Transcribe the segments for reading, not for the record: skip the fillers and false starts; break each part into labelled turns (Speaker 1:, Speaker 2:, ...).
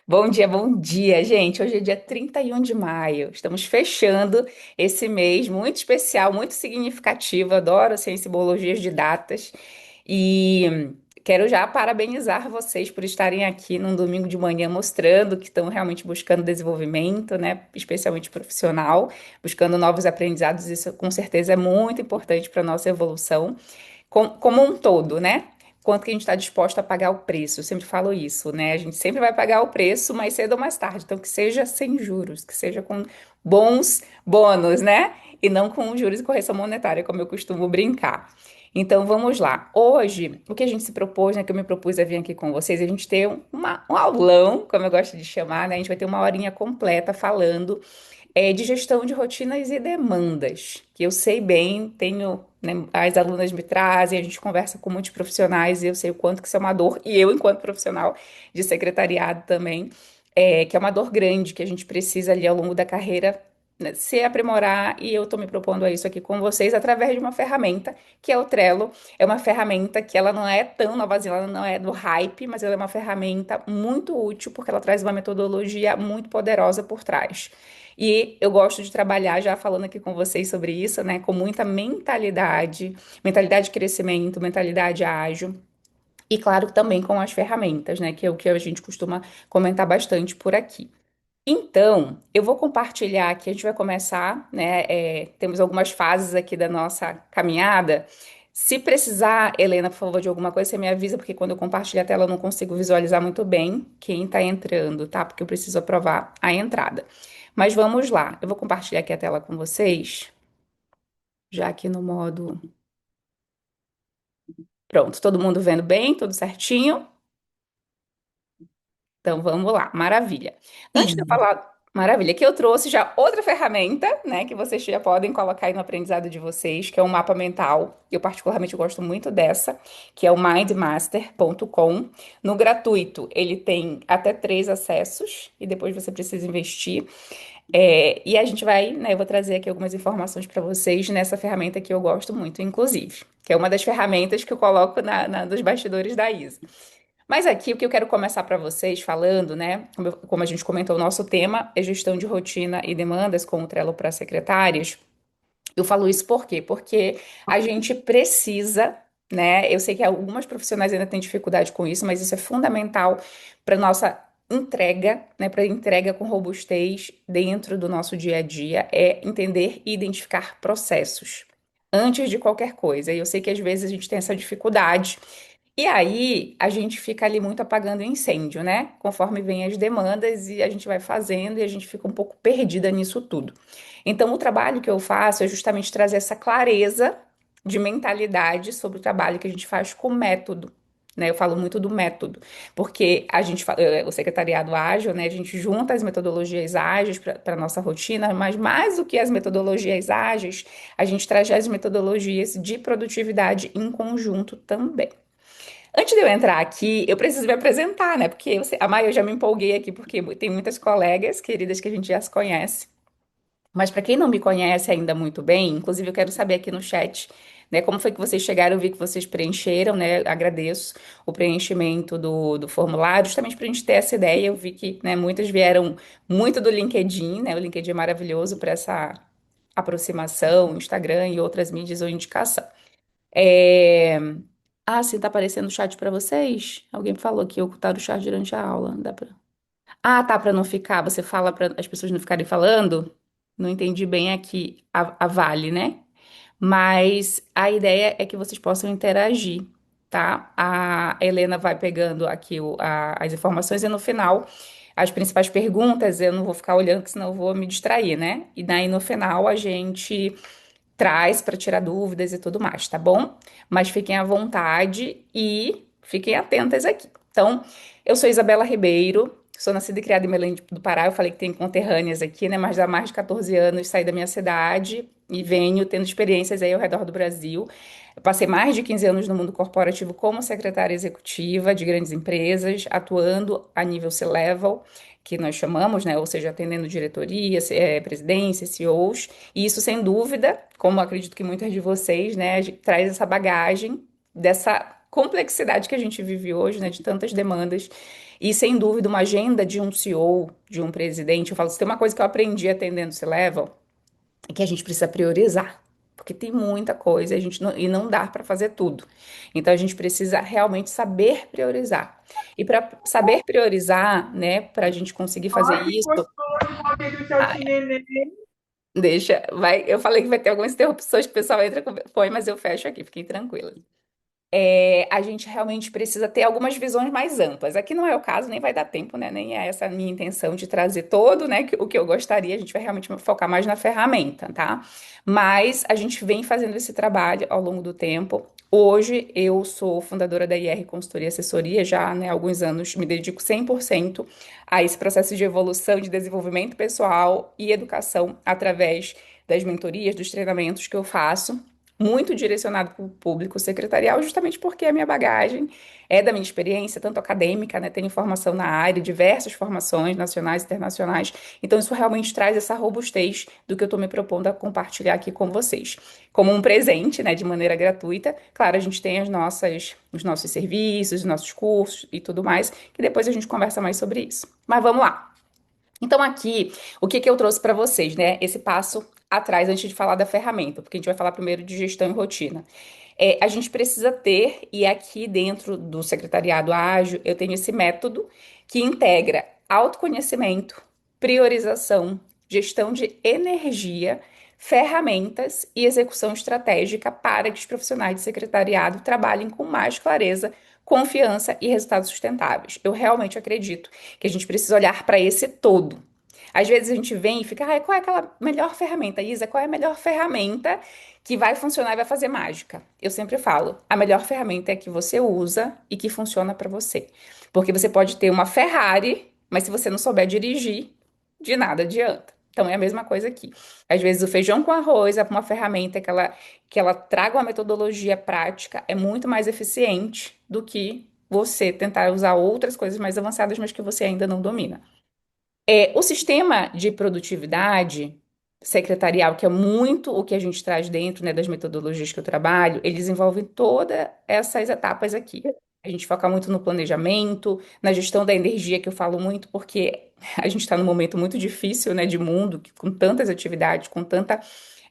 Speaker 1: Bom dia, gente. Hoje é dia 31 de maio. Estamos fechando esse mês muito especial, muito significativo. Adoro ciência e biologias de datas. E quero já parabenizar vocês por estarem aqui num domingo de manhã mostrando que estão realmente buscando desenvolvimento, né? Especialmente profissional, buscando novos aprendizados. Isso com certeza é muito importante para a nossa evolução como um todo, né? Quanto que a gente está disposto a pagar o preço. Eu sempre falo isso, né? A gente sempre vai pagar o preço mais cedo ou mais tarde. Então, que seja sem juros, que seja com bons bônus, né? E não com juros e correção monetária, como eu costumo brincar. Então, vamos lá. Hoje, o que a gente se propôs, né? Que eu me propus a vir aqui com vocês, é a gente ter um aulão, como eu gosto de chamar, né? A gente vai ter uma horinha completa falando de gestão de rotinas e demandas, que eu sei bem, tenho, né, as alunas me trazem, a gente conversa com muitos profissionais e eu sei o quanto que isso é uma dor, e eu, enquanto profissional de secretariado também, que é uma dor grande que a gente precisa ali ao longo da carreira, né, se aprimorar, e eu estou me propondo a isso aqui com vocês através de uma ferramenta que é o Trello. É uma ferramenta que ela não é tão novazinha, ela não é do hype, mas ela é uma ferramenta muito útil porque ela traz uma metodologia muito poderosa por trás. E eu gosto de trabalhar, já falando aqui com vocês sobre isso, né, com muita mentalidade, mentalidade de crescimento, mentalidade ágil. E claro, também com as ferramentas, né, que é o que a gente costuma comentar bastante por aqui. Então, eu vou compartilhar aqui, a gente vai começar, né? Temos algumas fases aqui da nossa caminhada. Se precisar, Helena, por favor, de alguma coisa, você me avisa, porque quando eu compartilho a tela eu não consigo visualizar muito bem quem está entrando, tá? Porque eu preciso aprovar a entrada. Mas vamos lá, eu vou compartilhar aqui a tela com vocês, já aqui no modo. Pronto, todo mundo vendo bem, tudo certinho? Então vamos lá, maravilha. Antes de eu
Speaker 2: Sim.
Speaker 1: falar, maravilha, que eu trouxe já outra ferramenta, né, que vocês já podem colocar aí no aprendizado de vocês, que é um mapa mental. Eu particularmente gosto muito dessa, que é o mindmaster.com. No gratuito, ele tem até 3 acessos e depois você precisa investir. E a gente vai, né, eu vou trazer aqui algumas informações para vocês nessa ferramenta que eu gosto muito, inclusive, que é uma das ferramentas que eu coloco nos bastidores da ISA. Mas aqui o que eu quero começar para vocês falando, né? Como a gente comentou, o nosso tema é gestão de rotina e demandas com o Trello para secretárias. Eu falo isso por quê? Porque a gente precisa, né? Eu sei que algumas profissionais ainda têm dificuldade com isso, mas isso é fundamental para nossa entrega, né? Para entrega com robustez dentro do nosso dia a dia, é entender e identificar processos antes de qualquer coisa. E eu sei que às vezes a gente tem essa dificuldade. E aí, a gente fica ali muito apagando incêndio, né? Conforme vem as demandas e a gente vai fazendo e a gente fica um pouco perdida nisso tudo. Então, o trabalho que eu faço é justamente trazer essa clareza de mentalidade sobre o trabalho que a gente faz com método. Né, eu falo muito do método, porque a gente, o secretariado ágil, né, a gente junta as metodologias ágeis para a nossa rotina, mas mais do que as metodologias ágeis, a gente traz as metodologias de produtividade em conjunto também. Antes de eu entrar aqui, eu preciso me apresentar, né? Porque a Maia, eu já me empolguei aqui, porque tem muitas colegas queridas que a gente já se conhece. Mas para quem não me conhece ainda muito bem, inclusive eu quero saber aqui no chat, né? Como foi que vocês chegaram? Eu vi que vocês preencheram, né? Agradeço o preenchimento do formulário, justamente para a gente ter essa ideia. Eu vi que, né, muitas vieram muito do LinkedIn, né? O LinkedIn é maravilhoso para essa aproximação, Instagram e outras mídias ou indicação. É, Ah, sim, tá aparecendo o chat pra vocês? Alguém falou que ia ocultar o chat durante a aula. Dá pra... Ah, tá, pra não ficar. Você fala pra as pessoas não ficarem falando? Não entendi bem aqui a Vale, né? Mas a ideia é que vocês possam interagir, tá? A Helena vai pegando aqui as informações e no final as principais perguntas eu não vou ficar olhando, que senão eu vou me distrair, né? E daí no final a gente traz para tirar dúvidas e tudo mais, tá bom? Mas fiquem à vontade e fiquem atentas aqui. Então, eu sou Isabela Ribeiro, sou nascida e criada em Belém do Pará. Eu falei que tem conterrâneas aqui, né? Mas há mais de 14 anos saí da minha cidade e venho tendo experiências aí ao redor do Brasil. Eu passei mais de 15 anos no mundo corporativo como secretária executiva de grandes empresas, atuando a nível C-level, que nós chamamos, né? Ou seja, atendendo diretoria, presidência, CEOs. E isso, sem dúvida, como acredito que muitas de vocês, né, traz essa bagagem dessa complexidade que a gente vive hoje, né, de tantas demandas, e sem dúvida uma agenda de um CEO, de um presidente, eu falo, se tem uma coisa que eu aprendi atendendo C-Level, é que a gente precisa priorizar. Porque tem muita coisa e não dá para fazer tudo. Então a gente precisa realmente saber priorizar. E para saber priorizar, né, para a gente conseguir fazer
Speaker 2: Ai, que
Speaker 1: isso,
Speaker 2: gostoso, Maurício, do seu
Speaker 1: ah,
Speaker 2: neném.
Speaker 1: deixa, vai, eu falei que vai ter algumas interrupções que o pessoal entra com, põe, mas eu fecho aqui, fiquem tranquilas. A gente realmente precisa ter algumas visões mais amplas. Aqui não é o caso, nem vai dar tempo, né? Nem é essa a minha intenção de trazer todo, né, o que eu gostaria. A gente vai realmente focar mais na ferramenta, tá? Mas a gente vem fazendo esse trabalho ao longo do tempo. Hoje eu sou fundadora da IR Consultoria e Assessoria, já, né, há alguns anos me dedico 100% a esse processo de evolução, de desenvolvimento pessoal e educação através das mentorias, dos treinamentos que eu faço muito direcionado para o público secretarial, justamente porque a minha bagagem é da minha experiência, tanto acadêmica, né, tenho formação na área, diversas formações nacionais e internacionais, então isso realmente traz essa robustez do que eu estou me propondo a compartilhar aqui com vocês. Como um presente, né, de maneira gratuita, claro, a gente tem os nossos serviços, os nossos cursos e tudo mais, que depois a gente conversa mais sobre isso. Mas vamos lá. Então, aqui, o que que eu trouxe para vocês, né? Esse passo atrás, antes de falar da ferramenta, porque a gente vai falar primeiro de gestão e rotina. A gente precisa ter, e aqui dentro do secretariado ágil, eu tenho esse método que integra autoconhecimento, priorização, gestão de energia, ferramentas e execução estratégica para que os profissionais de secretariado trabalhem com mais clareza, confiança e resultados sustentáveis. Eu realmente acredito que a gente precisa olhar para esse todo. Às vezes a gente vem e fica, ah, qual é aquela melhor ferramenta, Isa? Qual é a melhor ferramenta que vai funcionar e vai fazer mágica? Eu sempre falo, a melhor ferramenta é a que você usa e que funciona para você. Porque você pode ter uma Ferrari, mas se você não souber dirigir, de nada adianta. Então é a mesma coisa aqui. Às vezes o feijão com arroz é uma ferramenta que ela traga uma metodologia prática, é muito mais eficiente do que você tentar usar outras coisas mais avançadas, mas que você ainda não domina. O sistema de produtividade secretarial, que é muito o que a gente traz dentro, né, das metodologias que eu trabalho, ele desenvolve todas essas etapas aqui. A gente foca muito no planejamento, na gestão da energia, que eu falo muito, porque a gente está num momento muito difícil, né, de mundo, com tantas atividades, com tanta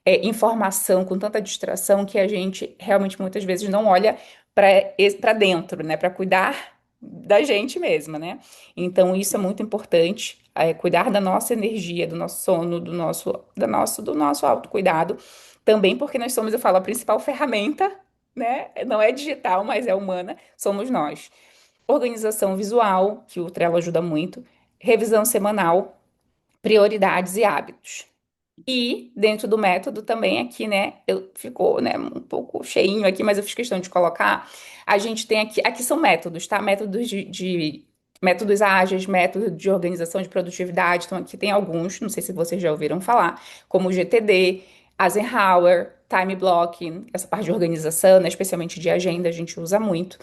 Speaker 1: informação, com tanta distração, que a gente realmente muitas vezes não olha para dentro, né, para cuidar da gente mesma, né? Então, isso é muito importante, cuidar da nossa energia, do nosso sono, do nosso autocuidado. Também porque nós somos, eu falo, a principal ferramenta, né? Não é digital, mas é humana, somos nós. Organização visual, que o Trello ajuda muito. Revisão semanal, prioridades e hábitos. E dentro do método também aqui, né, ficou, né, um pouco cheinho aqui, mas eu fiz questão de colocar. A gente tem aqui são métodos, tá? Métodos de métodos ágeis, método de organização de produtividade. Então aqui tem alguns, não sei se vocês já ouviram falar, como o GTD, Eisenhower, Time Blocking, essa parte de organização, né, especialmente de agenda, a gente usa muito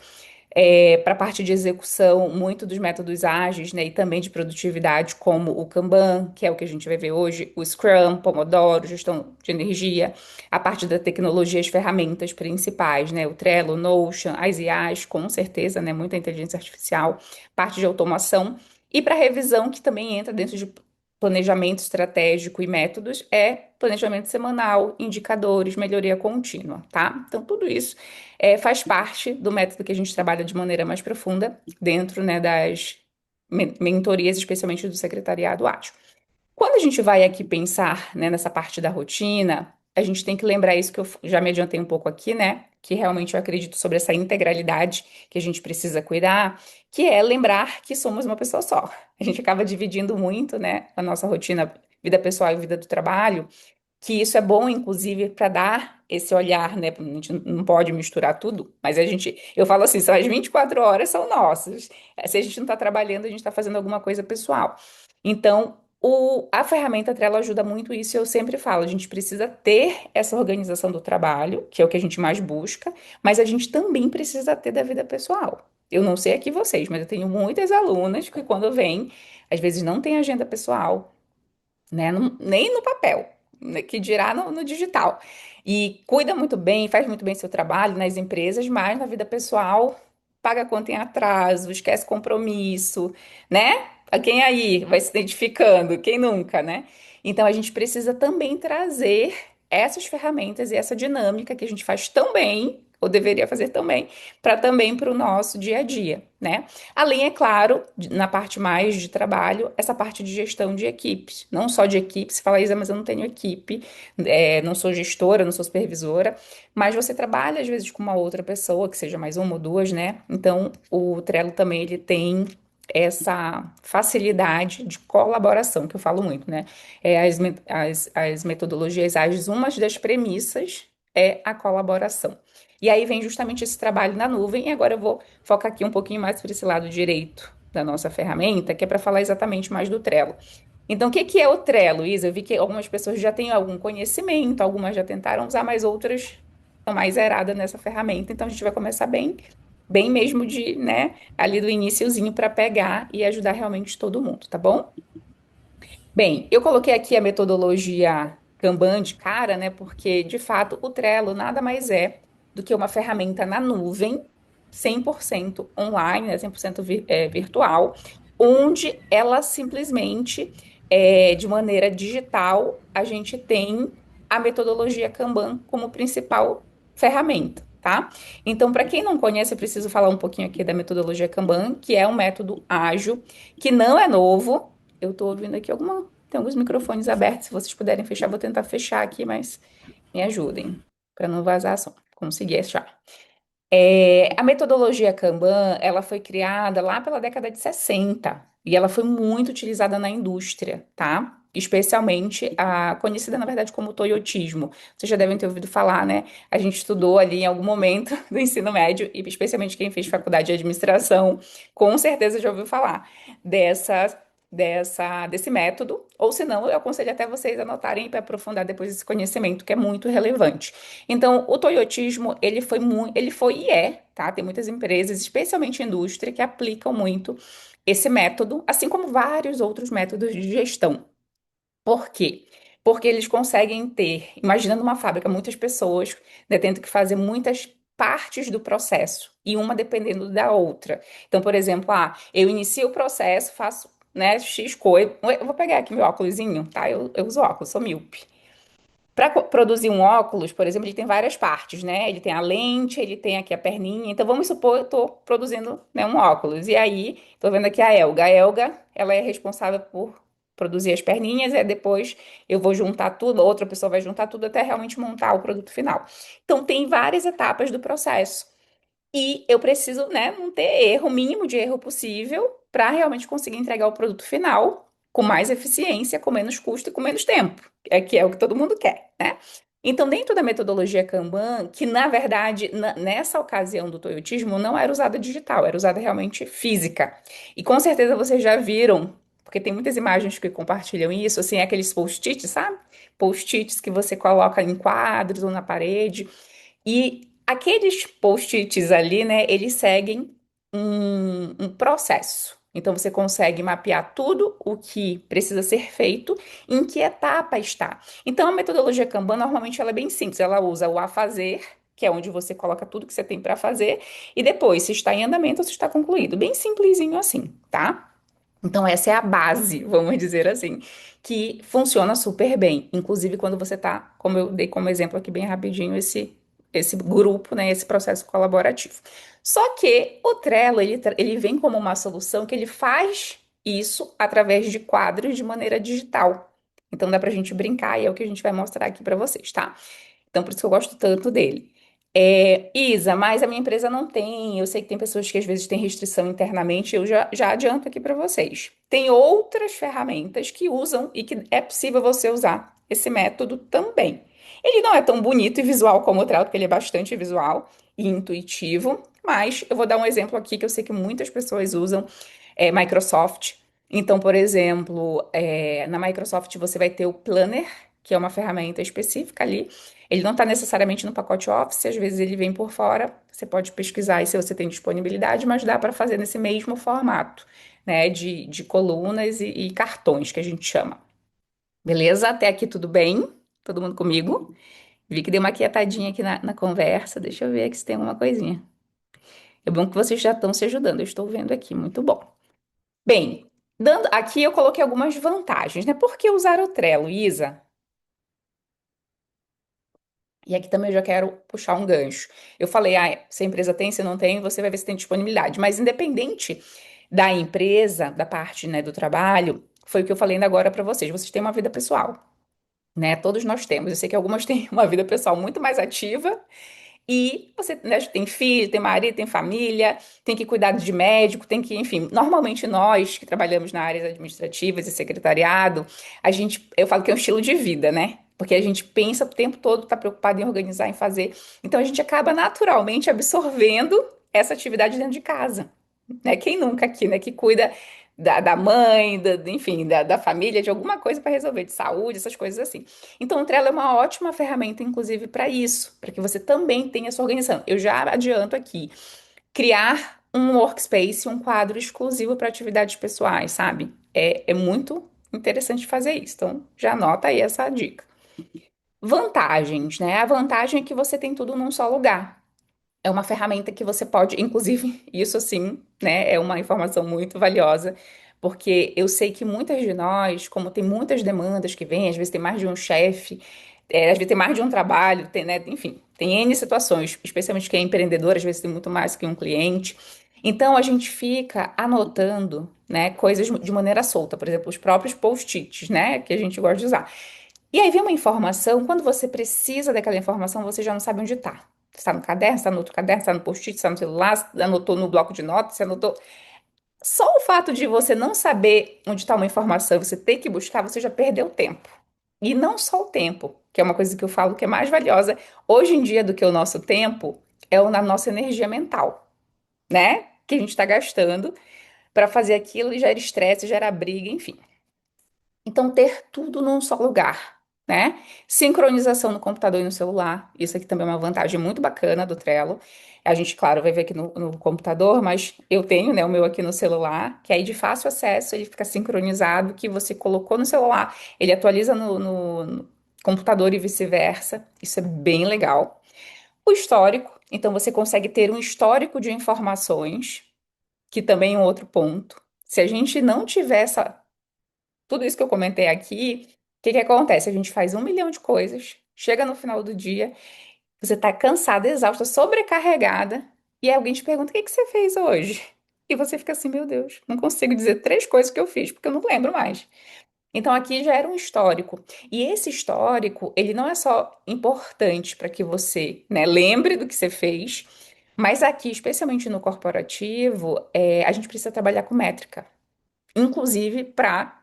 Speaker 1: para a parte de execução, muito dos métodos ágeis, né, e também de produtividade, como o Kanban, que é o que a gente vai ver hoje, o Scrum, Pomodoro, gestão de energia, a parte da tecnologia, as ferramentas principais, né, o Trello, o Notion, as IAs, com certeza, né, muita inteligência artificial, parte de automação, e para revisão, que também entra dentro de planejamento estratégico e métodos, é planejamento semanal, indicadores, melhoria contínua, tá? Então, tudo isso faz parte do método que a gente trabalha de maneira mais profunda dentro, né, das mentorias, especialmente do secretariado ágil. Quando a gente vai aqui pensar, né, nessa parte da rotina, a gente tem que lembrar isso que eu já me adiantei um pouco aqui, né? Que realmente eu acredito sobre essa integralidade que a gente precisa cuidar, que é lembrar que somos uma pessoa só. A gente acaba dividindo muito, né, a nossa rotina, vida pessoal e vida do trabalho, que isso é bom, inclusive, para dar esse olhar, né? A gente não pode misturar tudo, mas eu falo assim, são as 24 horas são nossas. Se a gente não está trabalhando, a gente está fazendo alguma coisa pessoal. Então, a ferramenta Trello ajuda muito isso, e eu sempre falo, a gente precisa ter essa organização do trabalho, que é o que a gente mais busca, mas a gente também precisa ter da vida pessoal. Eu não sei aqui vocês, mas eu tenho muitas alunas que quando vêm, às vezes não tem agenda pessoal, né? Nem no papel. né, que dirá no digital. E cuida muito bem, faz muito bem seu trabalho nas empresas, mas na vida pessoal paga conta em atraso, esquece compromisso, né? A quem aí vai se identificando? Quem nunca, né? Então a gente precisa também trazer essas ferramentas e essa dinâmica que a gente faz tão bem, ou deveria fazer tão bem, para também para o nosso dia a dia, né? Além, é claro, na parte mais de trabalho, essa parte de gestão de equipes. Não só de equipes, você fala, Isa, mas eu não tenho equipe, não sou gestora, não sou supervisora, mas você trabalha às vezes com uma outra pessoa, que seja mais uma ou duas, né? Então, o Trello também ele tem essa facilidade de colaboração, que eu falo muito, né? As metodologias ágeis, uma das premissas é a colaboração. E aí vem justamente esse trabalho na nuvem, e agora eu vou focar aqui um pouquinho mais para esse lado direito da nossa ferramenta, que é para falar exatamente mais do Trello. Então, o que que é o Trello, Isa? Eu vi que algumas pessoas já têm algum conhecimento, algumas já tentaram usar, mas outras estão mais zeradas nessa ferramenta. Então, a gente vai começar bem mesmo de, né, ali do iniciozinho para pegar e ajudar realmente todo mundo, tá bom? Bem, eu coloquei aqui a metodologia Kanban de cara, né? Porque, de fato, o Trello nada mais é do que uma ferramenta na nuvem, 100% online, né? 100% virtual, onde ela simplesmente, de maneira digital, a gente tem a metodologia Kanban como principal ferramenta, tá? Então, para quem não conhece, eu preciso falar um pouquinho aqui da metodologia Kanban, que é um método ágil, que não é novo. Eu tô ouvindo aqui tem alguns microfones abertos, se vocês puderem fechar, vou tentar fechar aqui, mas me ajudem para não vazar som. Consegui achar. A metodologia Kanban, ela foi criada lá pela década de 60 e ela foi muito utilizada na indústria, tá? Especialmente a conhecida, na verdade, como toyotismo. Vocês já devem ter ouvido falar, né? A gente estudou ali em algum momento do ensino médio, e especialmente quem fez faculdade de administração, com certeza já ouviu falar dessa, desse método. Ou se não, eu aconselho até vocês anotarem para aprofundar depois esse conhecimento, que é muito relevante. Então, o toyotismo, ele foi e é, tá? Tem muitas empresas, especialmente indústria, que aplicam muito esse método, assim como vários outros métodos de gestão. Por quê? Porque eles conseguem ter, imaginando uma fábrica, muitas pessoas, né, tendo que fazer muitas partes do processo e uma dependendo da outra. Então, por exemplo, eu inicio o processo, faço, né, X coisa. Eu vou pegar aqui meu óculosinho, tá? Eu uso óculos, sou míope. Para produzir um óculos, por exemplo, ele tem várias partes, né? Ele tem a lente, ele tem aqui a perninha. Então, vamos supor que eu estou produzindo, né, um óculos. E aí, estou vendo aqui a Elga. A Elga, ela é responsável por produzir as perninhas, e aí depois eu vou juntar tudo, outra pessoa vai juntar tudo até realmente montar o produto final. Então, tem várias etapas do processo. E eu preciso, né, não ter erro, o mínimo de erro possível, para realmente conseguir entregar o produto final com mais eficiência, com menos custo e com menos tempo, que é o que todo mundo quer, né? Então, dentro da metodologia Kanban, que na verdade, nessa ocasião do toyotismo, não era usada digital, era usada realmente física. E com certeza vocês já viram, porque tem muitas imagens que compartilham isso, assim, aqueles post-its, sabe? Post-its que você coloca em quadros ou na parede. E aqueles post-its ali, né, eles seguem um processo. Então, você consegue mapear tudo o que precisa ser feito, em que etapa está. Então, a metodologia Kanban, normalmente, ela é bem simples. Ela usa o a fazer, que é onde você coloca tudo que você tem para fazer, e depois, se está em andamento ou se está concluído. Bem simplesinho assim, tá? Então, essa é a base, vamos dizer assim, que funciona super bem. Inclusive, quando você está, como eu dei como exemplo aqui bem rapidinho, esse grupo, né, esse processo colaborativo. Só que o Trello, ele vem como uma solução que ele faz isso através de quadros de maneira digital. Então, dá para a gente brincar e é o que a gente vai mostrar aqui para vocês, tá? Então, por isso que eu gosto tanto dele. Isa, mas a minha empresa não tem. Eu sei que tem pessoas que às vezes têm restrição internamente. Eu já adianto aqui para vocês. Tem outras ferramentas que usam e que é possível você usar esse método também. Ele não é tão bonito e visual como o Trello, porque ele é bastante visual e intuitivo. Mas eu vou dar um exemplo aqui que eu sei que muitas pessoas usam, Microsoft. Então, por exemplo, na Microsoft você vai ter o Planner, que é uma ferramenta específica ali. Ele não está necessariamente no pacote Office, às vezes ele vem por fora. Você pode pesquisar aí se você tem disponibilidade, mas dá para fazer nesse mesmo formato, né? De colunas e cartões, que a gente chama. Beleza? Até aqui tudo bem? Todo mundo comigo? Vi que deu uma quietadinha aqui na conversa. Deixa eu ver aqui se tem alguma coisinha. É bom que vocês já estão se ajudando. Eu estou vendo aqui, muito bom. Bem, dando aqui eu coloquei algumas vantagens, né? Por que usar o Trello, Isa? E aqui também eu já quero puxar um gancho. Eu falei, se a empresa tem, se não tem, você vai ver se tem disponibilidade. Mas independente da empresa, da parte, né, do trabalho, foi o que eu falei ainda agora para vocês. Vocês têm uma vida pessoal, né? Todos nós temos. Eu sei que algumas têm uma vida pessoal muito mais ativa. E você, né, tem filho, tem marido, tem família, tem que cuidar de médico, tem que, enfim, normalmente nós que trabalhamos na áreas administrativas e secretariado, eu falo que é um estilo de vida, né? Porque a gente pensa o tempo todo, tá preocupado em organizar, em fazer. Então a gente acaba naturalmente absorvendo essa atividade dentro de casa, né? Quem nunca aqui, né, que cuida da mãe, enfim, da família, de alguma coisa para resolver, de saúde, essas coisas assim. Então, o Trello é uma ótima ferramenta, inclusive, para isso, para que você também tenha essa organização. Eu já adianto aqui, criar um workspace, um quadro exclusivo para atividades pessoais, sabe? É muito interessante fazer isso. Então, já anota aí essa dica. Vantagens, né? A vantagem é que você tem tudo num só lugar. É uma ferramenta que você pode, inclusive, isso sim, né, é uma informação muito valiosa, porque eu sei que muitas de nós, como tem muitas demandas que vêm, às vezes tem mais de um chefe, às vezes tem mais de um trabalho, tem, né, enfim, tem N situações, especialmente quem é empreendedor, às vezes tem muito mais que um cliente. Então a gente fica anotando, né, coisas de maneira solta, por exemplo, os próprios post-its, né, que a gente gosta de usar. E aí vem uma informação, quando você precisa daquela informação, você já não sabe onde está. Você está no caderno, está no outro caderno, está no post-it, está no celular, você anotou no bloco de notas, você anotou. Só o fato de você não saber onde está uma informação e você ter que buscar, você já perdeu tempo. E não só o tempo, que é uma coisa que eu falo que é mais valiosa hoje em dia do que o nosso tempo, é a nossa energia mental, né? Que a gente está gastando para fazer aquilo e gera estresse, gera briga, enfim. Então, ter tudo num só lugar, né? Sincronização no computador e no celular. Isso aqui também é uma vantagem muito bacana do Trello. A gente, claro, vai ver aqui no computador, mas eu tenho, né, o meu aqui no celular, que aí de fácil acesso, ele fica sincronizado, que você colocou no celular, ele atualiza no computador e vice-versa. Isso é bem legal. O histórico, então você consegue ter um histórico de informações, que também é um outro ponto. Se a gente não tiver tudo isso que eu comentei aqui, o que que acontece? A gente faz 1 milhão de coisas, chega no final do dia, você tá cansada, exausta, sobrecarregada, e aí alguém te pergunta: o que que você fez hoje? E você fica assim: meu Deus, não consigo dizer 3 coisas que eu fiz, porque eu não lembro mais. Então aqui já era um histórico. E esse histórico, ele não é só importante para que você, né, lembre do que você fez, mas aqui, especialmente no corporativo, a gente precisa trabalhar com métrica, inclusive para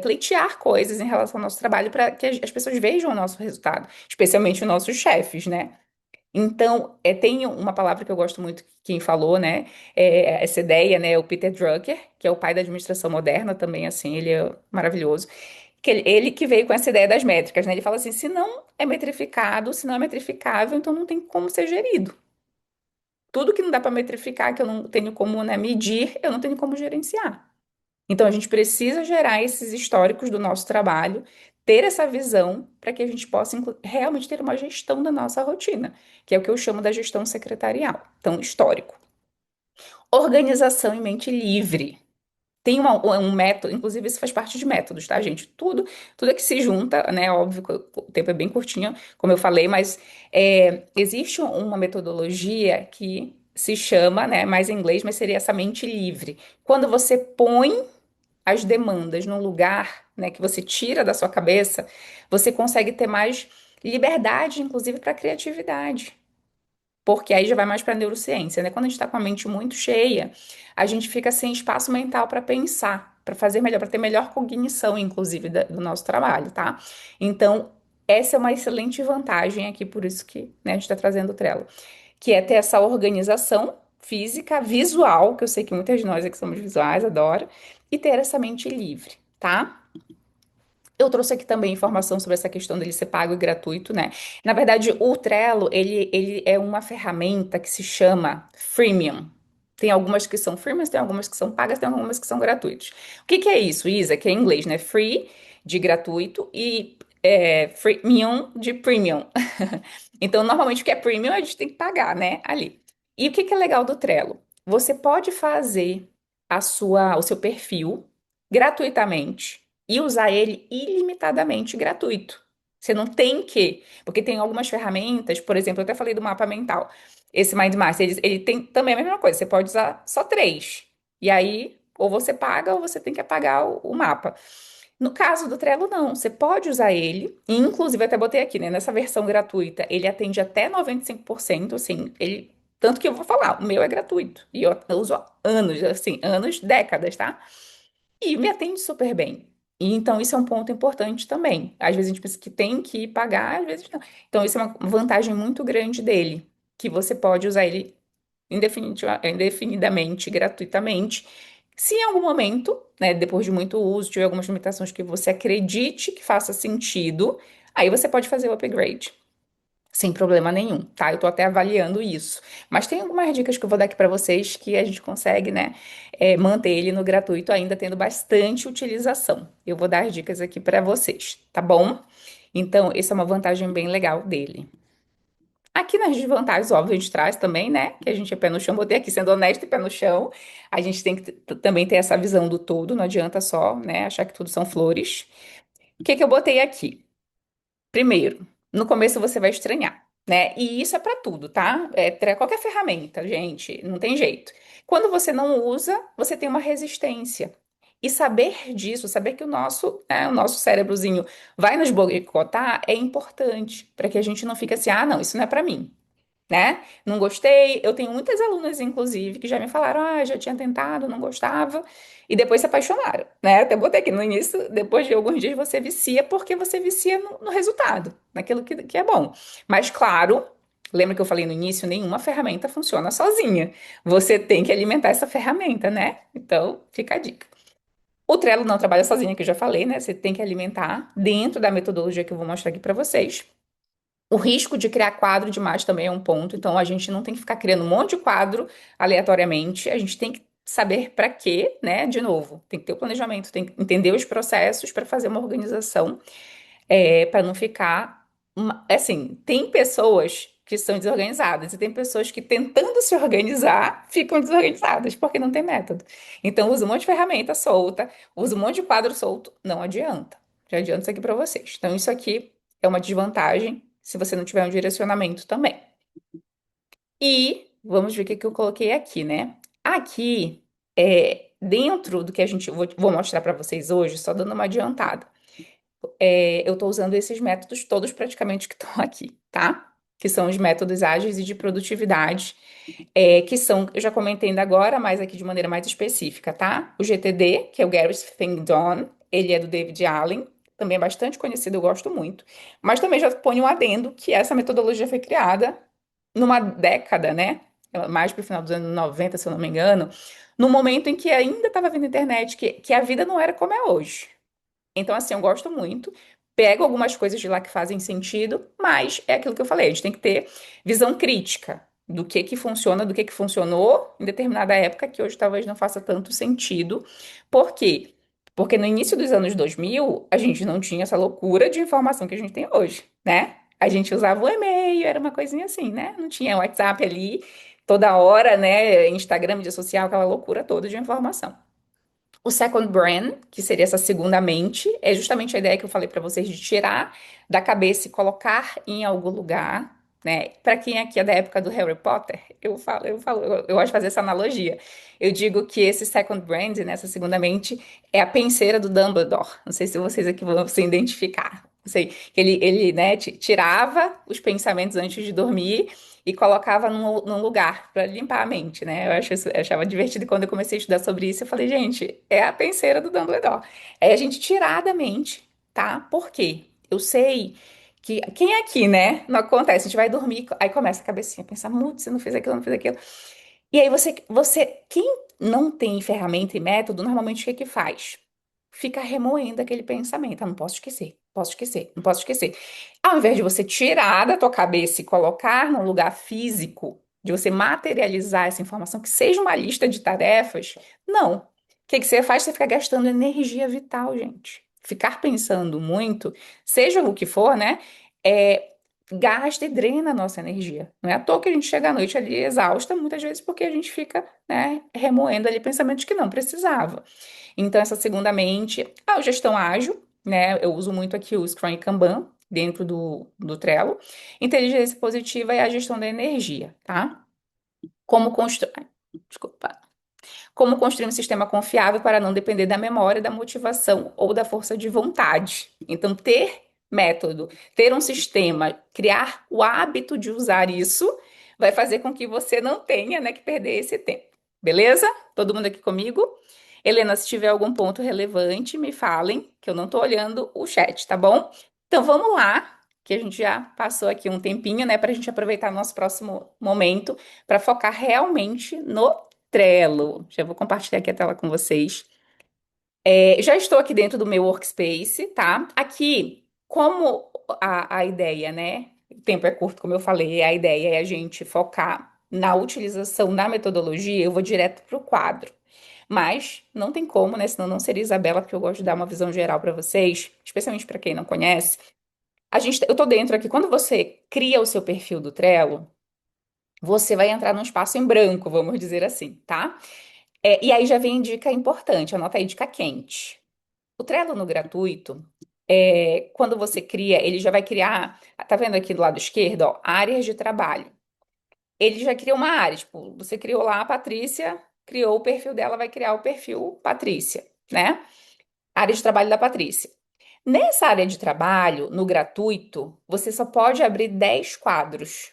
Speaker 1: pleitear coisas em relação ao nosso trabalho para que as pessoas vejam o nosso resultado, especialmente os nossos chefes, né? Então, tem uma palavra que eu gosto muito, quem falou, né? Essa ideia, né? O Peter Drucker, que é o pai da administração moderna também, assim, ele é maravilhoso. Que ele que veio com essa ideia das métricas, né? Ele fala assim: se não é metrificado, se não é metrificável, então não tem como ser gerido. Tudo que não dá para metrificar, que eu não tenho como, né, medir, eu não tenho como gerenciar. Então, a gente precisa gerar esses históricos do nosso trabalho, ter essa visão para que a gente possa realmente ter uma gestão da nossa rotina, que é o que eu chamo da gestão secretarial. Então, histórico. Organização em mente livre. Tem um método, inclusive isso faz parte de métodos, tá, gente? Tudo é que se junta, né? Óbvio que o tempo é bem curtinho, como eu falei, mas existe uma metodologia que se chama, né, mais em inglês, mas seria essa mente livre. Quando você põe as demandas num lugar, né, que você tira da sua cabeça, você consegue ter mais liberdade, inclusive para criatividade. Porque aí já vai mais para neurociência, né? Quando a gente está com a mente muito cheia, a gente fica sem espaço mental para pensar, para fazer melhor, para ter melhor cognição, inclusive, do nosso trabalho, tá? Então, essa é uma excelente vantagem aqui, por isso que, né, a gente está trazendo o Trello, que é ter essa organização física, visual, que eu sei que muitas de nós aqui somos visuais, adora, e ter essa mente livre, tá? Eu trouxe aqui também informação sobre essa questão dele ser pago e gratuito, né? Na verdade, o Trello, ele é uma ferramenta que se chama Freemium. Tem algumas que são freemium, tem algumas que são pagas, tem algumas que são gratuitas. O que que é isso, Isa? Que é em inglês, né? Free, de gratuito, e freemium de premium. Então, normalmente o que é premium a gente tem que pagar, né? Ali. E o que que é legal do Trello? Você pode fazer o seu perfil gratuitamente e usar ele ilimitadamente gratuito. Você não tem que, porque tem algumas ferramentas, por exemplo, eu até falei do mapa mental. Esse MindMaster, ele tem também a mesma coisa. Você pode usar só três. E aí, ou você paga ou você tem que apagar o mapa. No caso do Trello, não. Você pode usar ele, e inclusive eu até botei aqui, né? Nessa versão gratuita, ele atende até 95%, assim, ele. Tanto que eu vou falar, o meu é gratuito. E eu uso há anos, assim, anos, décadas, tá? E me atende super bem. E então, isso é um ponto importante também. Às vezes a gente pensa que tem que pagar, às vezes não. Então, isso é uma vantagem muito grande dele, que você pode usar ele indefinidamente, gratuitamente. Se em algum momento, né, depois de muito uso, tiver algumas limitações que você acredite que faça sentido, aí você pode fazer o upgrade. Sem problema nenhum, tá? Eu tô até avaliando isso. Mas tem algumas dicas que eu vou dar aqui pra vocês que a gente consegue, né, manter ele no gratuito ainda tendo bastante utilização. Eu vou dar as dicas aqui pra vocês, tá bom? Então, essa é uma vantagem bem legal dele. Aqui nas desvantagens, óbvio, a gente traz também, né? Que a gente é pé no chão, botei aqui sendo honesto e pé no chão. A gente tem que também ter essa visão do todo, não adianta só, né, achar que tudo são flores. O que que eu botei aqui? Primeiro, no começo você vai estranhar, né? E isso é pra tudo, tá? Qualquer ferramenta, gente, não tem jeito. Quando você não usa, você tem uma resistência. E saber disso, saber que o nosso cérebrozinho vai nos boicotar é importante para que a gente não fique assim, ah, não, isso não é pra mim, né? Não gostei. Eu tenho muitas alunas, inclusive, que já me falaram, ah, já tinha tentado, não gostava, e depois se apaixonaram, né? Até botei aqui no início, depois de alguns dias você vicia, porque você vicia no resultado, naquilo que é bom. Mas, claro, lembra que eu falei no início, nenhuma ferramenta funciona sozinha. Você tem que alimentar essa ferramenta, né? Então, fica a dica. O Trello não trabalha sozinho, que eu já falei, né? Você tem que alimentar dentro da metodologia que eu vou mostrar aqui para vocês. O risco de criar quadro demais também é um ponto, então a gente não tem que ficar criando um monte de quadro aleatoriamente, a gente tem que saber para quê, né? De novo, tem que ter o planejamento, tem que entender os processos para fazer uma organização, para não ficar. Assim, tem pessoas que são desorganizadas e tem pessoas que tentando se organizar ficam desorganizadas porque não tem método. Então, usa um monte de ferramenta solta, usa um monte de quadro solto, não adianta. Já adianto isso aqui para vocês. Então, isso aqui é uma desvantagem se você não tiver um direcionamento também. E vamos ver o que que eu coloquei aqui, né? Aqui, dentro do que a gente vou mostrar para vocês hoje, só dando uma adiantada. Eu estou usando esses métodos todos praticamente que estão aqui, tá? Que são os métodos ágeis e de produtividade, que são, eu já comentei ainda agora, mas aqui de maneira mais específica, tá? O GTD, que é o Get Things Done, ele é do David Allen, também é bastante conhecido, eu gosto muito. Mas também já ponho um adendo que essa metodologia foi criada numa década, né? Mais para o final dos anos 90, se eu não me engano, no momento em que ainda estava vindo internet, que a vida não era como é hoje. Então, assim, eu gosto muito. Pego algumas coisas de lá que fazem sentido, mas é aquilo que eu falei, a gente tem que ter visão crítica do que funciona, do que funcionou em determinada época, que hoje talvez não faça tanto sentido. Por quê? Porque no início dos anos 2000, a gente não tinha essa loucura de informação que a gente tem hoje, né? A gente usava o e-mail, era uma coisinha assim, né? Não tinha WhatsApp ali toda hora, né? Instagram, mídia social, aquela loucura toda de informação. O second brain, que seria essa segunda mente, é justamente a ideia que eu falei para vocês de tirar da cabeça e colocar em algum lugar, né? Para quem aqui é da época do Harry Potter, eu gosto de fazer essa analogia. Eu digo que esse second brain, né, essa segunda mente, é a penseira do Dumbledore. Não sei se vocês aqui vão se identificar. Não sei, que ele, né, tirava os pensamentos antes de dormir e colocava num lugar para limpar a mente, né? Eu achava divertido e quando eu comecei a estudar sobre isso, eu falei, gente, é a penseira do Dumbledore. É a gente tirar da mente, tá? Por quê? Eu sei que quem é aqui, né? Não acontece, a gente vai dormir, aí começa a cabecinha a pensar, muito, você não fez aquilo, não fez aquilo. E aí quem não tem ferramenta e método, normalmente o que que faz? Fica remoendo aquele pensamento. Ah, não posso esquecer, posso esquecer, não posso esquecer. Ao invés de você tirar da tua cabeça e colocar num lugar físico, de você materializar essa informação, que seja uma lista de tarefas, não. O que que você faz? Você fica gastando energia vital, gente. ficar pensando muito, seja o que for, né? É, gasta e drena a nossa energia. Não é à toa que a gente chega à noite ali exausta, muitas vezes porque a gente fica, né, remoendo ali pensamentos que não precisava. Então, essa segunda mente, a gestão ágil, né? Eu uso muito aqui o Scrum e Kanban dentro do Trello. Inteligência positiva é a gestão da energia, tá? Como construir. Desculpa. Como construir um sistema confiável para não depender da memória, da motivação ou da força de vontade. Então, ter método, ter um sistema, criar o hábito de usar isso, vai fazer com que você não tenha, né, que perder esse tempo. Beleza? Todo mundo aqui comigo? Helena, se tiver algum ponto relevante, me falem, que eu não estou olhando o chat, tá bom? Então vamos lá, que a gente já passou aqui um tempinho, né, para a gente aproveitar nosso próximo momento para focar realmente no Trello. Já vou compartilhar aqui a tela com vocês. Já estou aqui dentro do meu workspace, tá? Aqui, como a ideia, né? O tempo é curto, como eu falei, a ideia é a gente focar na utilização da metodologia, eu vou direto para o quadro. Mas não tem como, né? Senão não seria Isabela, porque eu gosto de dar uma visão geral para vocês, especialmente para quem não conhece. Eu tô dentro aqui. Quando você cria o seu perfil do Trello, você vai entrar num espaço em branco, vamos dizer assim, tá? E aí já vem dica importante, anota aí, dica quente. O Trello no gratuito, quando você cria, ele já vai criar, tá vendo aqui do lado esquerdo, ó, áreas de trabalho. Ele já cria uma área, tipo, você criou lá a Patrícia, criou o perfil dela, vai criar o perfil Patrícia, né? Área de trabalho da Patrícia. Nessa área de trabalho, no gratuito, você só pode abrir 10 quadros.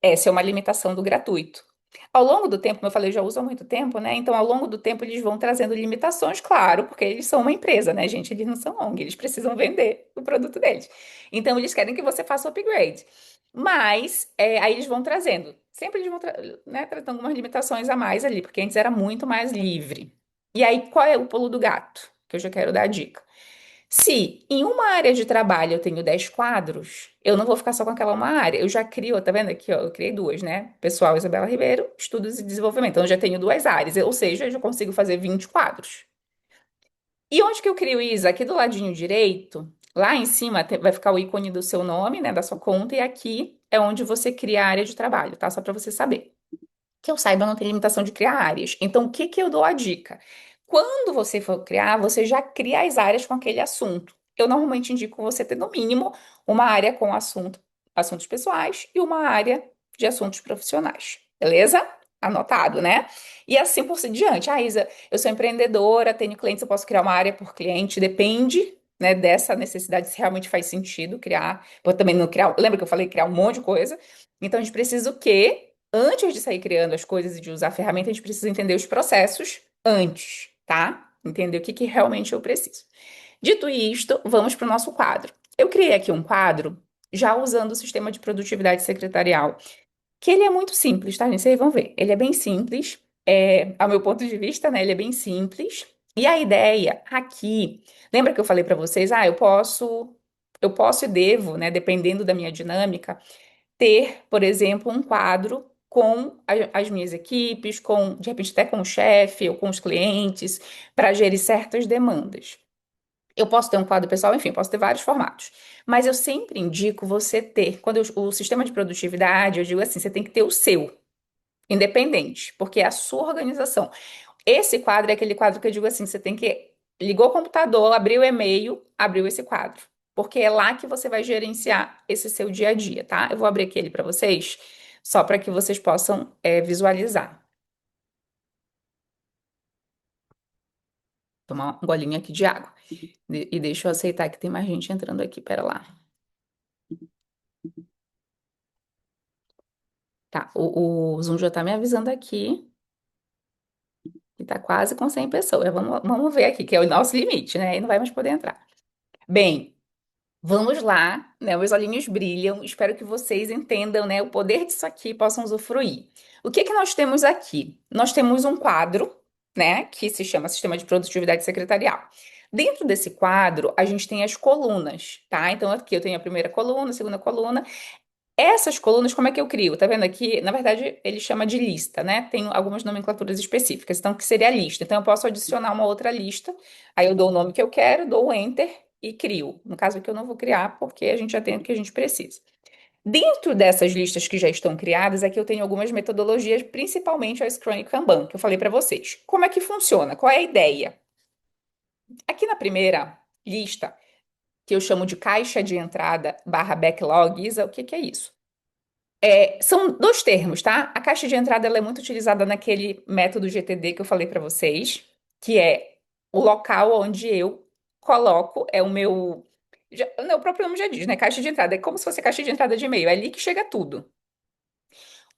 Speaker 1: Essa é uma limitação do gratuito. Ao longo do tempo, como eu falei, eu já uso há muito tempo, né? Então, ao longo do tempo, eles vão trazendo limitações, claro, porque eles são uma empresa, né, gente? Eles não são ONG, eles precisam vender o produto deles. Então, eles querem que você faça o upgrade. Mas, aí eles vão trazendo. Sempre eles vão, né, tratando algumas limitações a mais ali, porque antes era muito mais livre. E aí, qual é o pulo do gato? Que eu já quero dar a dica. Se em uma área de trabalho eu tenho 10 quadros, eu não vou ficar só com aquela uma área. Eu já crio, tá vendo aqui, ó, eu criei duas, né? Pessoal, Isabela Ribeiro, estudos e desenvolvimento. Então, eu já tenho duas áreas, ou seja, eu já consigo fazer 20 quadros. E onde que eu crio isso? Aqui do ladinho direito, lá em cima vai ficar o ícone do seu nome, né, da sua conta, e aqui é onde você cria a área de trabalho, tá? Só para você saber. Que eu saiba, não tem limitação de criar áreas. Então, o que que eu dou a dica? Quando você for criar, você já cria as áreas com aquele assunto. Eu normalmente indico você ter, no mínimo, uma área com assuntos pessoais e uma área de assuntos profissionais. Beleza? Anotado, né? E assim por diante. Ah, Isa, eu sou empreendedora, tenho clientes, eu posso criar uma área por cliente, depende, né, dessa necessidade, se realmente faz sentido criar. Vou também não criar. Lembra que eu falei criar um monte de coisa? Então a gente precisa o quê? Antes de sair criando as coisas e de usar a ferramenta, a gente precisa entender os processos antes, tá? Entender o que que realmente eu preciso. Dito isto, vamos para o nosso quadro. Eu criei aqui um quadro já usando o sistema de produtividade secretarial, que ele é muito simples, tá, gente? Vocês vão ver. Ele é bem simples, ao meu ponto de vista, né? Ele é bem simples. E a ideia aqui, lembra que eu falei para vocês, eu posso e devo, né, dependendo da minha dinâmica, ter, por exemplo, um quadro com as minhas equipes, de repente até com o chefe ou com os clientes, para gerir certas demandas. Eu posso ter um quadro pessoal, enfim, posso ter vários formatos. Mas eu sempre indico você ter, o sistema de produtividade, eu digo assim, você tem que ter o seu, independente, porque é a sua organização. Esse quadro é aquele quadro que eu digo assim, você tem que ligou o computador, abriu o e-mail, abriu esse quadro, porque é lá que você vai gerenciar esse seu dia a dia, tá? Eu vou abrir aqui ele para vocês, só para que vocês possam visualizar. Tomar um golinho aqui de água. E deixa eu aceitar que tem mais gente entrando aqui, pera lá. Tá, o Zoom já tá me avisando aqui que tá quase com 100 pessoas. Vamos ver aqui, que é o nosso limite, né? Aí não vai mais poder entrar. Bem, vamos lá, né? Meus olhinhos brilham. Espero que vocês entendam, né, o poder disso aqui e possam usufruir. O que que nós temos aqui? Nós temos um quadro, né, que se chama Sistema de Produtividade Secretarial. Dentro desse quadro, a gente tem as colunas, tá? Então, aqui eu tenho a primeira coluna, a segunda coluna. Essas colunas, como é que eu crio? Tá vendo aqui? Na verdade, ele chama de lista, né? Tem algumas nomenclaturas específicas, então que seria a lista. Então eu posso adicionar uma outra lista, aí eu dou o nome que eu quero, dou o enter e crio. No caso aqui eu não vou criar porque a gente já tem o que a gente precisa. Dentro dessas listas que já estão criadas, aqui eu tenho algumas metodologias, principalmente a Scrum e Kanban, que eu falei para vocês. Como é que funciona? Qual é a ideia? Aqui na primeira lista, que eu chamo de caixa de entrada barra backlog, Isa, o que que é isso? São dois termos, tá? A caixa de entrada ela é muito utilizada naquele método GTD que eu falei para vocês, que é o local onde eu coloco, é o meu. Não, o próprio nome já diz, né? Caixa de entrada. É como se fosse caixa de entrada de e-mail. É ali que chega tudo.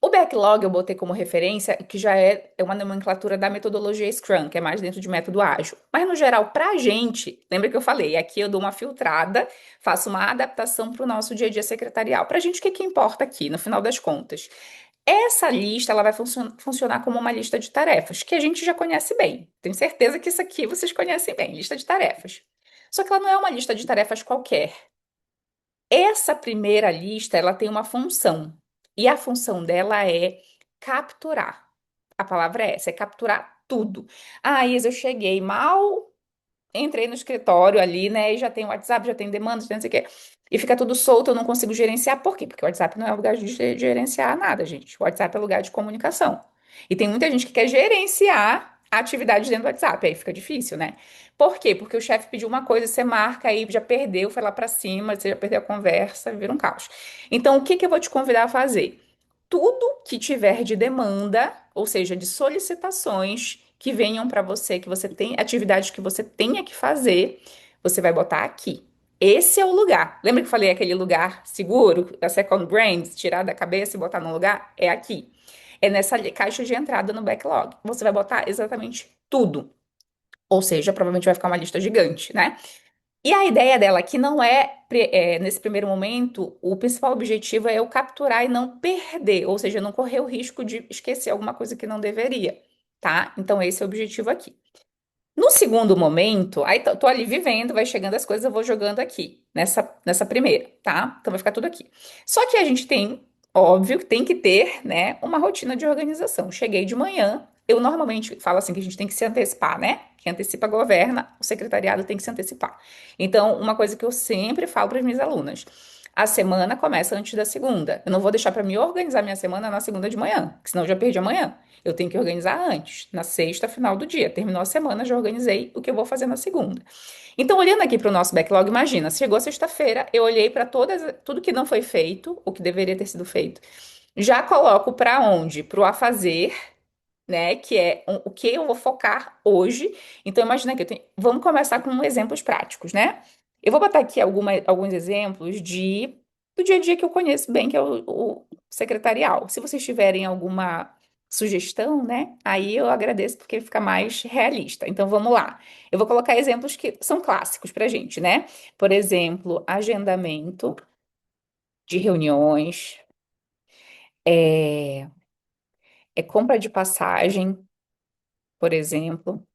Speaker 1: O backlog eu botei como referência, que já é uma nomenclatura da metodologia Scrum, que é mais dentro de método ágil. Mas, no geral, pra gente, lembra que eu falei, aqui eu dou uma filtrada, faço uma adaptação para o nosso dia a dia secretarial. Pra gente, o que que importa aqui, no final das contas? Essa lista, ela vai funcionar como uma lista de tarefas, que a gente já conhece bem. Tenho certeza que isso aqui vocês conhecem bem, lista de tarefas. Só que ela não é uma lista de tarefas qualquer. Essa primeira lista, ela tem uma função. E a função dela é capturar. A palavra é essa, é capturar tudo. Ah, Isa, eu cheguei mal, entrei no escritório ali, né? E já tem WhatsApp, já tem demandas, já tem não sei o quê. E fica tudo solto, eu não consigo gerenciar. Por quê? Porque o WhatsApp não é lugar de gerenciar nada, gente. O WhatsApp é lugar de comunicação. E tem muita gente que quer gerenciar atividades dentro do WhatsApp. Aí fica difícil, né? Por quê? Porque o chefe pediu uma coisa, você marca aí, já perdeu, foi lá pra cima, você já perdeu a conversa, vira um caos. Então, o que que eu vou te convidar a fazer? Tudo que tiver de demanda, ou seja, de solicitações que venham para você, que você tem, atividades que você tenha que fazer, você vai botar aqui. Esse é o lugar. Lembra que eu falei aquele lugar seguro, da Second Brains, tirar da cabeça e botar no lugar? É aqui. É nessa caixa de entrada no backlog. Você vai botar exatamente tudo. Ou seja, provavelmente vai ficar uma lista gigante, né? E a ideia dela aqui não nesse primeiro momento, o principal objetivo é eu capturar e não perder, ou seja, não correr o risco de esquecer alguma coisa que não deveria, tá? Então, esse é o objetivo aqui. No segundo momento, aí tô ali vivendo, vai chegando as coisas, eu vou jogando aqui, nessa primeira, tá? Então vai ficar tudo aqui. Só que a gente tem, óbvio, que tem que ter, né, uma rotina de organização. Cheguei de manhã, eu normalmente falo assim que a gente tem que se antecipar, né? Quem antecipa governa, o secretariado tem que se antecipar. Então, uma coisa que eu sempre falo para as minhas alunas, a semana começa antes da segunda. Eu não vou deixar para me organizar minha semana na segunda de manhã, que senão eu já perdi amanhã. Eu tenho que organizar antes, na sexta, final do dia. Terminou a semana, já organizei o que eu vou fazer na segunda. Então, olhando aqui para o nosso backlog, imagina, chegou a sexta-feira, eu olhei para tudo que não foi feito, o que deveria ter sido feito. Já coloco para onde? Para o a fazer, né? Que é o que eu vou focar hoje. Então, imagina que vamos começar com exemplos práticos, né? Eu vou botar aqui alguns exemplos do dia a dia que eu conheço bem, que é o secretarial. Se vocês tiverem alguma sugestão, né? Aí eu agradeço porque fica mais realista. Então, vamos lá. Eu vou colocar exemplos que são clássicos pra gente, né? Por exemplo, agendamento de reuniões, é, é compra de passagem, por exemplo.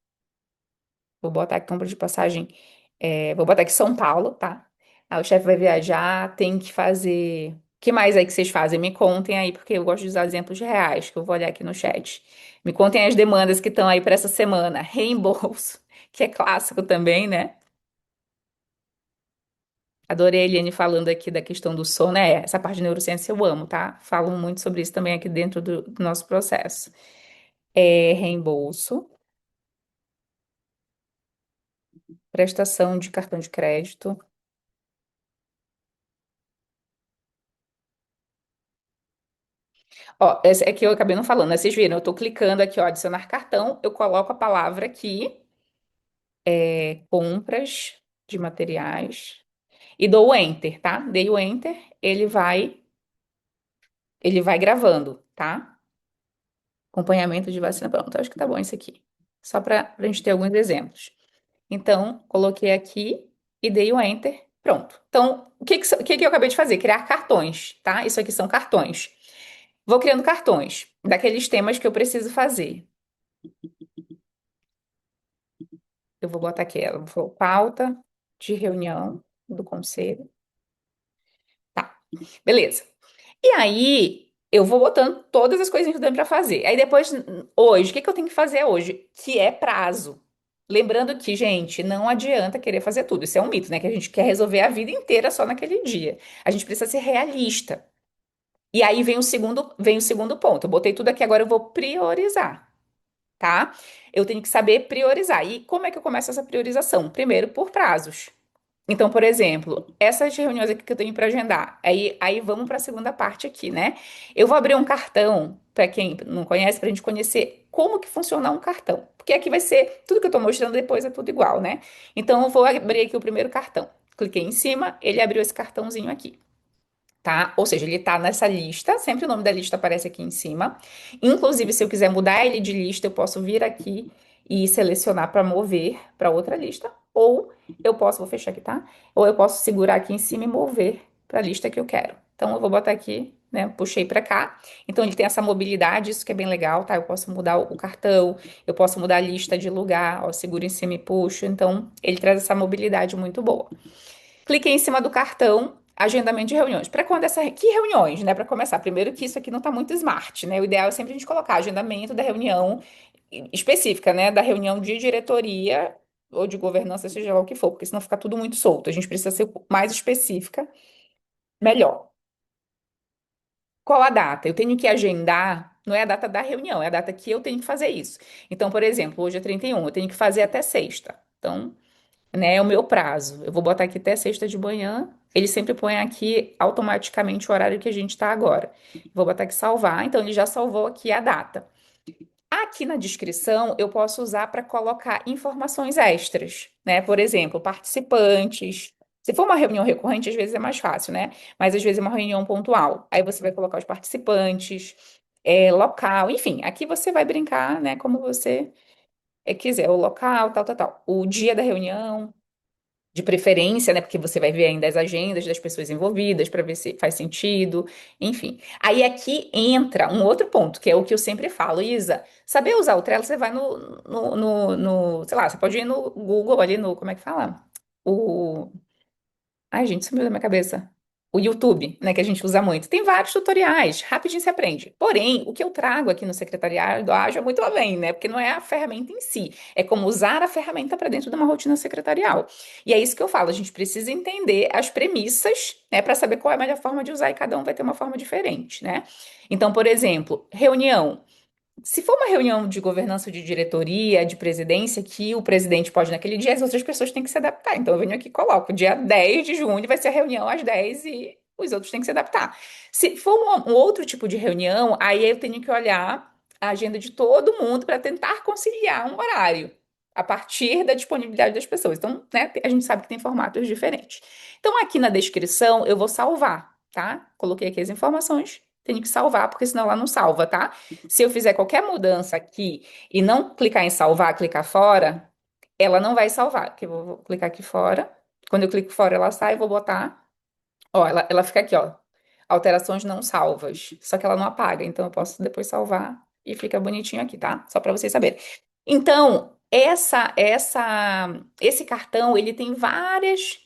Speaker 1: Vou botar aqui compra de passagem. Vou botar aqui São Paulo, tá? Aí o chefe vai viajar, tem que fazer. O que mais aí que vocês fazem? Me contem aí, porque eu gosto de usar exemplos reais, que eu vou olhar aqui no chat. Me contem as demandas que estão aí para essa semana. Reembolso, que é clássico também, né? Adorei a Eliane falando aqui da questão do sono. Essa parte de neurociência eu amo, tá? Falam muito sobre isso também aqui dentro do nosso processo. Reembolso, prestação de cartão de crédito. Ó, essa é que eu acabei não falando, né? Vocês viram, eu tô clicando aqui, ó, adicionar cartão, eu coloco a palavra aqui, compras de materiais, e dou o enter, tá? Dei o enter, ele vai gravando, tá? Acompanhamento de vacina, pronto, acho que tá bom isso aqui. Só para a gente ter alguns exemplos. Então, coloquei aqui e dei o enter, pronto. Então, o que que eu acabei de fazer? Criar cartões, tá? Isso aqui são cartões. Vou criando cartões daqueles temas que eu preciso fazer. Eu vou botar aqui, ela falou pauta de reunião do conselho. Tá, beleza. E aí, eu vou botando todas as coisinhas que eu tenho pra fazer. Aí depois, hoje, o que que eu tenho que fazer hoje? Que é prazo. Lembrando que, gente, não adianta querer fazer tudo. Isso é um mito, né? Que a gente quer resolver a vida inteira só naquele dia. A gente precisa ser realista. E aí vem o segundo ponto. Eu botei tudo aqui, agora eu vou priorizar, tá? Eu tenho que saber priorizar. E como é que eu começo essa priorização? Primeiro, por prazos. Então, por exemplo, essas reuniões aqui que eu tenho para agendar, aí vamos para a segunda parte aqui, né? Eu vou abrir um cartão, para quem não conhece, para a gente conhecer como que funciona um cartão. Porque aqui vai ser, tudo que eu estou mostrando depois é tudo igual, né? Então, eu vou abrir aqui o primeiro cartão. Cliquei em cima, ele abriu esse cartãozinho aqui, tá? Ou seja, ele tá nessa lista, sempre o nome da lista aparece aqui em cima. Inclusive, se eu quiser mudar ele de lista, eu posso vir aqui e selecionar para mover para outra lista, ou eu posso, vou fechar aqui, tá? Ou eu posso segurar aqui em cima e mover para a lista que eu quero. Então, eu vou botar aqui, né? Puxei para cá. Então, ele tem essa mobilidade, isso que é bem legal, tá? Eu posso mudar o cartão, eu posso mudar a lista de lugar, ó, seguro em cima e puxo. Então, ele traz essa mobilidade muito boa. Cliquei em cima do cartão, agendamento de reuniões. Para quando essa. Que reuniões, né? Para começar. Primeiro que isso aqui não está muito smart, né? O ideal é sempre a gente colocar agendamento da reunião específica, né? Da reunião de diretoria ou de governança, seja lá o que for, porque senão fica tudo muito solto. A gente precisa ser mais específica, melhor. Qual a data? Eu tenho que agendar, não é a data da reunião, é a data que eu tenho que fazer isso. Então, por exemplo, hoje é 31, eu tenho que fazer até sexta. Então, né? É o meu prazo. Eu vou botar aqui até sexta de manhã. Ele sempre põe aqui automaticamente o horário que a gente está agora. Vou botar aqui salvar. Então, ele já salvou aqui a data. Aqui na descrição, eu posso usar para colocar informações extras, né? Por exemplo, participantes. Se for uma reunião recorrente, às vezes é mais fácil, né? Mas às vezes é uma reunião pontual. Aí você vai colocar os participantes, local, enfim. Aqui você vai brincar, né? Como você quiser, o local, tal, tal, tal. O dia da reunião, de preferência, né? Porque você vai ver ainda as agendas das pessoas envolvidas para ver se faz sentido, enfim. Aí aqui entra um outro ponto, que é o que eu sempre falo, Isa, saber usar o Trello, você vai sei lá, você pode ir no Google ali no, como é que fala? O Ai, gente, sumiu da minha cabeça. O YouTube, né, que a gente usa muito. Tem vários tutoriais, rapidinho se aprende. Porém, o que eu trago aqui no secretariado do Ágil é muito além, né? Porque não é a ferramenta em si, é como usar a ferramenta para dentro de uma rotina secretarial. E é isso que eu falo, a gente precisa entender as premissas, né, para saber qual é a melhor forma de usar e cada um vai ter uma forma diferente, né? Então, por exemplo, reunião. Se for uma reunião de governança de diretoria, de presidência, que o presidente pode naquele dia, as outras pessoas têm que se adaptar. Então eu venho aqui e coloco, dia 10 de junho vai ser a reunião às 10 e os outros têm que se adaptar. Se for um outro tipo de reunião, aí eu tenho que olhar a agenda de todo mundo para tentar conciliar um horário a partir da disponibilidade das pessoas. Então, né, a gente sabe que tem formatos diferentes. Então, aqui na descrição eu vou salvar, tá? Coloquei aqui as informações, tenho que salvar, porque senão ela não salva, tá? Se eu fizer qualquer mudança aqui e não clicar em salvar, clicar fora, ela não vai salvar. Que eu vou clicar aqui fora. Quando eu clico fora, ela sai, eu vou botar. Ó, ela fica aqui, ó. Alterações não salvas. Só que ela não apaga, então eu posso depois salvar e fica bonitinho aqui, tá? Só para vocês saberem. Então, esse cartão, ele tem vários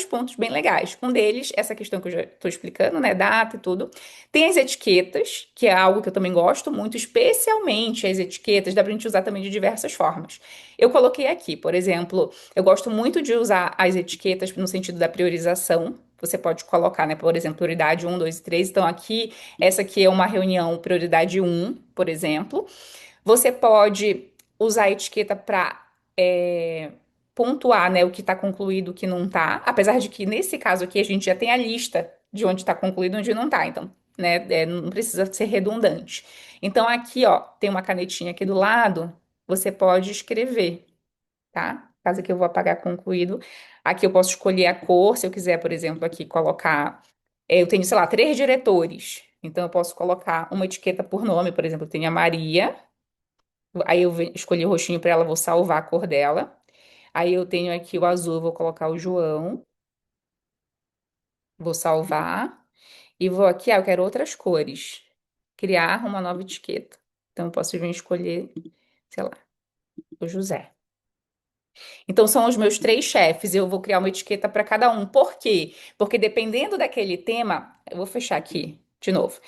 Speaker 1: pontos bem legais. Um deles, essa questão que eu já estou explicando, né, data e tudo. Tem as etiquetas, que é algo que eu também gosto muito, especialmente as etiquetas, dá pra gente usar também de diversas formas. Eu coloquei aqui, por exemplo, eu gosto muito de usar as etiquetas no sentido da priorização. Você pode colocar, né, por exemplo, prioridade um, 2 e 3. Então, aqui, essa aqui é uma reunião prioridade um, por exemplo. Você pode usar a etiqueta para pontuar, né, o que está concluído, o que não está. Apesar de que nesse caso aqui a gente já tem a lista de onde está concluído e onde não está. Então, né, não precisa ser redundante. Então aqui, ó, tem uma canetinha aqui do lado. Você pode escrever, tá? Caso que eu vou apagar concluído. Aqui eu posso escolher a cor, se eu quiser, por exemplo, aqui colocar. Eu tenho, sei lá, três diretores. Então eu posso colocar uma etiqueta por nome, por exemplo, eu tenho a Maria. Aí eu escolhi o roxinho para ela, vou salvar a cor dela. Aí eu tenho aqui o azul, vou colocar o João, vou salvar. E vou aqui, eu quero outras cores. Criar uma nova etiqueta. Então eu posso vir escolher, sei lá, o José. Então são os meus três chefes. Eu vou criar uma etiqueta para cada um. Por quê? Porque dependendo daquele tema, eu vou fechar aqui. De novo.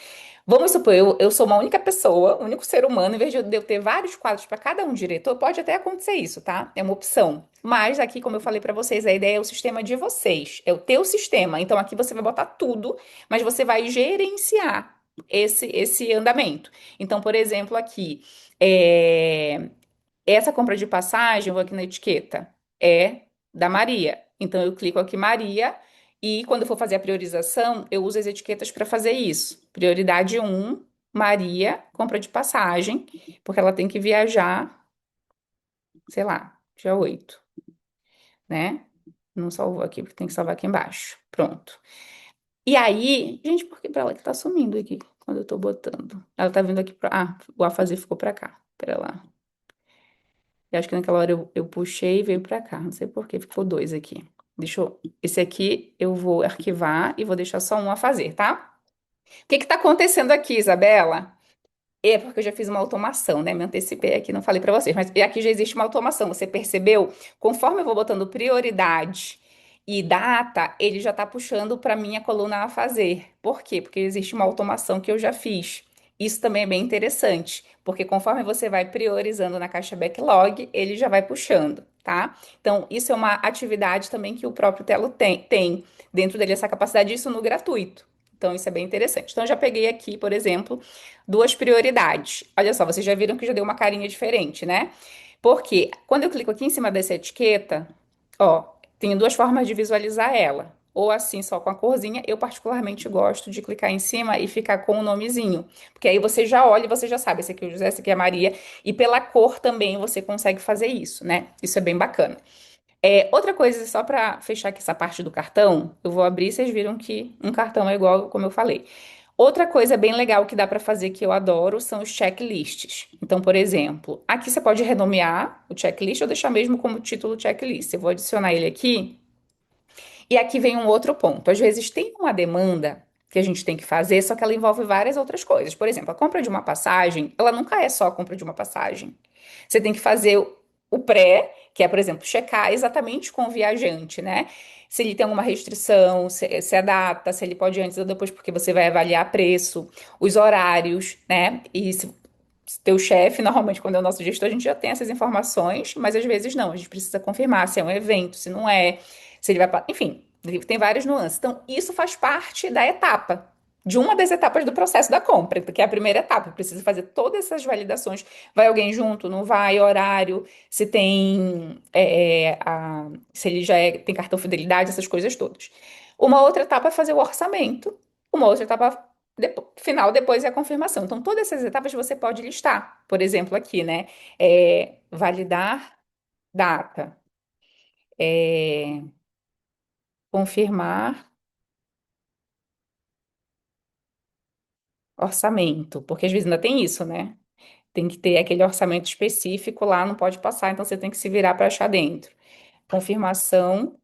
Speaker 1: Vamos supor, eu sou uma única pessoa, um único ser humano, em vez de eu ter vários quadros para cada um diretor, pode até acontecer isso, tá? É uma opção. Mas aqui, como eu falei para vocês, a ideia é o sistema de vocês, é o teu sistema. Então aqui você vai botar tudo, mas você vai gerenciar esse andamento. Então, por exemplo, aqui, essa compra de passagem, eu vou aqui na etiqueta, é da Maria. Então eu clico aqui Maria e quando eu for fazer a priorização, eu uso as etiquetas para fazer isso. Prioridade um, Maria, compra de passagem, porque ela tem que viajar, sei lá, dia 8, né? Não salvou aqui, porque tem que salvar aqui embaixo. Pronto. E aí, gente, por que pra ela que tá sumindo aqui quando eu tô botando? Ela tá vindo aqui pra. Ah, o afazer ficou pra cá. Pera lá. Eu acho que naquela hora eu puxei e veio pra cá. Não sei por quê, ficou dois aqui. Deixa eu. Esse aqui eu vou arquivar e vou deixar só um a fazer, tá? O que que tá acontecendo aqui, Isabela? É porque eu já fiz uma automação, né? Me antecipei aqui, não falei pra vocês, mas aqui já existe uma automação. Você percebeu? Conforme eu vou botando prioridade e data, ele já tá puxando para minha coluna a fazer. Por quê? Porque existe uma automação que eu já fiz. Isso também é bem interessante, porque conforme você vai priorizando na caixa backlog, ele já vai puxando, tá? Então, isso é uma atividade também que o próprio Telo tem dentro dele essa capacidade, isso no gratuito. Então, isso é bem interessante. Então, eu já peguei aqui, por exemplo, duas prioridades. Olha só, vocês já viram que já deu uma carinha diferente, né? Porque quando eu clico aqui em cima dessa etiqueta, ó, tenho duas formas de visualizar ela. Ou assim, só com a corzinha. Eu particularmente gosto de clicar em cima e ficar com o nomezinho. Porque aí você já olha e você já sabe, esse aqui é o José, esse aqui é a Maria. E pela cor também você consegue fazer isso, né? Isso é bem bacana. Outra coisa, só para fechar aqui essa parte do cartão, eu vou abrir, vocês viram que um cartão é igual como eu falei. Outra coisa bem legal que dá para fazer que eu adoro são os checklists. Então, por exemplo, aqui você pode renomear o checklist ou deixar mesmo como título checklist. Eu vou adicionar ele aqui. E aqui vem um outro ponto. Às vezes tem uma demanda que a gente tem que fazer, só que ela envolve várias outras coisas. Por exemplo, a compra de uma passagem, ela nunca é só a compra de uma passagem. Você tem que fazer o pré, que é, por exemplo, checar exatamente com o viajante, né? Se ele tem alguma restrição, se a data, se ele pode ir antes ou depois, porque você vai avaliar preço, os horários, né? E se teu chefe, normalmente, quando é o nosso gestor, a gente já tem essas informações, mas às vezes não, a gente precisa confirmar se é um evento, se não é, se ele vai. Enfim, tem várias nuances. Então, isso faz parte da etapa. De uma das etapas do processo da compra, que é a primeira etapa, precisa fazer todas essas validações. Vai alguém junto, não vai, horário, se tem, se ele tem cartão fidelidade, essas coisas todas. Uma outra etapa é fazer o orçamento, uma outra etapa final, depois é a confirmação. Então, todas essas etapas você pode listar. Por exemplo, aqui, né? Validar data, é, confirmar orçamento, porque às vezes ainda tem isso, né? Tem que ter aquele orçamento específico lá, não pode passar, então você tem que se virar para achar dentro. Confirmação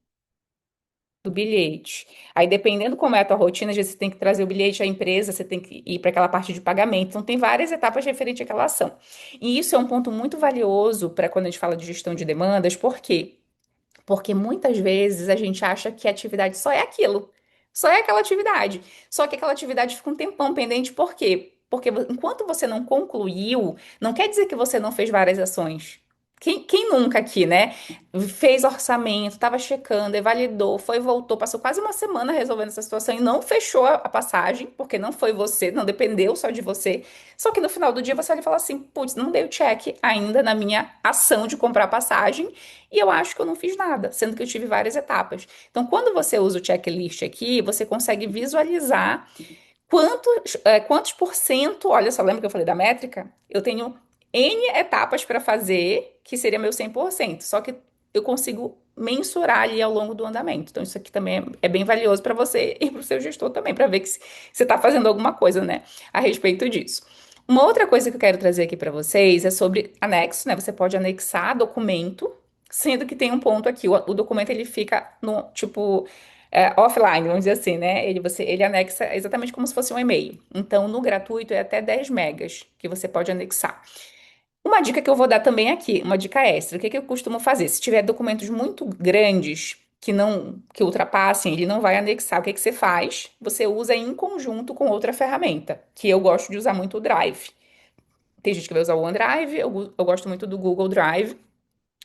Speaker 1: do bilhete. Aí, dependendo como é a tua rotina, às vezes você tem que trazer o bilhete à empresa, você tem que ir para aquela parte de pagamento. Então, tem várias etapas referentes àquela ação. E isso é um ponto muito valioso para quando a gente fala de gestão de demandas, por quê? Porque muitas vezes a gente acha que a atividade só é aquilo, só é aquela atividade. Só que aquela atividade fica um tempão pendente, por quê? Porque enquanto você não concluiu, não quer dizer que você não fez várias ações. Quem nunca aqui, né? Fez orçamento, estava checando, validou, foi, voltou, passou quase uma semana resolvendo essa situação e não fechou a passagem, porque não foi você, não dependeu só de você. Só que no final do dia você olha e fala assim: putz, não dei o check ainda na minha ação de comprar passagem e eu acho que eu não fiz nada, sendo que eu tive várias etapas. Então, quando você usa o checklist aqui, você consegue visualizar quantos por cento, olha só, lembra que eu falei da métrica? Eu tenho N etapas para fazer, que seria meu 100%, só que eu consigo mensurar ali ao longo do andamento. Então, isso aqui também é bem valioso para você e para o seu gestor também, para ver que você está fazendo alguma coisa, né, a respeito disso. Uma outra coisa que eu quero trazer aqui para vocês é sobre anexo, né? Você pode anexar documento, sendo que tem um ponto aqui, o documento ele fica no tipo offline, vamos dizer assim, né? Ele anexa exatamente como se fosse um e-mail. Então, no gratuito é até 10 megas que você pode anexar. Uma dica que eu vou dar também aqui, uma dica extra, o que que eu costumo fazer? Se tiver documentos muito grandes, que ultrapassem, ele não vai anexar. O que que você faz? Você usa em conjunto com outra ferramenta, que eu gosto de usar muito o Drive. Tem gente que vai usar o OneDrive, eu gosto muito do Google Drive.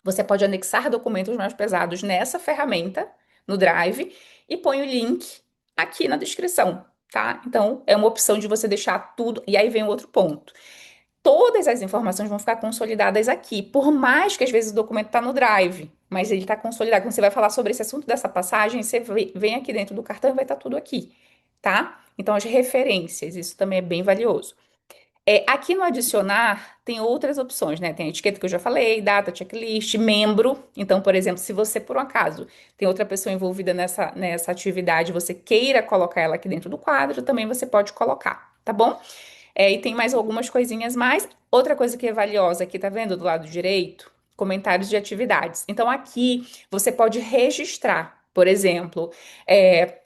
Speaker 1: Você pode anexar documentos mais pesados nessa ferramenta, no Drive, e põe o link aqui na descrição, tá? Então, é uma opção de você deixar tudo. E aí vem o outro ponto. Todas as informações vão ficar consolidadas aqui, por mais que às vezes o documento está no Drive, mas ele está consolidado. Quando você vai falar sobre esse assunto dessa passagem, você vem aqui dentro do cartão e vai estar tudo aqui, tá? Então, as referências, isso também é bem valioso. Aqui no adicionar tem outras opções, né? Tem a etiqueta que eu já falei, data, checklist, membro. Então, por exemplo, se você, por um acaso, tem outra pessoa envolvida nessa atividade, você queira colocar ela aqui dentro do quadro, também você pode colocar, tá bom? E tem mais algumas coisinhas mais. Outra coisa que é valiosa aqui, tá vendo do lado direito? Comentários de atividades. Então, aqui você pode registrar, por exemplo,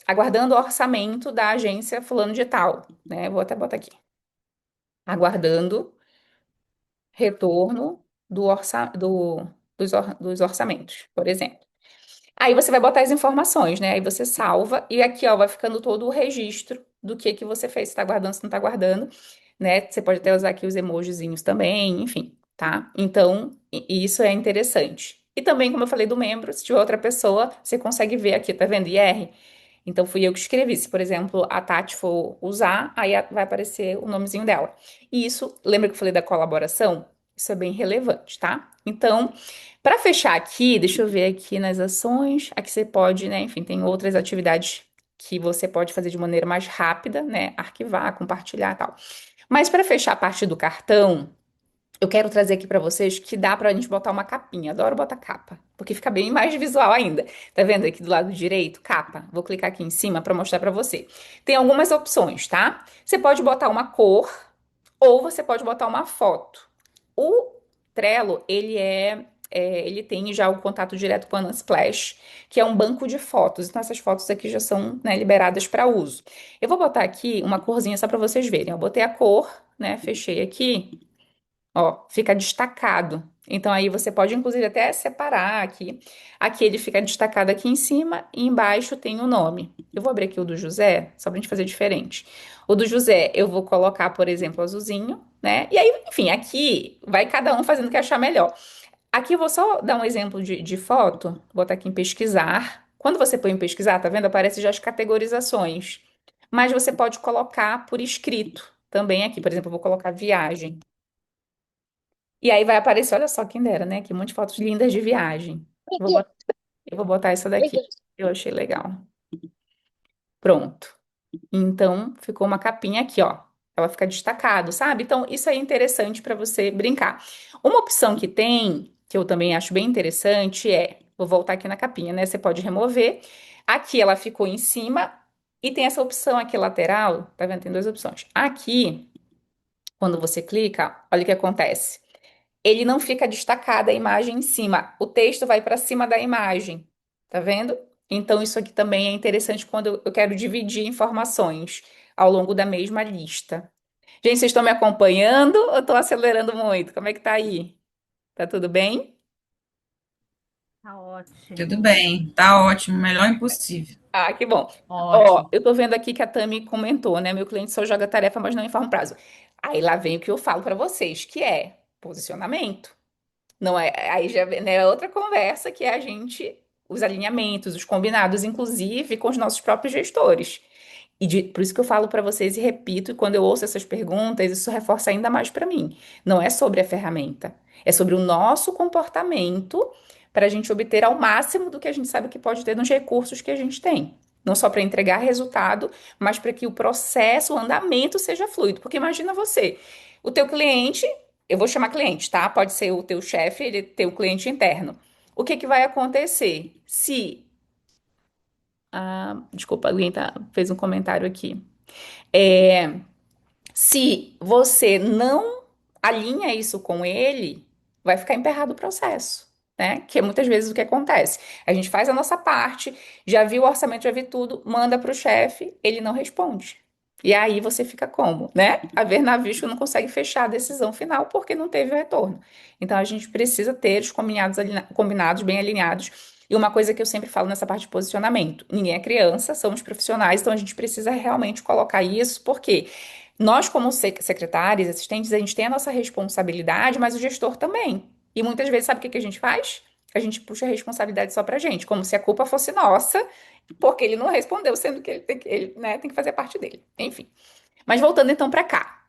Speaker 1: aguardando o orçamento da agência fulano de tal, né? Vou até botar aqui. Aguardando retorno dos orçamentos, por exemplo. Aí você vai botar as informações, né? Aí você salva e aqui, ó, vai ficando todo o registro do que você fez, se tá guardando, se não tá guardando, né? Você pode até usar aqui os emojizinhos também, enfim, tá? Então, isso é interessante. E também, como eu falei do membro, se tiver outra pessoa, você consegue ver aqui, tá vendo? IR. Então, fui eu que escrevi. Se, por exemplo, a Tati for usar, aí vai aparecer o nomezinho dela. E isso, lembra que eu falei da colaboração? Isso é bem relevante, tá? Então, para fechar aqui, deixa eu ver aqui nas ações. Aqui você pode, né? Enfim, tem outras atividades que você pode fazer de maneira mais rápida, né? Arquivar, compartilhar e tal. Mas para fechar a parte do cartão, eu quero trazer aqui para vocês que dá pra gente botar uma capinha. Adoro botar capa, porque fica bem mais visual ainda. Tá vendo aqui do lado direito? Capa. Vou clicar aqui em cima para mostrar para você. Tem algumas opções, tá? Você pode botar uma cor ou você pode botar uma foto. O Trello, ele tem já o contato direto com a Unsplash, que é um banco de fotos. Então, essas fotos aqui já são, né, liberadas para uso. Eu vou botar aqui uma corzinha só para vocês verem. Eu botei a cor, né? Fechei aqui. Ó, fica destacado. Então aí você pode inclusive até separar aqui. Aqui ele fica destacado aqui em cima e embaixo tem o nome. Eu vou abrir aqui o do José, só pra gente fazer diferente. O do José eu vou colocar, por exemplo, azulzinho, né? E aí, enfim, aqui vai cada um fazendo o que achar melhor. Aqui eu vou só dar um exemplo de foto, vou botar aqui em pesquisar. Quando você põe em pesquisar, tá vendo? Aparece já as categorizações. Mas você pode colocar por escrito também aqui. Por exemplo, eu vou colocar viagem. E aí vai aparecer, olha só quem dera, né? Que um monte de fotos lindas de viagem. Vou bot- eu vou botar essa daqui. Eu achei legal. Pronto. Então, ficou uma capinha aqui, ó. Ela fica destacado, sabe? Então, isso é interessante para você brincar. Uma opção que tem, que eu também acho bem interessante, vou voltar aqui na capinha, né? Você pode remover. Aqui ela ficou em cima e tem essa opção aqui lateral, tá vendo? Tem duas opções. Aqui, quando você clica, olha o que acontece. Ele não fica destacada a imagem em cima. O texto vai para cima da imagem. Tá vendo? Então, isso aqui também é interessante quando eu quero dividir informações ao longo da mesma lista. Gente, vocês estão me acompanhando ou estou acelerando muito? Como é que tá aí? Tá tudo bem?
Speaker 2: Tá
Speaker 3: Tudo
Speaker 2: ótimo,
Speaker 3: bem, tá ótimo, melhor impossível.
Speaker 1: Ah, que bom. Ó,
Speaker 2: ótimo.
Speaker 1: eu tô vendo aqui que a Tami comentou, né? Meu cliente só joga tarefa, mas não informa o prazo. Aí lá vem o que eu falo para vocês, que é posicionamento. Não é, aí já né, é outra conversa que é a gente, os alinhamentos, os combinados, inclusive com os nossos próprios gestores. Por isso que eu falo para vocês e repito, e quando eu ouço essas perguntas, isso reforça ainda mais para mim. Não é sobre a ferramenta, é sobre o nosso comportamento para a gente obter ao máximo do que a gente sabe que pode ter nos recursos que a gente tem. Não só para entregar resultado, mas para que o processo, o andamento seja fluido. Porque imagina você, o teu cliente, eu vou chamar cliente, tá? Pode ser o teu chefe, ele ter o cliente interno. O que que vai acontecer se desculpa, alguém fez um comentário aqui. É, se você não alinha isso com ele, vai ficar emperrado o processo, né? Que é muitas vezes o que acontece. A gente faz a nossa parte, já viu o orçamento, já viu tudo, manda para o chefe, ele não responde. E aí você fica como, né? A ver navios que não consegue fechar a decisão final porque não teve o retorno. Então a gente precisa ter os combinados bem alinhados E uma coisa que eu sempre falo nessa parte de posicionamento: ninguém é criança, somos profissionais, então a gente precisa realmente colocar isso, porque nós, como secretários, assistentes, a gente tem a nossa responsabilidade, mas o gestor também. E muitas vezes, sabe o que que a gente faz? A gente puxa a responsabilidade só pra gente, como se a culpa fosse nossa, porque ele não respondeu, sendo que ele, né, tem que fazer parte dele. Enfim. Mas voltando então pra cá.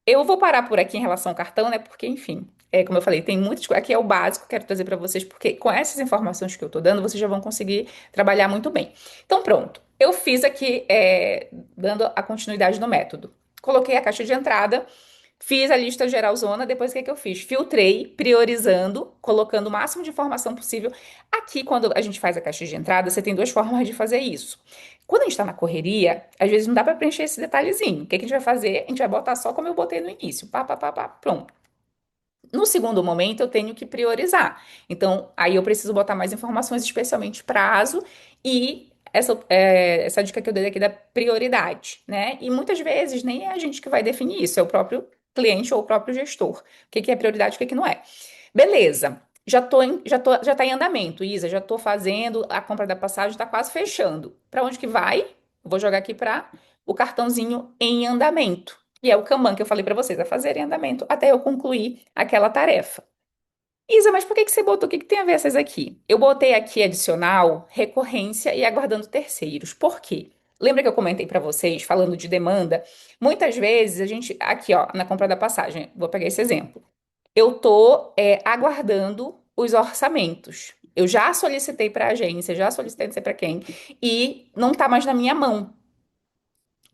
Speaker 1: Eu vou parar por aqui em relação ao cartão, né? Porque, enfim, como eu falei, tem muitas coisas. Aqui é o básico que eu quero trazer para vocês, porque com essas informações que eu tô dando, vocês já vão conseguir trabalhar muito bem. Então, pronto. Eu fiz aqui, dando a continuidade no método. Coloquei a caixa de entrada, fiz a lista geralzona, depois o que que eu fiz? Filtrei, priorizando, colocando o máximo de informação possível. Aqui, quando a gente faz a caixa de entrada, você tem duas formas de fazer isso. Quando a gente está na correria, às vezes não dá para preencher esse detalhezinho. O que que a gente vai fazer? A gente vai botar só como eu botei no início. Pá, pá, pá, pá, pronto. No segundo momento, eu tenho que priorizar. Então, aí eu preciso botar mais informações, especialmente prazo e essa dica que eu dei aqui da prioridade, né? E muitas vezes nem é a gente que vai definir isso, é o próprio cliente ou o próprio gestor. O que que é prioridade, o que que não é. Beleza. Já tá em andamento, Isa. Já tô fazendo a compra da passagem, tá quase fechando. Para onde que vai? Eu vou jogar aqui para o cartãozinho em andamento. E é o Kanban que eu falei para vocês, a fazer em andamento até eu concluir aquela tarefa. Isa, mas por que que você botou? O que que tem a ver essas aqui? Eu botei aqui adicional, recorrência e aguardando terceiros. Por quê? Lembra que eu comentei para vocês, falando de demanda? Muitas vezes a gente, aqui ó, na compra da passagem, vou pegar esse exemplo. Eu tô aguardando os orçamentos. Eu já solicitei para a agência, já solicitei não sei para quem, e não tá mais na minha mão.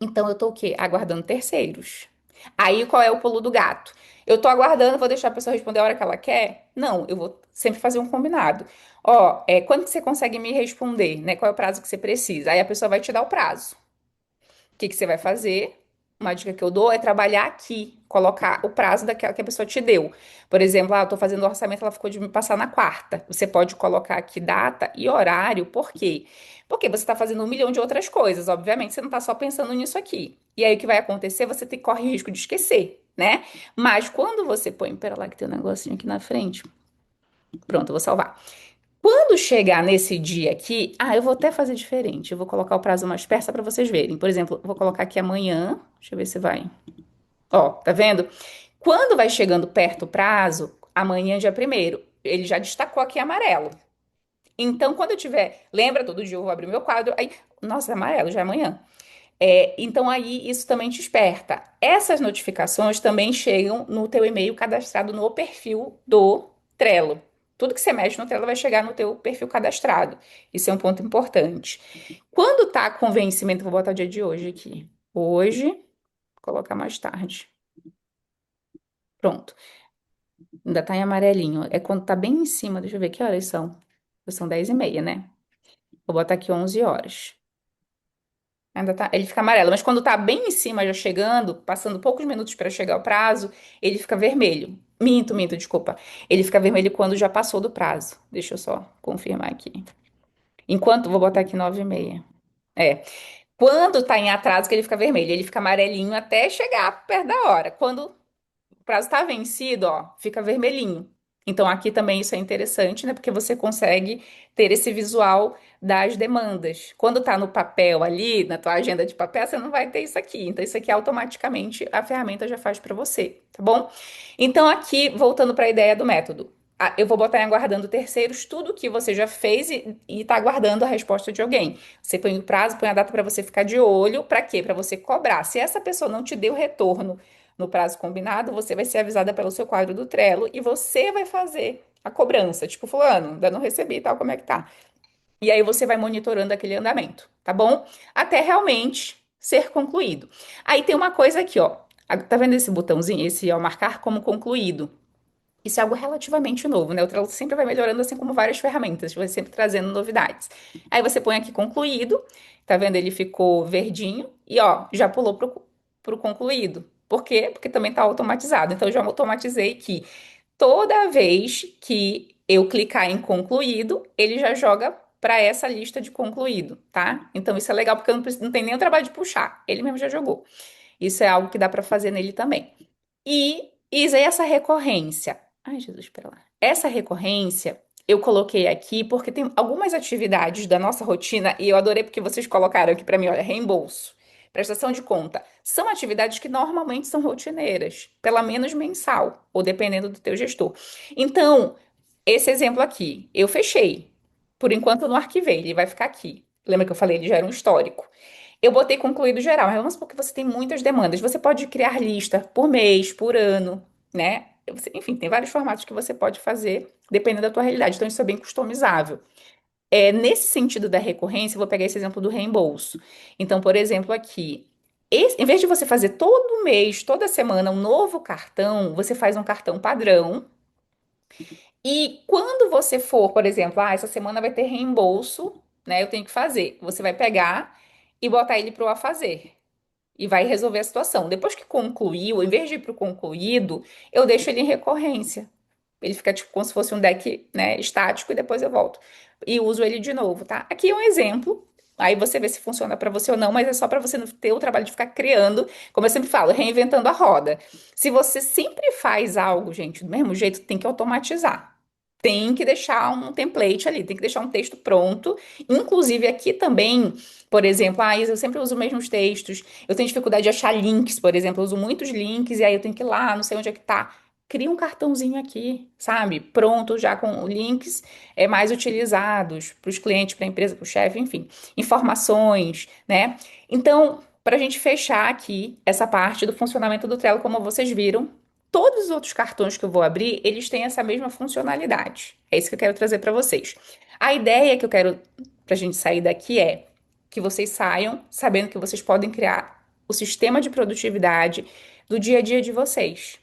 Speaker 1: Então eu tô o quê? Aguardando terceiros. Aí qual é o pulo do gato? Eu tô aguardando, vou deixar a pessoa responder a hora que ela quer? Não, eu vou sempre fazer um combinado. Ó, quando que você consegue me responder, né? Qual é o prazo que você precisa? Aí a pessoa vai te dar o prazo. O que que você vai fazer? Uma dica que eu dou é trabalhar aqui, colocar o prazo daquela que a pessoa te deu. Por exemplo, eu tô fazendo o orçamento, ela ficou de me passar na quarta. Você pode colocar aqui data e horário, por quê? Porque você está fazendo um milhão de outras coisas, obviamente, você não está só pensando nisso aqui. E aí o que vai acontecer? Você corre risco de esquecer, né? Mas quando você põe, pera lá que tem um negocinho aqui na frente. Pronto, eu vou salvar. Quando chegar nesse dia aqui, eu vou até fazer diferente. Eu vou colocar o prazo mais perto para vocês verem. Por exemplo, eu vou colocar aqui amanhã. Deixa eu ver se vai. Ó, tá vendo? Quando vai chegando perto o prazo, amanhã, dia primeiro, ele já destacou aqui amarelo. Então, quando eu tiver. Lembra, todo dia eu vou abrir meu quadro. Aí, nossa, é amarelo, já é amanhã. Então, aí isso também te esperta. Essas notificações também chegam no teu e-mail cadastrado no perfil do Trello. Tudo que você mexe no Trello vai chegar no teu perfil cadastrado. Isso é um ponto importante. Quando tá com vencimento, vou botar o dia de hoje aqui. Hoje, vou colocar mais tarde. Pronto. Ainda tá em amarelinho. É quando tá bem em cima. Deixa eu ver que horas são. São 10h30, né? Vou botar aqui 11 horas. Ainda tá, ele fica amarelo, mas quando tá bem em cima, já chegando, passando poucos minutos para chegar o prazo, ele fica vermelho. Minto, desculpa. Ele fica vermelho quando já passou do prazo. Deixa eu só confirmar aqui. Enquanto, vou botar aqui 9h30. É. Quando tá em atraso, que ele fica vermelho, ele fica amarelinho até chegar perto da hora. Quando o prazo está vencido, ó, fica vermelhinho. Então aqui também isso é interessante, né? Porque você consegue ter esse visual das demandas. Quando tá no papel ali, na tua agenda de papel, você não vai ter isso aqui. Então isso aqui automaticamente a ferramenta já faz para você, tá bom? Então aqui, voltando para a ideia do método. Eu vou botar em aguardando terceiros tudo que você já fez e tá aguardando a resposta de alguém. Você põe o prazo, põe a data para você ficar de olho. Para quê? Para você cobrar. Se essa pessoa não te deu retorno no prazo combinado, você vai ser avisada pelo seu quadro do Trello e você vai fazer a cobrança. Tipo, fulano, ainda não recebi e tal, como é que tá? E aí você vai monitorando aquele andamento, tá bom? Até realmente ser concluído. Aí tem uma coisa aqui, ó. Tá vendo esse botãozinho, esse, ó, marcar como concluído? Isso é algo relativamente novo, né? O Trello sempre vai melhorando, assim como várias ferramentas, vai sempre trazendo novidades. Aí você põe aqui concluído, tá vendo? Ele ficou verdinho e, ó, já pulou pro concluído. Por quê? Porque também tá automatizado. Então, eu já automatizei que toda vez que eu clicar em concluído, ele já joga para essa lista de concluído, tá? Então, isso é legal porque eu não tem nem o trabalho de puxar, ele mesmo já jogou. Isso é algo que dá para fazer nele também. E essa recorrência. Ai, Jesus, espera lá. Essa recorrência Eu coloquei aqui porque tem algumas atividades da nossa rotina e eu adorei porque vocês colocaram aqui para mim, olha, reembolso, prestação de conta. São atividades que normalmente são rotineiras, pelo menos mensal, ou dependendo do teu gestor. Então, esse exemplo aqui, eu fechei. Por enquanto eu não arquivei, ele vai ficar aqui. Lembra que eu falei, ele já era um histórico. Eu botei concluído geral, mas vamos supor que você tem muitas demandas. Você pode criar lista por mês, por ano, né? Enfim, tem vários formatos que você pode fazer, dependendo da tua realidade. Então, isso é bem customizável. Nesse sentido da recorrência, eu vou pegar esse exemplo do reembolso. Então, por exemplo, aqui, em vez de você fazer todo mês, toda semana, um novo cartão, você faz um cartão padrão. E quando você for, por exemplo, essa semana vai ter reembolso, né? Eu tenho que fazer. Você vai pegar e botar ele para o a fazer e vai resolver a situação. Depois que concluiu, em vez de ir para o concluído, eu deixo ele em recorrência. Ele fica tipo como se fosse um deck, né, estático e depois eu volto e uso ele de novo, tá? Aqui é um exemplo. Aí você vê se funciona para você ou não, mas é só para você não ter o trabalho de ficar criando, como eu sempre falo, reinventando a roda. Se você sempre faz algo, gente, do mesmo jeito, tem que automatizar. Tem que deixar um template ali, tem que deixar um texto pronto. Inclusive aqui também, por exemplo, Isa, eu sempre uso os mesmos textos. Eu tenho dificuldade de achar links, por exemplo, eu uso muitos links e aí eu tenho que ir lá, não sei onde é que tá. Cria um cartãozinho aqui, sabe? Pronto, já com links mais utilizados para os clientes, para a empresa, para o chefe, enfim. Informações, né? Então, para a gente fechar aqui essa parte do funcionamento do Trello, como vocês viram, todos os outros cartões que eu vou abrir, eles têm essa mesma funcionalidade. É isso que eu quero trazer para vocês. A ideia que eu quero para a gente sair daqui é que vocês saiam sabendo que vocês podem criar o sistema de produtividade do dia a dia de vocês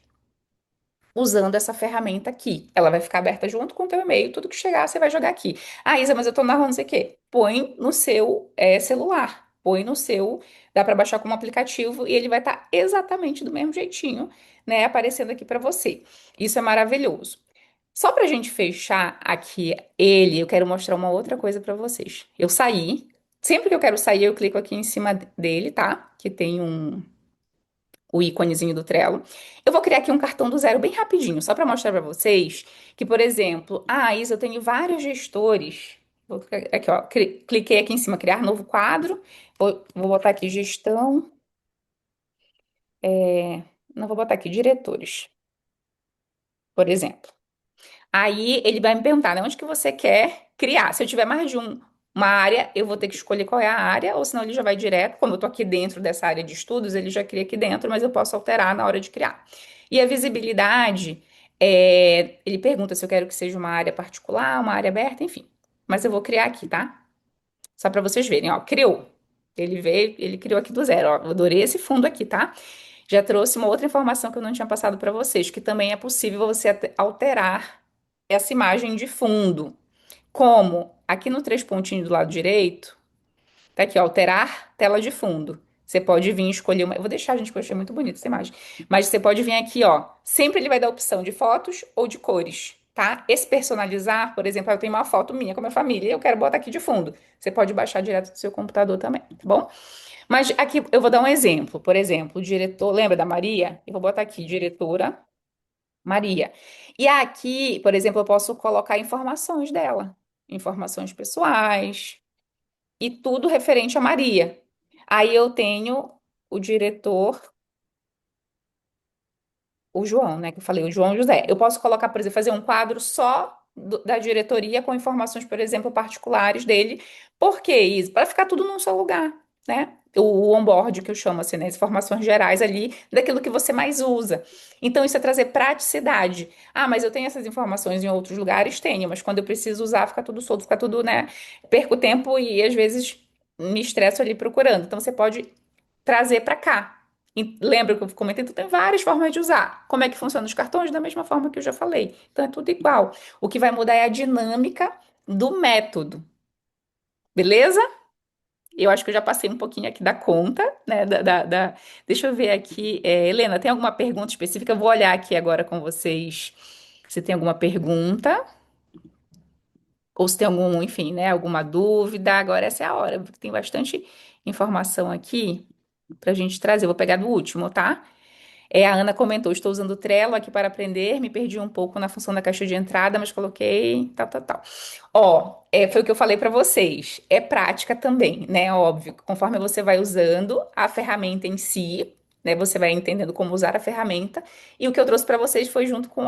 Speaker 1: usando essa ferramenta aqui. Ela vai ficar aberta junto com o teu e-mail, tudo que chegar você vai jogar aqui. Ah, Isa, mas eu tô narrando não sei o quê. Põe no seu celular, põe no seu, dá para baixar como aplicativo e ele vai estar exatamente do mesmo jeitinho, né, aparecendo aqui para você. Isso é maravilhoso. Só para a gente fechar aqui eu quero mostrar uma outra coisa para vocês. Eu saí, sempre que eu quero sair, eu clico aqui em cima dele, tá? Que tem o íconezinho do Trello. Eu vou criar aqui um cartão do zero bem rapidinho, só para mostrar para vocês que, por exemplo, Isa, eu tenho vários gestores. Vou aqui, ó, cliquei aqui em cima, criar novo quadro. Vou botar aqui gestão. Não vou botar aqui diretores, por exemplo. Aí ele vai me perguntar, né, onde que você quer criar? Se eu tiver mais de uma área, eu vou ter que escolher qual é a área, ou senão ele já vai direto. Como eu tô aqui dentro dessa área de estudos, ele já cria aqui dentro, mas eu posso alterar na hora de criar. E a visibilidade, ele pergunta se eu quero que seja uma área particular, uma área aberta, enfim. Mas eu vou criar aqui, tá? Só para vocês verem, ó, criou. Ele veio, ele criou aqui do zero, ó. Eu adorei esse fundo aqui, tá? Já trouxe uma outra informação que eu não tinha passado para vocês, que também é possível você alterar essa imagem de fundo. Como? Aqui no três pontinhos do lado direito, tá aqui, ó, alterar tela de fundo. Você pode vir escolher uma. Eu vou deixar, gente, porque eu achei muito bonita essa imagem. Mas você pode vir aqui, ó. Sempre ele vai dar a opção de fotos ou de cores, tá? Esse personalizar, por exemplo, eu tenho uma foto minha com a minha família e eu quero botar aqui de fundo. Você pode baixar direto do seu computador também, tá bom? Mas aqui eu vou dar um exemplo. Por exemplo, o diretor, lembra da Maria? Eu vou botar aqui, diretora Maria. E aqui, por exemplo, eu posso colocar informações dela, informações pessoais e tudo referente a Maria. Aí eu tenho o diretor, o João, né? Que eu falei, o João José. Eu posso colocar, por exemplo, fazer um quadro só da diretoria com informações, por exemplo, particulares dele. Por quê, Isa? Para ficar tudo num só lugar, né? O onboard que eu chamo assim, né? As informações gerais ali daquilo que você mais usa. Então, isso é trazer praticidade. Ah, mas eu tenho essas informações em outros lugares? Tenho, mas quando eu preciso usar, fica tudo solto, fica tudo, né? Perco tempo e às vezes me estresso ali procurando. Então, você pode trazer para cá. E lembra que eu comentei, então tem várias formas de usar. Como é que funciona os cartões? Da mesma forma que eu já falei. Então é tudo igual. O que vai mudar é a dinâmica do método. Beleza? Eu acho que eu já passei um pouquinho aqui da conta, né? Deixa eu ver aqui. Helena, tem alguma pergunta específica? Eu vou olhar aqui agora com vocês se tem alguma pergunta. Ou se tem algum, enfim, né? Alguma dúvida. Agora essa é a hora. Porque tem bastante informação aqui pra gente trazer. Eu vou pegar do último, tá? A Ana comentou, estou usando o Trello aqui para aprender, me perdi um pouco na função da caixa de entrada, mas coloquei tal, tal, tal. Ó, foi o que eu falei para vocês. É prática também, né? Óbvio, conforme você vai usando a ferramenta em si, né? Você vai entendendo como usar a ferramenta. E o que eu trouxe para vocês foi junto com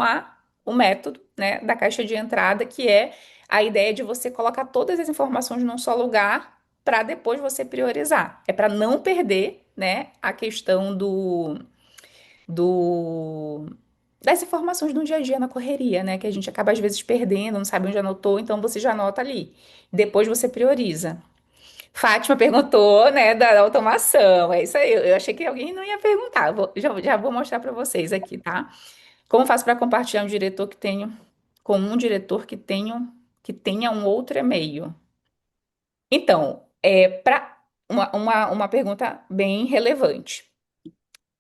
Speaker 1: o método, né, da caixa de entrada, que é a ideia de você colocar todas as informações num só lugar para depois você priorizar. É para não perder, né, a questão do das informações do dia a dia na correria, né? Que a gente acaba às vezes perdendo, não sabe onde anotou, então você já anota ali. Depois você prioriza. Fátima perguntou, né, da automação. É isso aí. Eu achei que alguém não ia perguntar. Já vou mostrar para vocês aqui, tá? Como faço para compartilhar um diretor que tenho com um diretor que tenha um outro e-mail? Então, para uma pergunta bem relevante.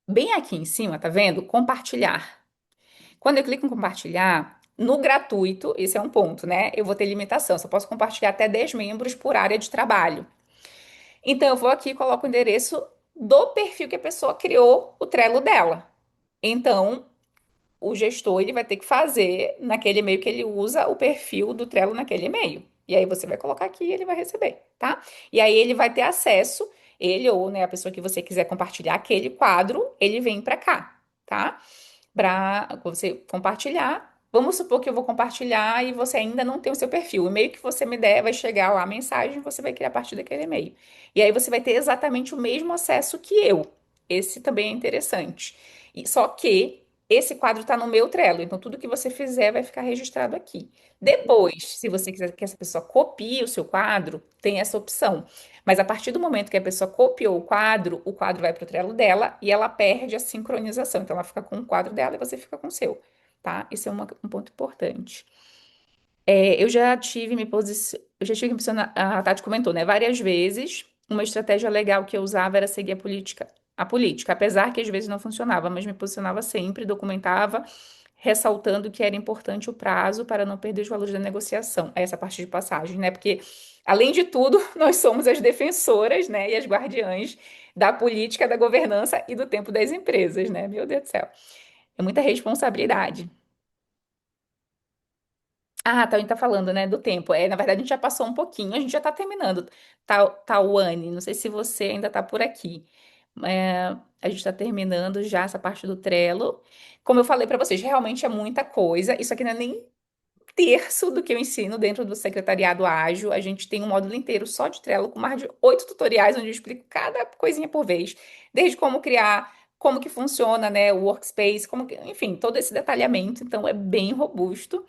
Speaker 1: Bem aqui em cima, tá vendo? Compartilhar. Quando eu clico em compartilhar, no gratuito, esse é um ponto, né? Eu vou ter limitação, só posso compartilhar até 10 membros por área de trabalho. Então, eu vou aqui e coloco o endereço do perfil que a pessoa criou o Trello dela. Então, o gestor ele vai ter que fazer naquele e-mail que ele usa o perfil do Trello naquele e-mail. E aí você vai colocar aqui e ele vai receber, tá? E aí ele vai ter acesso, ele ou né, a pessoa que você quiser compartilhar aquele quadro, ele vem para cá, tá? Para você compartilhar. Vamos supor que eu vou compartilhar e você ainda não tem o seu perfil. O e-mail que você me der vai chegar lá a mensagem, você vai criar a partir daquele e-mail. E aí você vai ter exatamente o mesmo acesso que eu. Esse também é interessante. Só que esse quadro está no meu Trello, então tudo que você fizer vai ficar registrado aqui. Depois, se você quiser que essa pessoa copie o seu quadro, tem essa opção. Mas a partir do momento que a pessoa copiou o quadro vai para o Trello dela e ela perde a sincronização. Então ela fica com o quadro dela e você fica com o seu, tá? Isso é um ponto importante. Eu já tive eu já tive que me posicionar, a Tati comentou, né, várias vezes. Uma estratégia legal que eu usava era seguir a política, apesar que às vezes não funcionava, mas me posicionava sempre, documentava, ressaltando que era importante o prazo para não perder os valores da negociação. Essa parte de passagem, né? Porque, além de tudo, nós somos as defensoras, né, e as guardiãs da política, da governança e do tempo das empresas, né? Meu Deus do céu. É muita responsabilidade. Ah, tá, a gente tá falando, né, do tempo. Na verdade, a gente já passou um pouquinho, a gente já tá terminando. Tawane, não sei se você ainda tá por aqui. A gente tá terminando já essa parte do Trello. Como eu falei pra vocês, realmente é muita coisa. Isso aqui não é nem terço do que eu ensino dentro do secretariado ágil. A gente tem um módulo inteiro só de Trello, com mais de 8 tutoriais, onde eu explico cada coisinha por vez. Desde como criar, como que funciona, né, o workspace, enfim, todo esse detalhamento. Então, é bem robusto.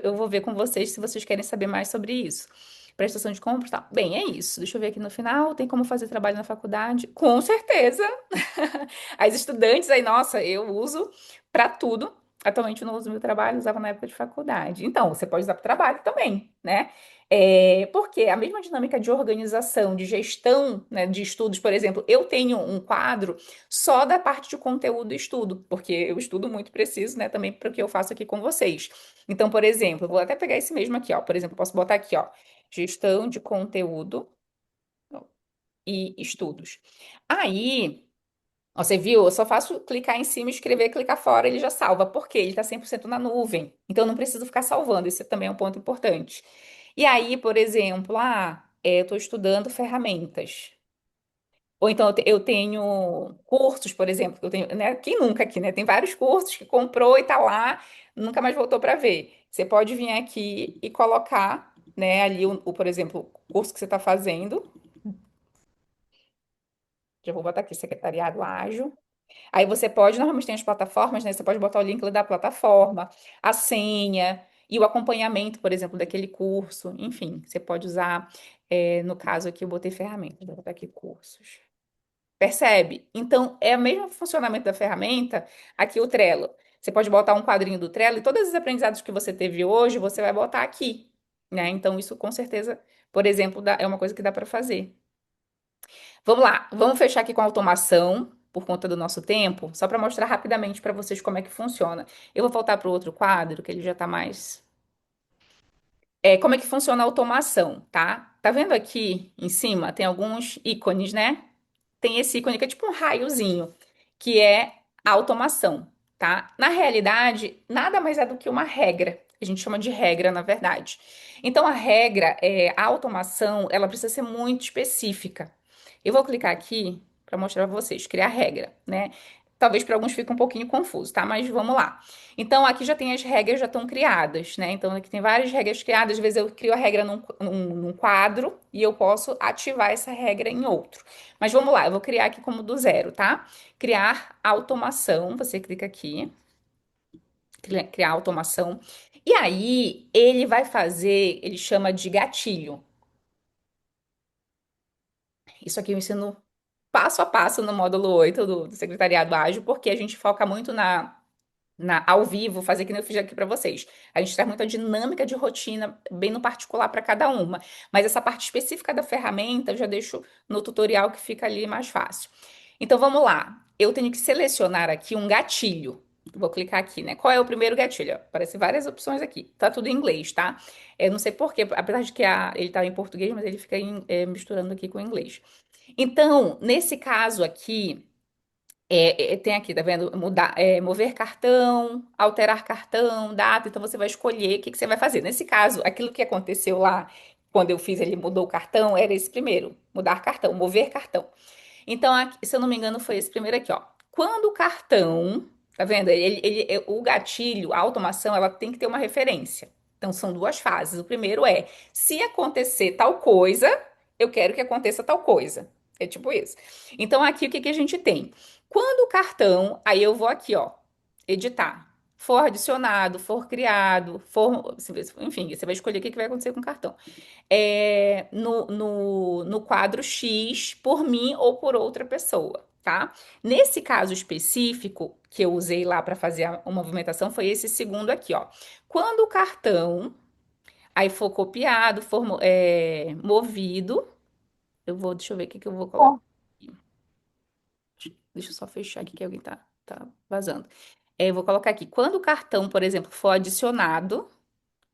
Speaker 1: Eu vou ver com vocês se vocês querem saber mais sobre isso. Prestação de compras, tá? Bem, é isso. Deixa eu ver aqui no final. Tem como fazer trabalho na faculdade? Com certeza. As estudantes aí, nossa, eu uso para tudo. Atualmente eu não uso meu trabalho, usava na época de faculdade. Então, você pode usar para o trabalho também, né? Porque a mesma dinâmica de organização, de gestão, né, de estudos, por exemplo, eu tenho um quadro só da parte de conteúdo e estudo, porque eu estudo muito preciso, né, também para o que eu faço aqui com vocês. Então, por exemplo, eu vou até pegar esse mesmo aqui, ó. Por exemplo, eu posso botar aqui, ó, gestão de conteúdo e estudos. Aí. Ó, você viu? Eu só faço clicar em cima, escrever, clicar fora, ele já salva. Por quê? Ele está 100% na nuvem. Então, eu não preciso ficar salvando. Isso também é um ponto importante. E aí, por exemplo, eu estou estudando ferramentas. Ou então, eu tenho cursos, por exemplo, que eu tenho, né? Quem nunca aqui, né? Tem vários cursos que comprou e tá lá, nunca mais voltou para ver. Você pode vir aqui e colocar, né, ali, por exemplo, o curso que você está fazendo. Já vou botar aqui, secretariado ágil. Aí você pode, normalmente tem as plataformas, né? Você pode botar o link da plataforma, a senha e o acompanhamento, por exemplo, daquele curso. Enfim, você pode usar, no caso aqui, eu botei ferramentas, vou botar aqui cursos. Percebe? Então, é o mesmo funcionamento da ferramenta, aqui o Trello. Você pode botar um quadrinho do Trello e todos os aprendizados que você teve hoje, você vai botar aqui, né? Então, isso com certeza, por exemplo, é uma coisa que dá para fazer. Vamos lá, vamos fechar aqui com a automação, por conta do nosso tempo, só para mostrar rapidamente para vocês como é que funciona. Eu vou voltar para o outro quadro, que ele já está mais. Como é que funciona a automação, tá? Tá vendo aqui em cima? Tem alguns ícones, né? Tem esse ícone que é tipo um raiozinho, que é automação, tá? Na realidade, nada mais é do que uma regra. A gente chama de regra, na verdade. Então, a automação, ela precisa ser muito específica. Eu vou clicar aqui para mostrar para vocês, criar regra, né? Talvez para alguns fique um pouquinho confuso, tá? Mas vamos lá. Então, aqui já tem as regras, já estão criadas, né? Então, aqui tem várias regras criadas. Às vezes eu crio a regra num quadro e eu posso ativar essa regra em outro. Mas vamos lá, eu vou criar aqui como do zero, tá? Criar automação. Você clica aqui, criar automação. E aí, ele vai fazer, ele chama de gatilho. Isso aqui eu ensino passo a passo no módulo 8 do Secretariado Ágil, porque a gente foca muito ao vivo, fazer que nem eu fiz aqui para vocês. A gente traz muita dinâmica de rotina, bem no particular para cada uma. Mas essa parte específica da ferramenta eu já deixo no tutorial que fica ali mais fácil. Então vamos lá. Eu tenho que selecionar aqui um gatilho. Vou clicar aqui, né? Qual é o primeiro gatilho? Aparecem várias opções aqui. Tá tudo em inglês, tá? Eu não sei por quê, apesar de que ele tá em português, mas ele fica misturando aqui com o inglês. Então, nesse caso aqui, tem aqui, tá vendo? Mudar, mover cartão, alterar cartão, data. Então você vai escolher o que que você vai fazer. Nesse caso, aquilo que aconteceu lá, quando eu fiz, ele mudou o cartão, era esse primeiro: mudar cartão, mover cartão. Então, se eu não me engano, foi esse primeiro aqui, ó. Quando o cartão, tá vendo? O gatilho, a automação, ela tem que ter uma referência. Então, são duas fases. O primeiro é, se acontecer tal coisa, eu quero que aconteça tal coisa. É tipo isso. Então, aqui o que que a gente tem? Quando o cartão, aí eu vou aqui, ó, editar. For adicionado, for criado, enfim, você vai escolher o que que vai acontecer com o cartão no quadro X por mim ou por outra pessoa, tá? Nesse caso específico que eu usei lá para fazer uma movimentação foi esse segundo aqui, ó. Quando o cartão aí for copiado, for movido, deixa eu ver o que que eu vou colocar. Deixa eu só fechar aqui que alguém tá vazando. Eu vou colocar aqui. Quando o cartão, por exemplo, for adicionado.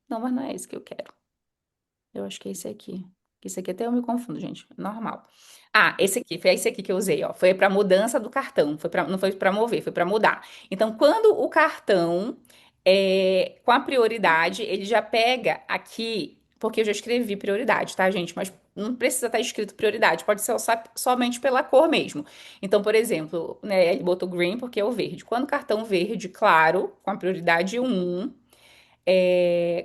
Speaker 1: Não, mas não é esse que eu quero. Eu acho que é esse aqui. Esse aqui até eu me confundo, gente. Normal. Ah, esse aqui, foi esse aqui que eu usei, ó. Foi para mudança do cartão, não foi para mover, foi para mudar. Então, quando o cartão com a prioridade, ele já pega aqui, porque eu já escrevi prioridade, tá, gente? Mas não precisa estar escrito prioridade, pode ser somente pela cor mesmo. Então, por exemplo, né, ele botou green porque é o verde. Quando o cartão verde claro, com a prioridade um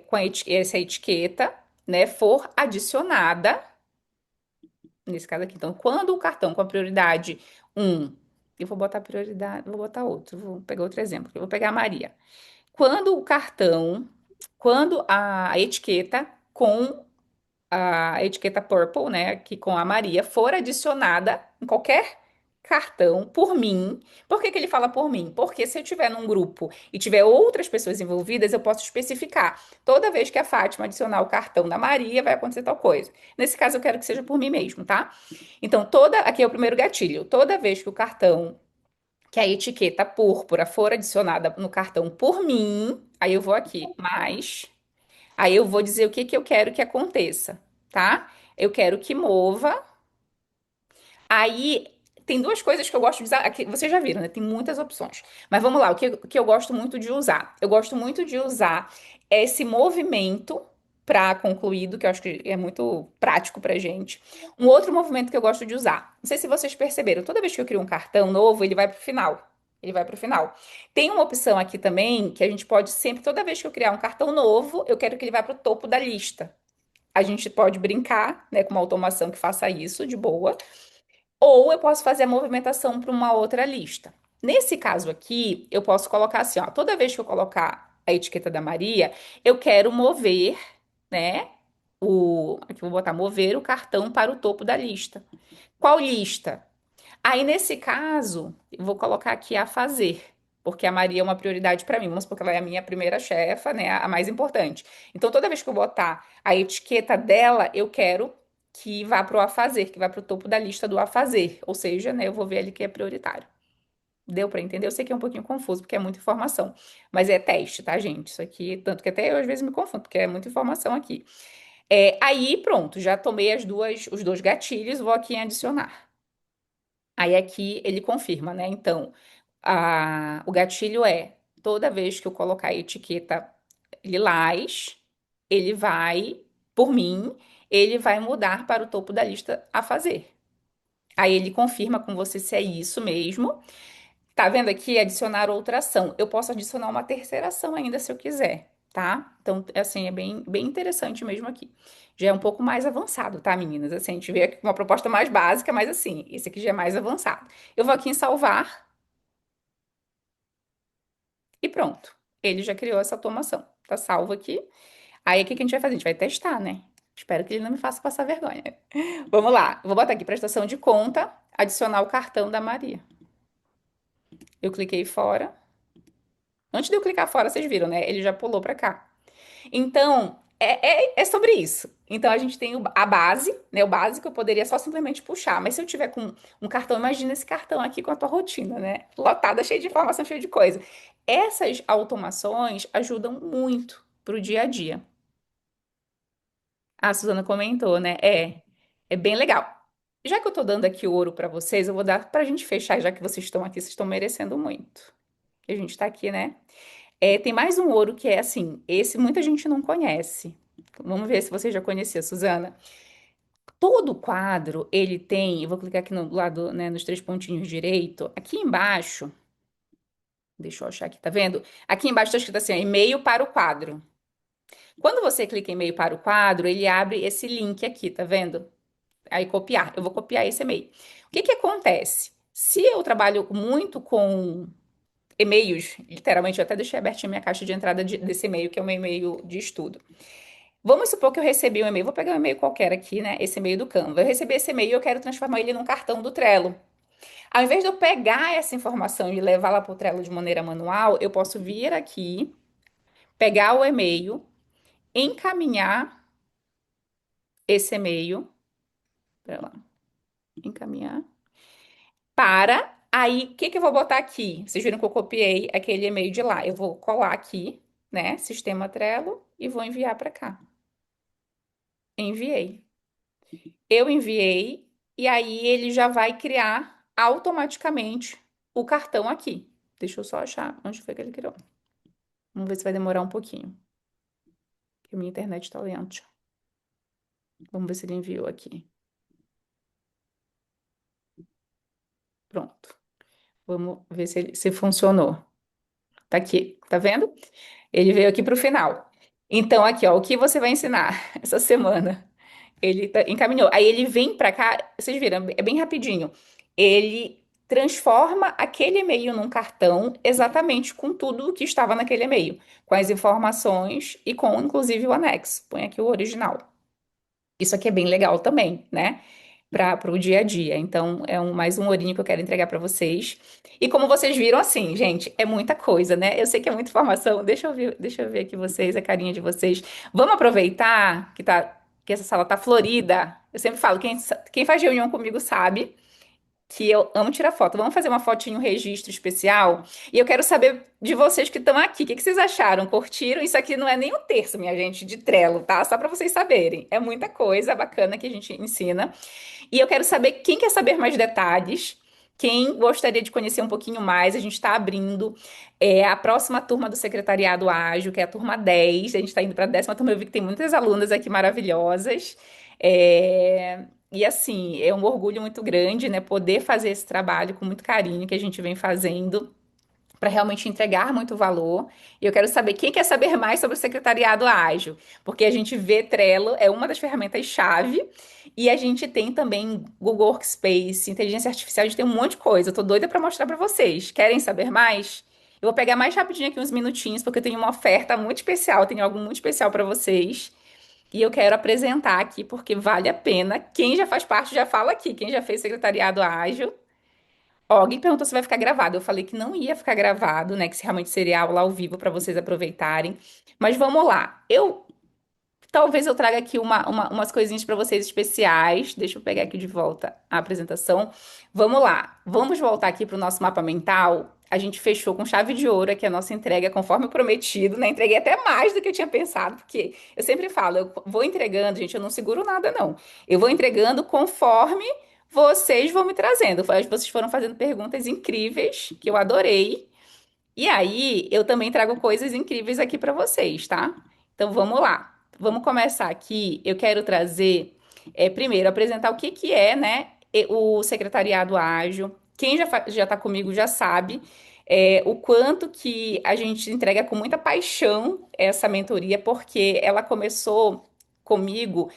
Speaker 1: com essa etiqueta, né, for adicionada, nesse caso aqui. Então, quando o cartão com a prioridade um, eu vou botar prioridade, vou botar outro, vou pegar outro exemplo, eu vou pegar a Maria. Quando o cartão, quando a etiqueta com a etiqueta purple, né, que com a Maria, for adicionada em qualquer cartão por mim. Por que que ele fala por mim? Porque se eu tiver num grupo e tiver outras pessoas envolvidas, eu posso especificar. Toda vez que a Fátima adicionar o cartão da Maria, vai acontecer tal coisa. Nesse caso, eu quero que seja por mim mesmo, tá? Então, aqui é o primeiro gatilho. Toda vez que o cartão, que a etiqueta púrpura for adicionada no cartão por mim, aí eu vou aqui, mais. Aí eu vou dizer o que que eu quero que aconteça, tá? Eu quero que mova. Aí tem duas coisas que eu gosto de usar. Aqui, vocês já viram, né? Tem muitas opções. Mas vamos lá, o que eu gosto muito de usar? Eu gosto muito de usar esse movimento para concluído, que eu acho que é muito prático pra gente. Um outro movimento que eu gosto de usar. Não sei se vocês perceberam, toda vez que eu crio um cartão novo, ele vai pro final. Ele vai pro final. Tem uma opção aqui também que a gente pode sempre, toda vez que eu criar um cartão novo, eu quero que ele vá pro topo da lista. A gente pode brincar, né, com uma automação que faça isso de boa. Ou eu posso fazer a movimentação para uma outra lista. Nesse caso aqui, eu posso colocar assim, ó, toda vez que eu colocar a etiqueta da Maria, eu quero mover, né? Aqui eu vou botar mover o cartão para o topo da lista. Qual lista? Aí, nesse caso, eu vou colocar aqui a fazer, porque a Maria é uma prioridade para mim, vamos porque ela é a minha primeira chefa, né, a mais importante. Então, toda vez que eu botar a etiqueta dela, eu quero que vá para o a fazer, que vá para o topo da lista do a fazer, ou seja, né, eu vou ver ali que é prioritário. Deu para entender? Eu sei que é um pouquinho confuso, porque é muita informação, mas é teste, tá, gente? Isso aqui, tanto que até eu às vezes me confundo, porque é muita informação aqui. Aí, pronto, já tomei os dois gatilhos, vou aqui em adicionar. Aí aqui ele confirma, né? Então, O gatilho é toda vez que eu colocar a etiqueta lilás, ele vai, por mim, ele vai mudar para o topo da lista a fazer. Aí ele confirma com você se é isso mesmo. Tá vendo aqui? Adicionar outra ação. Eu posso adicionar uma terceira ação ainda se eu quiser, tá? Então, assim, é bem interessante mesmo aqui. Já é um pouco mais avançado, tá, meninas? Assim, a gente vê aqui uma proposta mais básica, mas assim, esse aqui já é mais avançado. Eu vou aqui em salvar e pronto. Ele já criou essa automação. Tá salvo aqui. Aí, o que que a gente vai fazer? A gente vai testar, né? Espero que ele não me faça passar vergonha. Vamos lá. Eu vou botar aqui prestação de conta, adicionar o cartão da Maria. Eu cliquei fora. Antes de eu clicar fora, vocês viram, né? Ele já pulou pra cá. Então, é sobre isso. Então, a gente tem a base, né? O básico eu poderia só simplesmente puxar. Mas se eu tiver com um cartão, imagina esse cartão aqui com a tua rotina, né? Lotada, cheia de informação, cheia de coisa. Essas automações ajudam muito pro dia a dia. A Suzana comentou, né? É bem legal. Já que eu tô dando aqui ouro pra vocês, eu vou dar pra gente fechar, já que vocês estão aqui, vocês estão merecendo muito. Que a gente tá aqui, né? Tem mais um ouro que é assim, esse muita gente não conhece. Vamos ver se você já conhecia, Suzana. Todo quadro, ele tem, eu vou clicar aqui no lado, né, nos três pontinhos direito, aqui embaixo, deixa eu achar aqui, tá vendo? Aqui embaixo tá escrito assim, ó, e-mail para o quadro. Quando você clica em e-mail para o quadro, ele abre esse link aqui, tá vendo? Aí copiar, eu vou copiar esse e-mail. O que que acontece? Se eu trabalho muito com e-mails, literalmente, eu até deixei abertinha minha caixa de entrada desse e-mail, que é um e-mail de estudo. Vamos supor que eu recebi um e-mail, vou pegar um e-mail qualquer aqui, né? Esse e-mail do Canva. Eu recebi esse e-mail e eu quero transformar ele num cartão do Trello. Ao invés de eu pegar essa informação e levar lá para o Trello de maneira manual, eu posso vir aqui, pegar o e-mail, encaminhar esse e-mail, pera lá, encaminhar, para. Aí, o que que eu vou botar aqui? Vocês viram que eu copiei aquele e-mail de lá. Eu vou colar aqui, né? Sistema Trello e vou enviar para cá. Enviei. Eu enviei e aí ele já vai criar automaticamente o cartão aqui. Deixa eu só achar onde foi que ele criou. Vamos ver se vai demorar um pouquinho, porque a minha internet está lenta. Vamos ver se ele enviou aqui. Pronto. Vamos ver se funcionou. Tá aqui, tá vendo? Ele veio aqui para o final. Então, aqui, ó, o que você vai ensinar essa semana? Ele encaminhou. Aí ele vem pra cá, vocês viram, é bem rapidinho. Ele transforma aquele e-mail num cartão exatamente com tudo o que estava naquele e-mail, com as informações e com inclusive o anexo. Põe aqui o original. Isso aqui é bem legal também, né? Para o dia a dia. Então, mais um ourinho que eu quero entregar para vocês. E como vocês viram, assim, gente, é muita coisa, né? Eu sei que é muita informação. Deixa eu ver aqui vocês, a carinha de vocês. Vamos aproveitar que essa sala tá florida. Eu sempre falo, quem faz reunião comigo sabe que eu amo tirar foto. Vamos fazer uma fotinho, um registro especial. E eu quero saber de vocês que estão aqui. O que que vocês acharam? Curtiram? Isso aqui não é nem um terço, minha gente, de Trello, tá? Só para vocês saberem. É muita coisa bacana que a gente ensina. E eu quero saber quem quer saber mais detalhes. Quem gostaria de conhecer um pouquinho mais, a gente está abrindo a próxima turma do Secretariado Ágil, que é a turma 10. A gente está indo para a 10ª turma. Eu vi que tem muitas alunas aqui maravilhosas. E assim, é um orgulho muito grande, né, poder fazer esse trabalho com muito carinho que a gente vem fazendo para realmente entregar muito valor. E eu quero saber quem quer saber mais sobre o secretariado ágil, porque a gente vê Trello é uma das ferramentas-chave e a gente tem também Google Workspace, inteligência artificial, a gente tem um monte de coisa. Eu tô doida para mostrar para vocês. Querem saber mais? Eu vou pegar mais rapidinho aqui uns minutinhos, porque eu tenho uma oferta muito especial, tenho algo muito especial para vocês. E eu quero apresentar aqui porque vale a pena. Quem já faz parte já fala aqui. Quem já fez secretariado ágil. Ó, alguém perguntou se vai ficar gravado. Eu falei que não ia ficar gravado, né? Que se realmente seria aula ao vivo para vocês aproveitarem. Mas vamos lá. Talvez eu traga aqui umas coisinhas para vocês especiais. Deixa eu pegar aqui de volta a apresentação. Vamos lá. Vamos voltar aqui para o nosso mapa mental. A gente fechou com chave de ouro aqui a nossa entrega, conforme prometido, né? Entreguei até mais do que eu tinha pensado, porque eu sempre falo, eu vou entregando, gente, eu não seguro nada, não. Eu vou entregando conforme vocês vão me trazendo. Vocês foram fazendo perguntas incríveis, que eu adorei. E aí, eu também trago coisas incríveis aqui para vocês, tá? Então, vamos lá. Vamos começar aqui. Eu quero trazer, primeiro, apresentar o que que é, né, o secretariado ágil. Quem já está comigo já sabe, o quanto que a gente entrega com muita paixão essa mentoria, porque ela começou comigo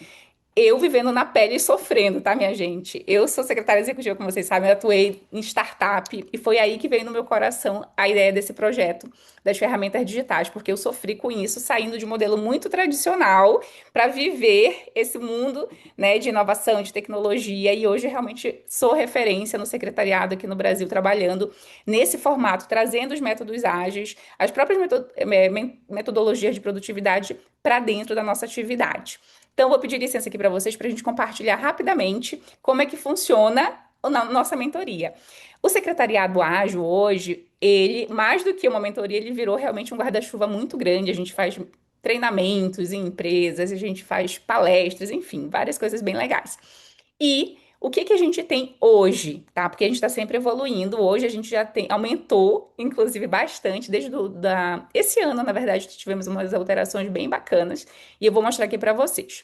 Speaker 1: eu vivendo na pele e sofrendo, tá, minha gente? Eu sou secretária executiva, como vocês sabem, eu atuei em startup e foi aí que veio no meu coração a ideia desse projeto das ferramentas digitais, porque eu sofri com isso, saindo de um modelo muito tradicional para viver esse mundo, né, de inovação, de tecnologia, e hoje realmente sou referência no secretariado aqui no Brasil, trabalhando nesse formato, trazendo os métodos ágeis, as próprias metodologias de produtividade para dentro da nossa atividade. Então, vou pedir licença aqui para vocês para a gente compartilhar rapidamente como é que funciona a nossa mentoria. O secretariado ágil hoje, ele, mais do que uma mentoria, ele virou realmente um guarda-chuva muito grande. A gente faz treinamentos em empresas, a gente faz palestras, enfim, várias coisas bem legais. E o que que a gente tem hoje, tá? Porque a gente está sempre evoluindo. Hoje a gente já tem, aumentou, inclusive, bastante, esse ano, na verdade, tivemos umas alterações bem bacanas, e eu vou mostrar aqui para vocês.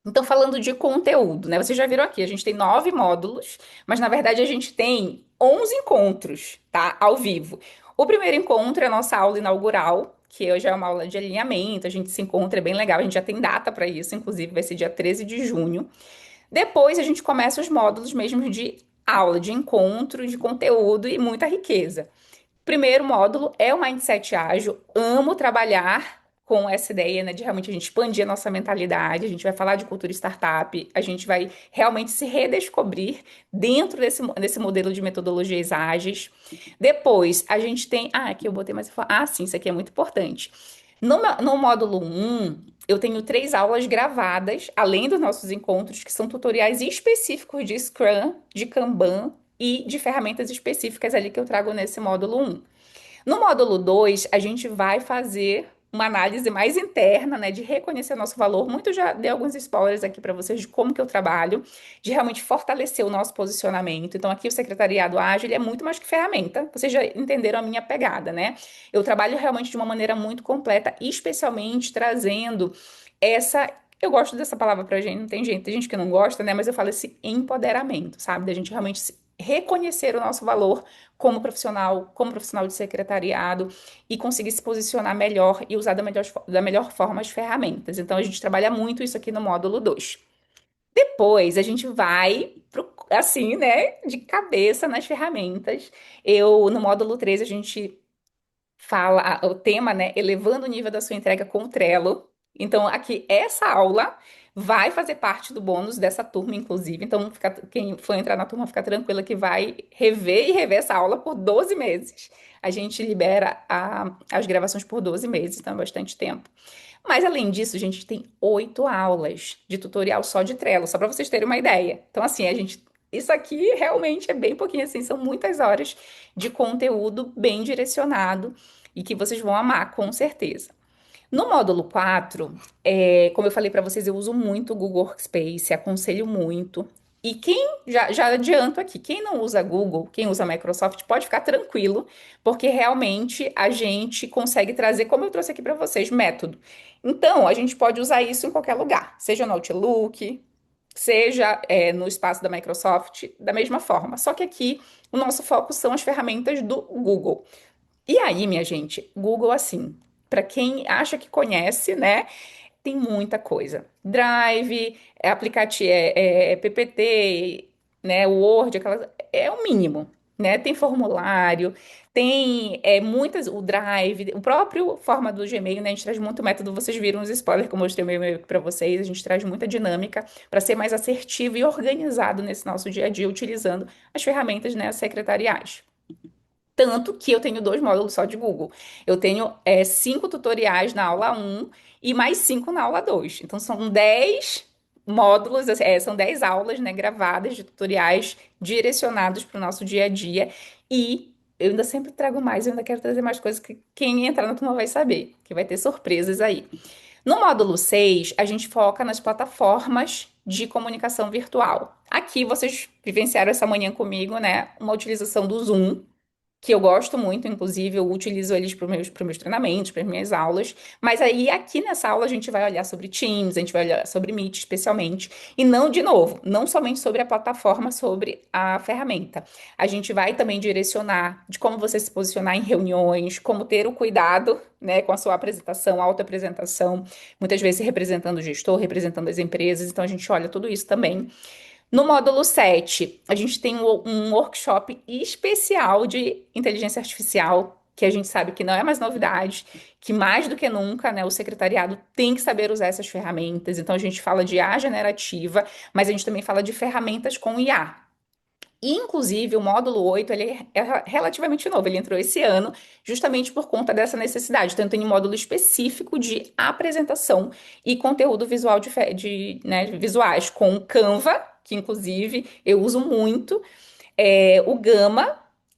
Speaker 1: Então, falando de conteúdo, né? Vocês já viram aqui, a gente tem 9 módulos, mas na verdade a gente tem 11 encontros, tá? Ao vivo. O primeiro encontro é a nossa aula inaugural, que hoje é uma aula de alinhamento, a gente se encontra, é bem legal, a gente já tem data para isso, inclusive vai ser dia 13 de junho. Depois a gente começa os módulos mesmo de aula, de encontro, de conteúdo e muita riqueza. Primeiro módulo é o Mindset Ágil. Amo trabalhar com essa ideia, né, de realmente a gente expandir a nossa mentalidade. A gente vai falar de cultura startup, a gente vai realmente se redescobrir dentro desse modelo de metodologias ágeis. Depois, a gente tem. Ah, aqui eu botei mais informação. Ah, sim, isso aqui é muito importante. No módulo um, eu tenho 3 aulas gravadas, além dos nossos encontros, que são tutoriais específicos de Scrum, de Kanban e de ferramentas específicas ali que eu trago nesse módulo um. No módulo 2, a gente vai fazer uma análise mais interna, né, de reconhecer o nosso valor. Muito já dei alguns spoilers aqui para vocês de como que eu trabalho, de realmente fortalecer o nosso posicionamento. Então, aqui o secretariado ágil ele é muito mais que ferramenta. Vocês já entenderam a minha pegada, né? Eu trabalho realmente de uma maneira muito completa, especialmente trazendo essa. Eu gosto dessa palavra pra gente, não tem gente, tem gente que não gosta, né? Mas eu falo esse empoderamento, sabe? Da gente realmente reconhecer o nosso valor como profissional de secretariado e conseguir se posicionar melhor e usar da melhor forma as ferramentas. Então, a gente trabalha muito isso aqui no módulo 2. Depois, a gente vai, assim, né, de cabeça nas ferramentas. No módulo 3 a gente fala o tema, né, elevando o nível da sua entrega com o Trello. Então, aqui, essa aula vai fazer parte do bônus dessa turma, inclusive. Então, quem for entrar na turma, fica tranquila que vai rever e rever essa aula por 12 meses. A gente libera as gravações por 12 meses, então é bastante tempo. Mas, além disso, a gente tem 8 aulas de tutorial só de Trello, só para vocês terem uma ideia. Então, assim, isso aqui realmente é bem pouquinho assim, são muitas horas de conteúdo bem direcionado e que vocês vão amar, com certeza. No módulo 4, como eu falei para vocês, eu uso muito o Google Workspace, aconselho muito. E já adianto aqui, quem não usa Google, quem usa Microsoft, pode ficar tranquilo, porque realmente a gente consegue trazer, como eu trouxe aqui para vocês, método. Então, a gente pode usar isso em qualquer lugar, seja no Outlook, seja no espaço da Microsoft, da mesma forma. Só que aqui o nosso foco são as ferramentas do Google. E aí, minha gente, Google, assim, para quem acha que conhece, né, tem muita coisa. Drive, aplicativo, PPT, né, Word, é o mínimo, né? Tem formulário, tem o Drive, o próprio forma do Gmail, né? A gente traz muito método, vocês viram os spoilers que eu mostrei meu e-mail para vocês, a gente traz muita dinâmica para ser mais assertivo e organizado nesse nosso dia a dia, utilizando as ferramentas, né, secretariais. Tanto que eu tenho 2 módulos só de Google. Eu tenho 5 tutoriais na aula um e mais 5 na aula 2. Então, são 10 módulos, são 10 aulas, né, gravadas de tutoriais direcionados para o nosso dia a dia. E eu ainda sempre trago mais, eu ainda quero trazer mais coisas que quem entrar na turma vai saber, que vai ter surpresas aí. No módulo 6, a gente foca nas plataformas de comunicação virtual. Aqui vocês vivenciaram essa manhã comigo, né? Uma utilização do Zoom, que eu gosto muito, inclusive eu utilizo eles para meus treinamentos, para minhas aulas. Mas aí aqui nessa aula a gente vai olhar sobre Teams, a gente vai olhar sobre Meet especialmente, e não, de novo, não somente sobre a plataforma, sobre a ferramenta. A gente vai também direcionar de como você se posicionar em reuniões, como ter o cuidado, né, com a sua apresentação, autoapresentação, muitas vezes representando o gestor, representando as empresas. Então a gente olha tudo isso também. No módulo 7, a gente tem um workshop especial de inteligência artificial, que a gente sabe que não é mais novidade, que mais do que nunca, né, o secretariado tem que saber usar essas ferramentas. Então, a gente fala de IA generativa, mas a gente também fala de ferramentas com IA. E, inclusive, o módulo 8 ele é relativamente novo, ele entrou esse ano, justamente por conta dessa necessidade. Então, tem um módulo específico de apresentação e conteúdo visual né, visuais, com o Canva, que inclusive eu uso muito, o Gama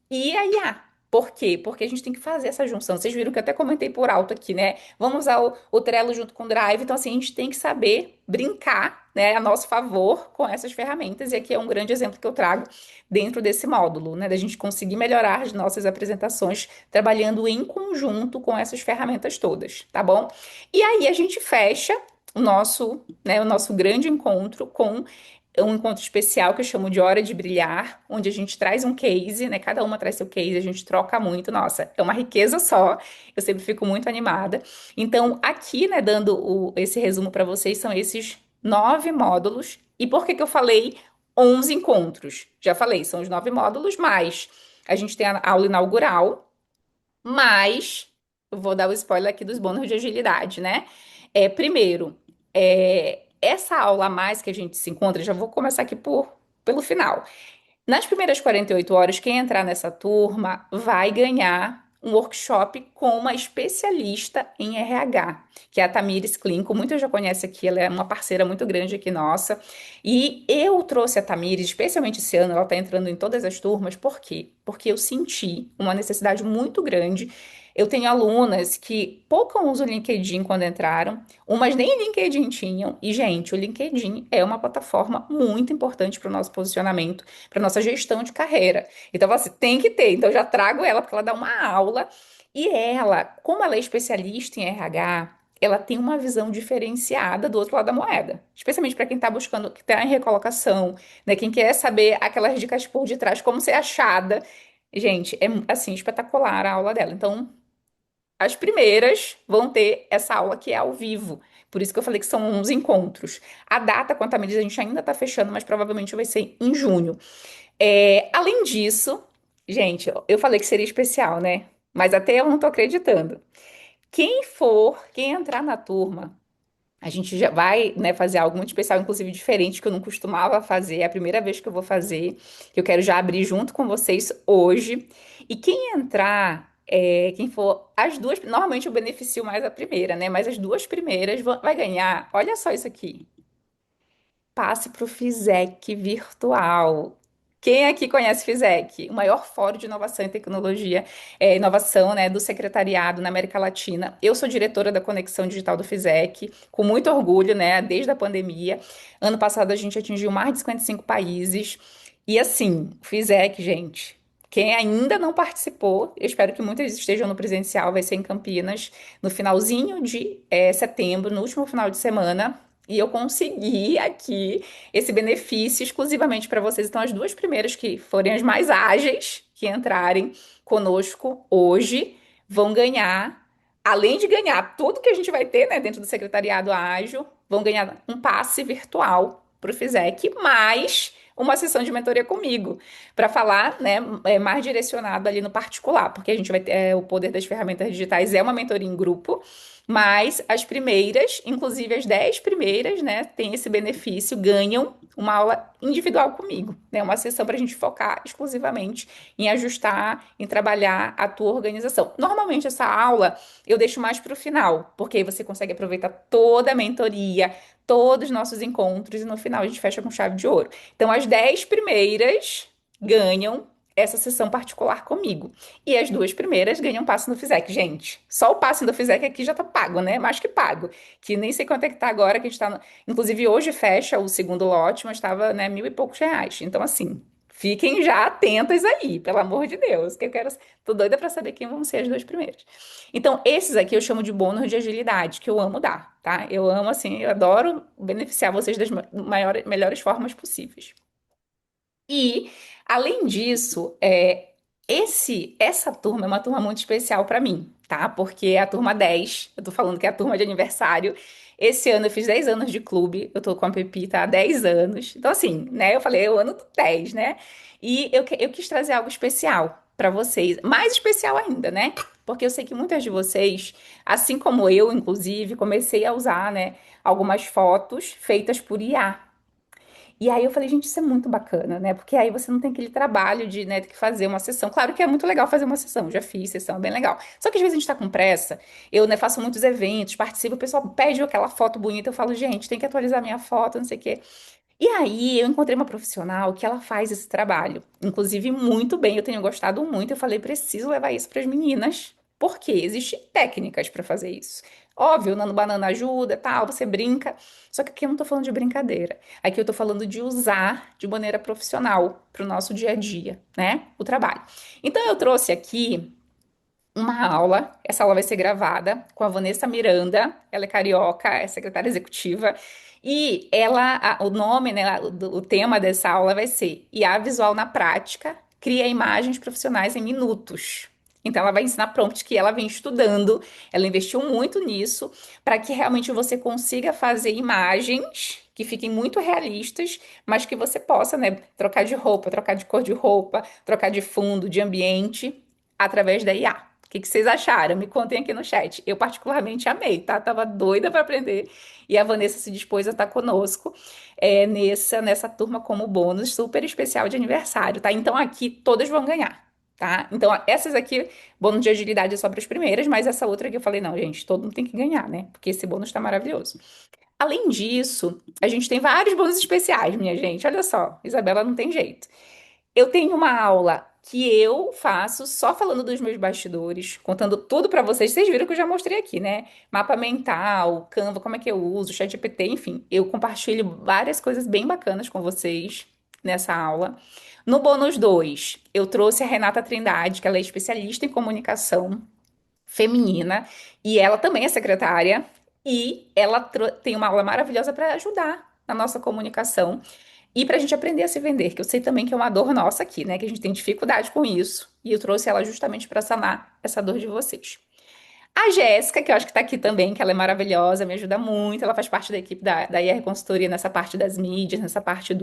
Speaker 1: e a IA. Por quê? Porque a gente tem que fazer essa junção. Vocês viram que eu até comentei por alto aqui, né? Vamos usar o Trello junto com o Drive. Então, assim, a gente tem que saber brincar, né, a nosso favor com essas ferramentas. E aqui é um grande exemplo que eu trago dentro desse módulo, né? Da gente conseguir melhorar as nossas apresentações trabalhando em conjunto com essas ferramentas todas, tá bom? E aí a gente fecha o nosso grande encontro com um encontro especial que eu chamo de Hora de Brilhar, onde a gente traz um case, né? Cada uma traz seu case, a gente troca muito. Nossa, é uma riqueza só. Eu sempre fico muito animada. Então, aqui, né, dando esse resumo para vocês, são esses 9 módulos. E por que que eu falei 11 encontros? Já falei, são os 9 módulos, mais a gente tem a aula inaugural, mas eu vou dar o spoiler aqui dos bônus de agilidade, né? Primeiro, essa aula a mais que a gente se encontra, já vou começar aqui pelo final. Nas primeiras 48 horas, quem entrar nessa turma vai ganhar um workshop com uma especialista em RH, que é a Tamires Klinko. Muitos já conhecem aqui, ela é uma parceira muito grande aqui nossa. E eu trouxe a Tamires, especialmente esse ano, ela está entrando em todas as turmas, por quê? Porque eu senti uma necessidade muito grande. Eu tenho alunas que pouco usam o LinkedIn quando entraram, umas nem LinkedIn tinham. E, gente, o LinkedIn é uma plataforma muito importante para o nosso posicionamento, para nossa gestão de carreira. Então, você tem que ter. Então, eu já trago ela porque ela dá uma aula. E ela, como ela é especialista em RH, ela tem uma visão diferenciada do outro lado da moeda. Especialmente para quem está buscando, que está em recolocação, né? Quem quer saber aquelas dicas por detrás, como ser achada. Gente, é assim, espetacular a aula dela. Então, as primeiras vão ter essa aula que é ao vivo. Por isso que eu falei que são uns encontros. A data, quanto à medida, a gente ainda está fechando, mas provavelmente vai ser em junho. Além disso, gente, eu falei que seria especial, né? Mas até eu não tô acreditando. Quem entrar na turma, a gente já vai, né, fazer algo muito especial, inclusive diferente, que eu não costumava fazer. É a primeira vez que eu vou fazer, que eu quero já abrir junto com vocês hoje. E quem entrar, quem for, as duas, normalmente eu beneficio mais a primeira, né? Mas as duas primeiras vai ganhar. Olha só isso aqui. Passe para o FISEC virtual. Quem aqui conhece FISEC? O maior fórum de inovação e tecnologia, inovação, né, do secretariado na América Latina. Eu sou diretora da Conexão Digital do FISEC, com muito orgulho, né, desde a pandemia. Ano passado a gente atingiu mais de 55 países. E assim, o FISEC, gente, quem ainda não participou, eu espero que muitas estejam no presencial, vai ser em Campinas, no finalzinho de setembro, no último final de semana. E eu consegui aqui esse benefício exclusivamente para vocês. Então, as duas primeiras que forem as mais ágeis, que entrarem conosco hoje, vão ganhar, além de ganhar tudo que a gente vai ter, né, dentro do secretariado ágil, vão ganhar um passe virtual para o FISEC, mais uma sessão de mentoria comigo, para falar, né, mais direcionado ali no particular, porque a gente vai ter o poder das ferramentas digitais, é uma mentoria em grupo. Mas as primeiras, inclusive as 10 primeiras, né, têm esse benefício, ganham uma aula individual comigo, né, uma sessão para a gente focar exclusivamente em ajustar, em trabalhar a tua organização. Normalmente essa aula eu deixo mais para o final, porque aí você consegue aproveitar toda a mentoria, todos os nossos encontros e no final a gente fecha com chave de ouro. Então as 10 primeiras ganham essa sessão particular comigo. E as duas primeiras ganham passe no Fizec. Gente, só o passe do Fizec aqui já tá pago, né? Mais que pago. Que nem sei quanto é que tá agora, que a gente tá. Inclusive, hoje fecha o segundo lote, mas tava, né, mil e poucos reais. Então, assim, fiquem já atentas aí, pelo amor de Deus, que eu quero. Tô doida pra saber quem vão ser as duas primeiras. Então, esses aqui eu chamo de bônus de agilidade, que eu amo dar, tá? Eu amo, assim, eu adoro beneficiar vocês das melhores formas possíveis. E, além disso, essa turma é uma turma muito especial para mim, tá? Porque é a turma 10. Eu tô falando que é a turma de aniversário. Esse ano eu fiz 10 anos de clube, eu tô com a Pepita há 10 anos. Então, assim, né? Eu falei, é o ano do 10, né? E eu quis trazer algo especial para vocês, mais especial ainda, né? Porque eu sei que muitas de vocês, assim como eu, inclusive, comecei a usar, né, algumas fotos feitas por IA. E aí eu falei, gente, isso é muito bacana, né? Porque aí você não tem aquele trabalho de, né, ter que fazer uma sessão. Claro que é muito legal fazer uma sessão, já fiz sessão, é bem legal. Só que às vezes a gente tá com pressa, eu, né, faço muitos eventos, participo, o pessoal pede aquela foto bonita, eu falo, gente, tem que atualizar minha foto, não sei o quê. E aí eu encontrei uma profissional que ela faz esse trabalho, inclusive muito bem, eu tenho gostado muito. Eu falei, preciso levar isso para as meninas, porque existem técnicas para fazer isso. Óbvio, o Nano Banana ajuda, tal, você brinca. Só que aqui eu não tô falando de brincadeira. Aqui eu tô falando de usar de maneira profissional para o nosso dia a dia, né? O trabalho. Então eu trouxe aqui uma aula. Essa aula vai ser gravada com a Vanessa Miranda. Ela é carioca, é secretária executiva. E ela, o nome, né, o tema dessa aula vai ser IA Visual na Prática, cria imagens profissionais em minutos. Então, ela vai ensinar prompts que ela vem estudando, ela investiu muito nisso, para que realmente você consiga fazer imagens que fiquem muito realistas, mas que você possa, né, trocar de roupa, trocar de cor de roupa, trocar de fundo, de ambiente, através da IA. O que vocês acharam? Me contem aqui no chat. Eu particularmente amei, tá? Tava doida para aprender e a Vanessa se dispôs a estar conosco nessa turma como bônus super especial de aniversário, tá? Então aqui todas vão ganhar, tá? Então ó, essas aqui, bônus de agilidade é só para as primeiras, mas essa outra aqui eu falei, não, gente, todo mundo tem que ganhar, né? Porque esse bônus tá maravilhoso. Além disso, a gente tem vários bônus especiais, minha gente. Olha só, Isabela não tem jeito. Eu tenho uma aula que eu faço só falando dos meus bastidores, contando tudo pra vocês. Vocês viram que eu já mostrei aqui, né? Mapa mental, Canva, como é que eu uso, ChatGPT, enfim. Eu compartilho várias coisas bem bacanas com vocês nessa aula. No bônus 2, eu trouxe a Renata Trindade, que ela é especialista em comunicação feminina e ela também é secretária e ela tem uma aula maravilhosa para ajudar na nossa comunicação. E para a gente aprender a se vender, que eu sei também que é uma dor nossa aqui, né? Que a gente tem dificuldade com isso. E eu trouxe ela justamente para sanar essa dor de vocês. A Jéssica, que eu acho que tá aqui também, que ela é maravilhosa, me ajuda muito. Ela faz parte da equipe da IR Consultoria nessa parte das mídias, nessa parte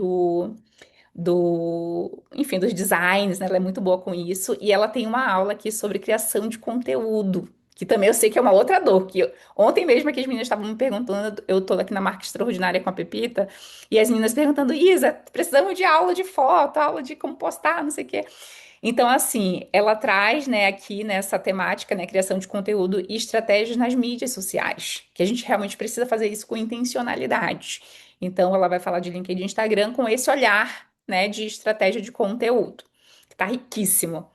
Speaker 1: enfim, dos designs, né? Ela é muito boa com isso. E ela tem uma aula aqui sobre criação de conteúdo, que também eu sei que é uma outra dor. Ontem mesmo que as meninas estavam me perguntando, eu tô aqui na Marca Extraordinária com a Pepita, e as meninas perguntando, Isa, precisamos de aula de foto, aula de como postar, não sei o quê. Então, assim, ela traz, né, aqui nessa temática, né, criação de conteúdo e estratégias nas mídias sociais, que a gente realmente precisa fazer isso com intencionalidade. Então, ela vai falar de LinkedIn e Instagram com esse olhar, né, de estratégia de conteúdo, que tá riquíssimo.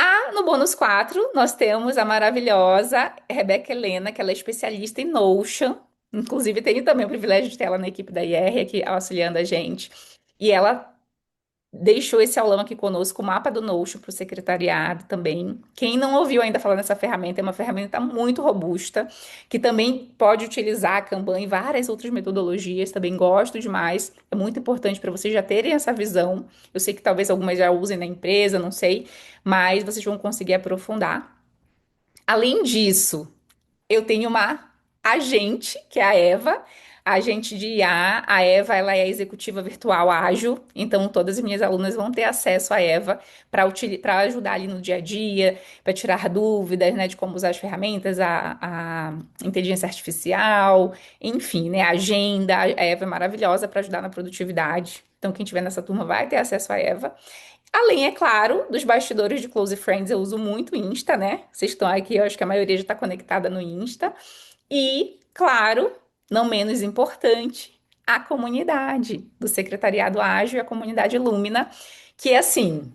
Speaker 1: Ah, no bônus 4 nós temos a maravilhosa Rebeca Helena, que ela é especialista em Notion. Inclusive, tenho também o privilégio de ter ela na equipe da IR aqui auxiliando a gente. E ela deixou esse aulão aqui conosco, o mapa do Notion para o secretariado também. Quem não ouviu ainda falar nessa ferramenta, é uma ferramenta muito robusta, que também pode utilizar a Kanban e várias outras metodologias, também gosto demais. É muito importante para vocês já terem essa visão. Eu sei que talvez algumas já usem na empresa, não sei, mas vocês vão conseguir aprofundar. Além disso, eu tenho uma agente, que é a Eva, a agente de IA. A Eva, ela é a executiva virtual ágil, então todas as minhas alunas vão ter acesso à Eva para ajudar ali no dia a dia, para tirar dúvidas, né, de como usar as ferramentas, a inteligência artificial, enfim, né, a agenda. A Eva é maravilhosa para ajudar na produtividade. Então, quem tiver nessa turma vai ter acesso à Eva. Além, é claro, dos bastidores de Close Friends, eu uso muito o Insta, né? Vocês estão aqui, eu acho que a maioria já está conectada no Insta. E, claro, não menos importante, a comunidade do Secretariado Ágil e a comunidade Lumina, que é assim.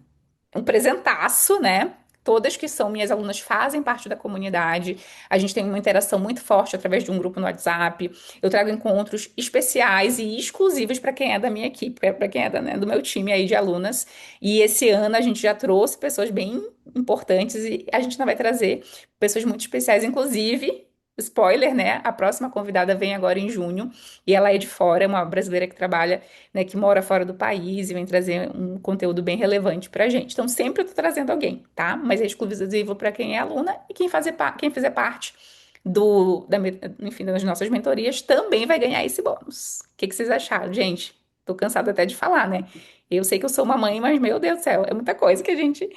Speaker 1: um presentaço, né? Todas que são minhas alunas fazem parte da comunidade. A gente tem uma interação muito forte através de um grupo no WhatsApp. Eu trago encontros especiais e exclusivos para quem é da minha equipe, para quem é né, do meu time aí de alunas. E esse ano a gente já trouxe pessoas bem importantes e a gente não vai trazer pessoas muito especiais, inclusive. Spoiler, né? A próxima convidada vem agora em junho e ela é de fora, é uma brasileira que trabalha, né, que mora fora do país e vem trazer um conteúdo bem relevante pra gente. Então, sempre eu tô trazendo alguém, tá? Mas é exclusivo para quem é aluna e quem fizer parte enfim, das nossas mentorias também vai ganhar esse bônus. O que que vocês acharam, gente? Tô cansada até de falar, né? Eu sei que eu sou uma mãe, mas meu Deus do céu, é muita coisa que a gente.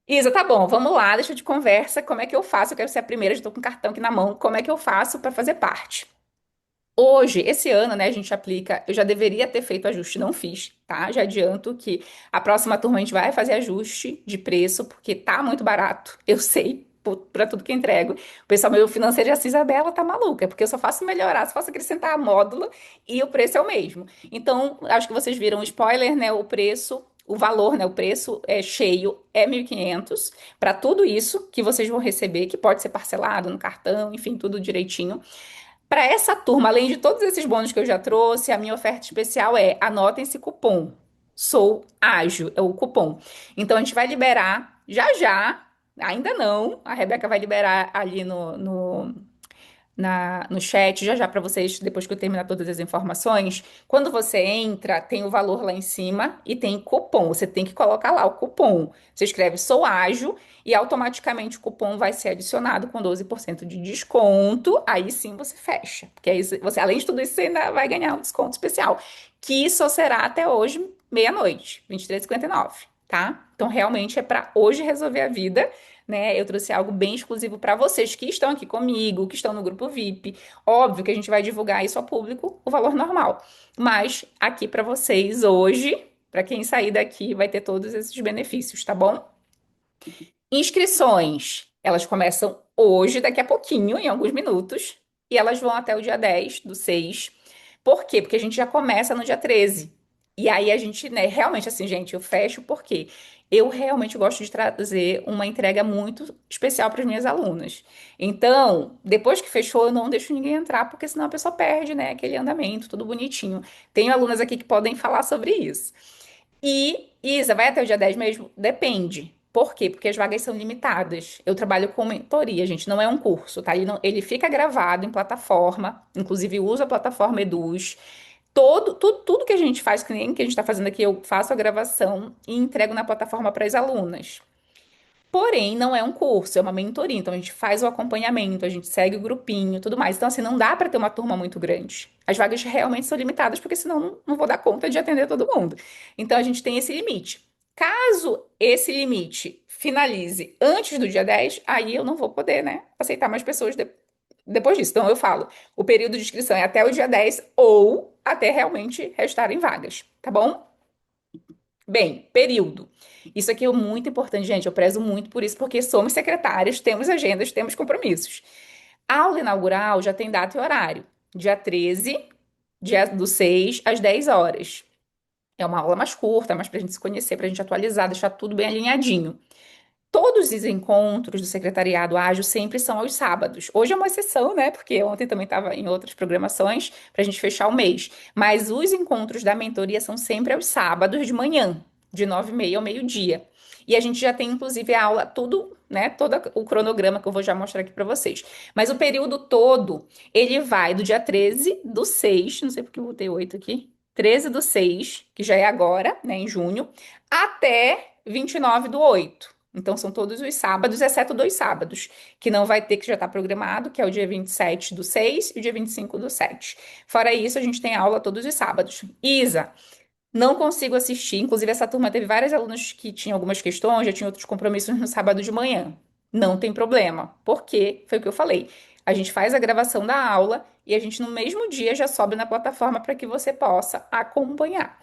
Speaker 1: Isa, tá bom, vamos lá, deixa eu te conversa. Como é que eu faço? Eu quero ser a primeira, já tô com o cartão aqui na mão. Como é que eu faço para fazer parte? Hoje, esse ano, né, a gente aplica. Eu já deveria ter feito ajuste, não fiz, tá? Já adianto que a próxima turma a gente vai fazer ajuste de preço, porque tá muito barato. Eu sei, pra tudo que eu entrego. O pessoal meu financeiro já disse, Isabela tá maluca, porque eu só faço melhorar, só faço acrescentar módulo e o preço é o mesmo. Então, acho que vocês viram o spoiler, né? O preço. O valor, né, o preço é cheio é 1.500 para tudo isso que vocês vão receber, que pode ser parcelado no cartão, enfim, tudo direitinho. Para essa turma, além de todos esses bônus que eu já trouxe, a minha oferta especial é anotem esse cupom. Sou ágil, é o cupom. Então a gente vai liberar já já, ainda não, a Rebeca vai liberar ali no chat, já já para vocês, depois que eu terminar todas as informações. Quando você entra, tem o valor lá em cima e tem cupom. Você tem que colocar lá o cupom. Você escreve Sou Ágil e automaticamente o cupom vai ser adicionado com 12% de desconto. Aí sim você fecha. Porque aí você, além de tudo isso, você ainda vai ganhar um desconto especial, que só será até hoje, meia-noite, 23h59, tá? Então realmente é para hoje resolver a vida, né? Eu trouxe algo bem exclusivo para vocês que estão aqui comigo, que estão no grupo VIP. Óbvio que a gente vai divulgar isso ao público, o valor normal. Mas aqui para vocês hoje, para quem sair daqui, vai ter todos esses benefícios, tá bom? Inscrições, elas começam hoje, daqui a pouquinho, em alguns minutos, e elas vão até o dia 10 do 6. Por quê? Porque a gente já começa no dia 13. E aí a gente, né, realmente assim, gente, eu fecho porque eu realmente gosto de trazer uma entrega muito especial para as minhas alunas. Então, depois que fechou, eu não deixo ninguém entrar, porque senão a pessoa perde, né, aquele andamento, tudo bonitinho. Tenho alunas aqui que podem falar sobre isso. E, Isa, vai até o dia 10 mesmo? Depende. Por quê? Porque as vagas são limitadas. Eu trabalho com mentoria, gente, não é um curso, tá? Ele fica gravado em plataforma, inclusive uso a plataforma Eduz. Tudo que a gente faz, que nem que a gente está fazendo aqui, eu faço a gravação e entrego na plataforma para as alunas. Porém, não é um curso, é uma mentoria. Então, a gente faz o acompanhamento, a gente segue o grupinho, tudo mais. Então, assim, não dá para ter uma turma muito grande. As vagas realmente são limitadas, porque senão não vou dar conta de atender todo mundo. Então, a gente tem esse limite. Caso esse limite finalize antes do dia 10, aí eu não vou poder, né, aceitar mais pessoas depois disso. Então, eu falo, o período de inscrição é até o dia 10 ou até realmente restarem vagas, tá bom? Bem, período. Isso aqui é muito importante, gente. Eu prezo muito por isso, porque somos secretárias, temos agendas, temos compromissos. A aula inaugural já tem data e horário. Dia 13, dia do 6 às 10 horas. É uma aula mais curta, mais para a gente se conhecer, para a gente atualizar, deixar tudo bem alinhadinho. Todos os encontros do secretariado ágil sempre são aos sábados. Hoje é uma exceção, né? Porque ontem também estava em outras programações para a gente fechar o mês. Mas os encontros da mentoria são sempre aos sábados de manhã, de 9h30 ao meio-dia. E a gente já tem, inclusive, a aula, tudo, né? Todo o cronograma que eu vou já mostrar aqui para vocês. Mas o período todo, ele vai do dia 13 do 6, não sei porque eu botei 8 aqui, 13 do 6, que já é agora, né, em junho, até 29 do 8. Então, são todos os sábados, exceto 2 sábados, que não vai ter, que já está programado, que é o dia 27 do 6 e o dia 25 do 7. Fora isso, a gente tem aula todos os sábados. Isa, não consigo assistir. Inclusive, essa turma teve vários alunos que tinham algumas questões, já tinham outros compromissos no sábado de manhã. Não tem problema, porque foi o que eu falei. A gente faz a gravação da aula e a gente, no mesmo dia, já sobe na plataforma para que você possa acompanhar.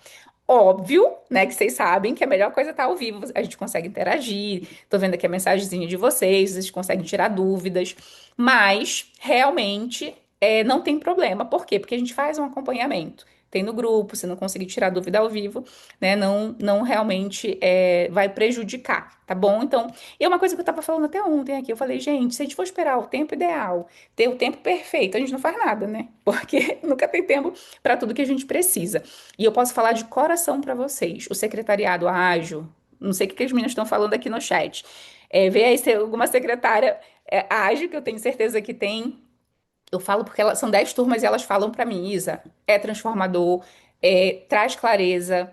Speaker 1: Óbvio, né, que vocês sabem que a melhor coisa é estar ao vivo, a gente consegue interagir, tô vendo aqui a mensagenzinha de vocês conseguem tirar dúvidas, mas realmente não tem problema. Por quê? Porque a gente faz um acompanhamento. tem no grupo, se não conseguir tirar dúvida ao vivo, né? Não realmente vai prejudicar, tá bom? Então, e é uma coisa que eu tava falando até ontem aqui, eu falei, gente, se a gente for esperar o tempo ideal, ter o tempo perfeito, a gente não faz nada, né? Porque nunca tem tempo para tudo que a gente precisa. E eu posso falar de coração para vocês, o secretariado ágil, não sei o que que as meninas estão falando aqui no chat. Vê aí se alguma secretária ágil, que eu tenho certeza que tem. Eu falo porque são 10 turmas e elas falam pra mim, Isa, é transformador, traz clareza.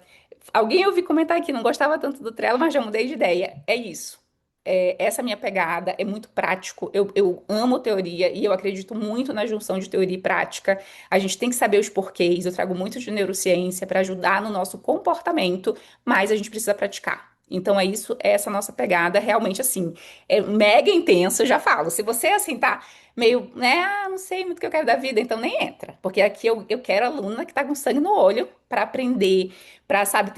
Speaker 1: Alguém eu vi comentar aqui, não gostava tanto do Trello, mas já mudei de ideia. É isso. Essa é a minha pegada, é muito prático. Eu amo teoria e eu acredito muito na junção de teoria e prática. A gente tem que saber os porquês. Eu trago muito de neurociência para ajudar no nosso comportamento, mas a gente precisa praticar. Então é isso, é essa nossa pegada, realmente assim, é mega intensa, eu já falo. Se você assim tá meio, né? Ah, não sei muito o que eu quero da vida, então nem entra. Porque aqui eu quero aluna que tá com sangue no olho para aprender, para, sabe,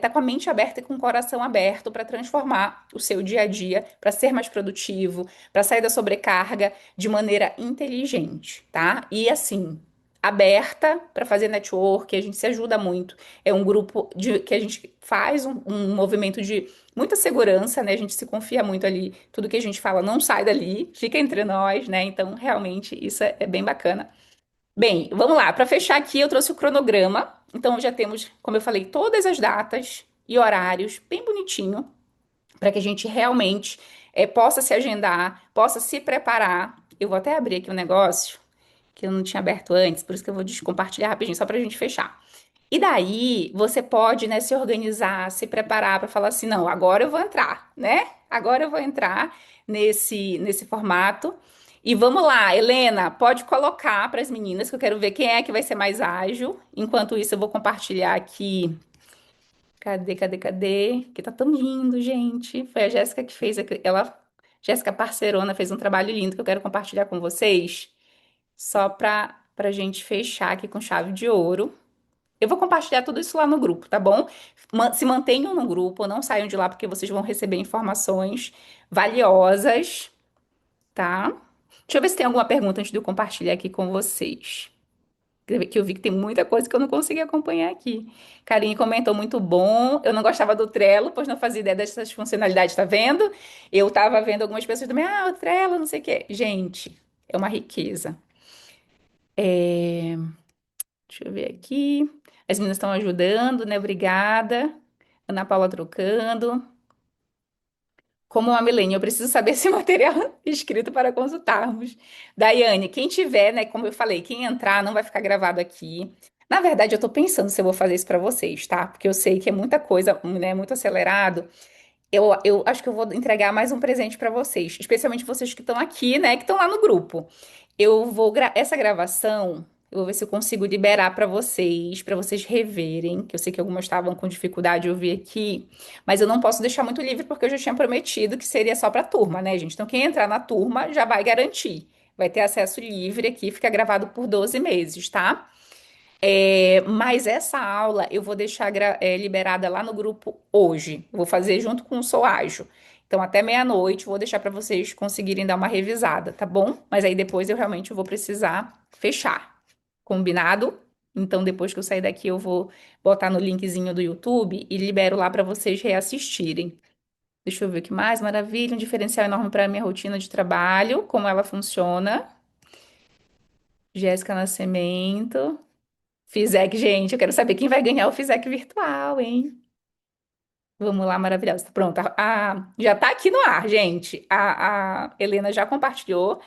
Speaker 1: tá com a mente aberta e com o coração aberto para transformar o seu dia a dia, para ser mais produtivo, para sair da sobrecarga de maneira inteligente, tá? E assim, aberta para fazer network, a gente se ajuda muito. É um grupo que a gente faz um movimento de muita segurança, né? A gente se confia muito ali. Tudo que a gente fala não sai dali, fica entre nós, né? Então, realmente, isso é bem bacana. Bem, vamos lá. Para fechar aqui, eu trouxe o cronograma. Então, já temos, como eu falei, todas as datas e horários bem bonitinho, para que a gente realmente possa se agendar, possa se preparar. Eu vou até abrir aqui um negócio que eu não tinha aberto antes, por isso que eu vou compartilhar rapidinho, só para a gente fechar. E daí você pode, né, se organizar, se preparar para falar assim, não, agora eu vou entrar, né? Agora eu vou entrar nesse formato. E vamos lá, Helena, pode colocar para as meninas que eu quero ver quem é que vai ser mais ágil. Enquanto isso, eu vou compartilhar aqui. Cadê? Que tá tão lindo, gente. Foi a Jéssica que fez Jéssica Parcerona fez um trabalho lindo que eu quero compartilhar com vocês, só para gente fechar aqui com chave de ouro. Eu vou compartilhar tudo isso lá no grupo, tá bom? Se mantenham no grupo, não saiam de lá porque vocês vão receber informações valiosas, tá? Deixa eu ver se tem alguma pergunta antes de eu compartilhar aqui com vocês. Que eu vi que tem muita coisa que eu não consegui acompanhar aqui. Karine comentou muito bom. Eu não gostava do Trello, pois não fazia ideia dessas funcionalidades, tá vendo? Eu tava vendo algumas pessoas também, o Trello, não sei o quê. Gente, é uma riqueza. Deixa eu ver aqui. As meninas estão ajudando, né? Obrigada. Ana Paula trocando. Como uma milênio, eu preciso saber esse material escrito para consultarmos. Daiane, quem tiver, né? Como eu falei, quem entrar não vai ficar gravado aqui. Na verdade, eu tô pensando se eu vou fazer isso para vocês, tá? Porque eu sei que é muita coisa, né? Muito acelerado. Eu acho que eu vou entregar mais um presente para vocês, especialmente vocês que estão aqui, né? Que estão lá no grupo. Essa gravação, eu vou ver se eu consigo liberar para vocês reverem, que eu sei que algumas estavam com dificuldade de ouvir aqui, mas eu não posso deixar muito livre porque eu já tinha prometido que seria só para turma, né, gente? Então quem entrar na turma já vai garantir. Vai ter acesso livre aqui, fica gravado por 12 meses, tá? Mas essa aula eu vou deixar liberada lá no grupo hoje. Vou fazer junto com o Sou Ágil. Então, até meia-noite, vou deixar para vocês conseguirem dar uma revisada, tá bom? Mas aí depois eu realmente vou precisar fechar. Combinado? Então, depois que eu sair daqui, eu vou botar no linkzinho do YouTube e libero lá para vocês reassistirem. Deixa eu ver o que mais. Maravilha, um diferencial enorme para a minha rotina de trabalho, como ela funciona. Jéssica Nascimento. Fizec, gente, eu quero saber quem vai ganhar o Fizec virtual, hein? Vamos lá, maravilhosa. Pronto, já tá aqui no ar, gente. A Helena já compartilhou.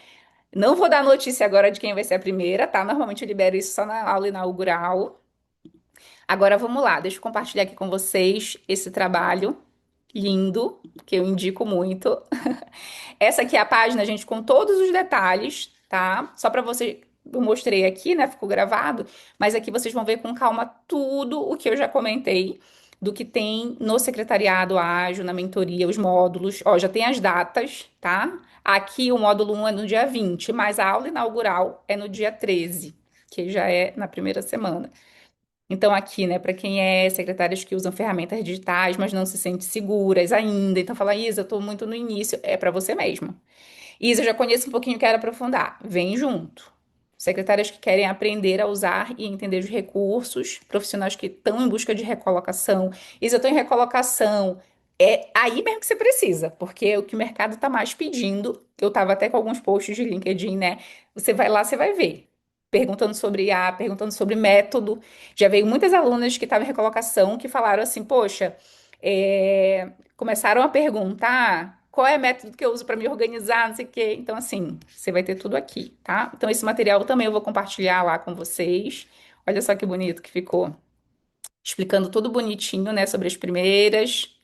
Speaker 1: Não vou dar notícia agora de quem vai ser a primeira, tá? Normalmente eu libero isso só na aula inaugural. Agora vamos lá, deixa eu compartilhar aqui com vocês esse trabalho lindo, que eu indico muito. Essa aqui é a página, gente, com todos os detalhes, tá? Só para você, eu mostrei aqui, né? Ficou gravado, mas aqui vocês vão ver com calma tudo o que eu já comentei do que tem no secretariado ágil, na mentoria, os módulos. Ó, já tem as datas, tá? Aqui o módulo 1 é no dia 20, mas a aula inaugural é no dia 13, que já é na primeira semana. Então, aqui, né, para quem é secretárias que usam ferramentas digitais, mas não se sente seguras ainda, então fala, Isa, eu tô muito no início, é para você mesma. Isa, eu já conheço um pouquinho, quero aprofundar. Vem junto. secretárias que querem aprender a usar e entender os recursos, profissionais que estão em busca de recolocação. E se eu estou em recolocação, é aí mesmo que você precisa, porque é o que o mercado está mais pedindo. Eu estava até com alguns posts de LinkedIn, né? Você vai lá, você vai ver. Perguntando sobre IA, perguntando sobre método. Já veio muitas alunas que estavam em recolocação que falaram assim: Poxa, começaram a perguntar qual é o método que eu uso para me organizar, não sei o quê. Então, assim, você vai ter tudo aqui, tá? Então, esse material também eu vou compartilhar lá com vocês. Olha só que bonito que ficou. Explicando tudo bonitinho, né, sobre as primeiras.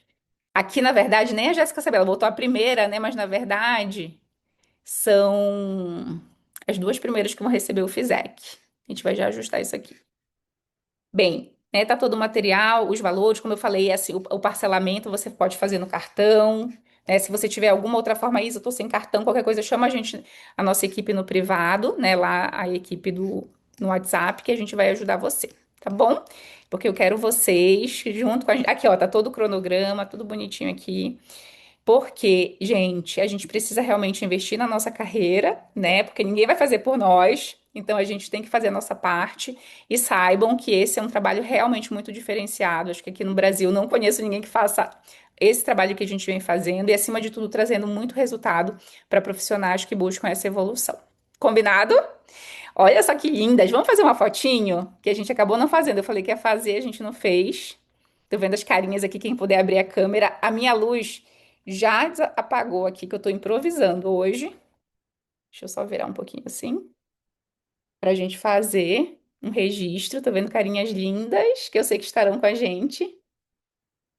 Speaker 1: Aqui, na verdade, nem a Jéssica Sabella botou a primeira, né, mas na verdade são as duas primeiras que vão receber o FISEC. A gente vai já ajustar isso aqui. Bem, né, tá todo o material, os valores, como eu falei, assim, o parcelamento você pode fazer no cartão, né? Se você tiver alguma outra forma, Isa, eu tô sem cartão, qualquer coisa, chama a gente, a nossa equipe no privado, né? Lá a equipe no WhatsApp, que a gente vai ajudar você, tá bom? Porque eu quero vocês junto com a gente. Aqui, ó, tá todo o cronograma, tudo bonitinho aqui. Porque, gente, a gente precisa realmente investir na nossa carreira, né? Porque ninguém vai fazer por nós. Então a gente tem que fazer a nossa parte e saibam que esse é um trabalho realmente muito diferenciado. Acho que aqui no Brasil não conheço ninguém que faça esse trabalho que a gente vem fazendo e, acima de tudo, trazendo muito resultado para profissionais que buscam essa evolução. Combinado? Olha só que lindas. Vamos fazer uma fotinho que a gente acabou não fazendo. Eu falei que ia fazer, a gente não fez. Tô vendo as carinhas aqui, quem puder abrir a câmera. A minha luz já apagou aqui, que eu tô improvisando hoje. Deixa eu só virar um pouquinho assim, pra gente fazer um registro. Tô vendo carinhas lindas, que eu sei que estarão com a gente.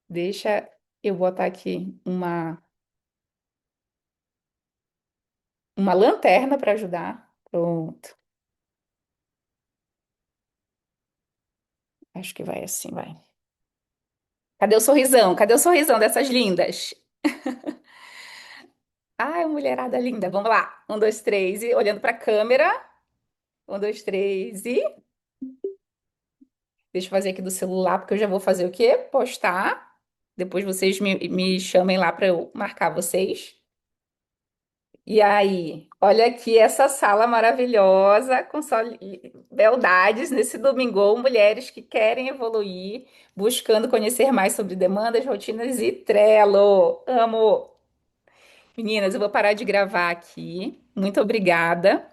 Speaker 1: Deixa eu botar aqui uma lanterna para ajudar. Pronto. Acho que vai assim, vai. Cadê o sorrisão? Cadê o sorrisão dessas lindas? Ai, mulherada linda. Vamos lá. Um, dois, três. E olhando para a câmera. Um, dois, três. E deixa eu fazer aqui do celular, porque eu já vou fazer o quê? Postar. Depois vocês me chamem lá para eu marcar vocês. E aí, olha aqui essa sala maravilhosa, com só beldades nesse domingo, mulheres que querem evoluir, buscando conhecer mais sobre demandas, rotinas e Trello. Amo! Meninas, eu vou parar de gravar aqui. Muito obrigada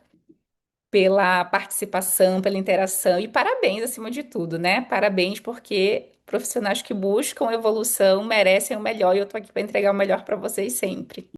Speaker 1: pela participação, pela interação e parabéns acima de tudo, né? Parabéns porque profissionais que buscam evolução merecem o melhor e eu tô aqui para entregar o melhor para vocês sempre.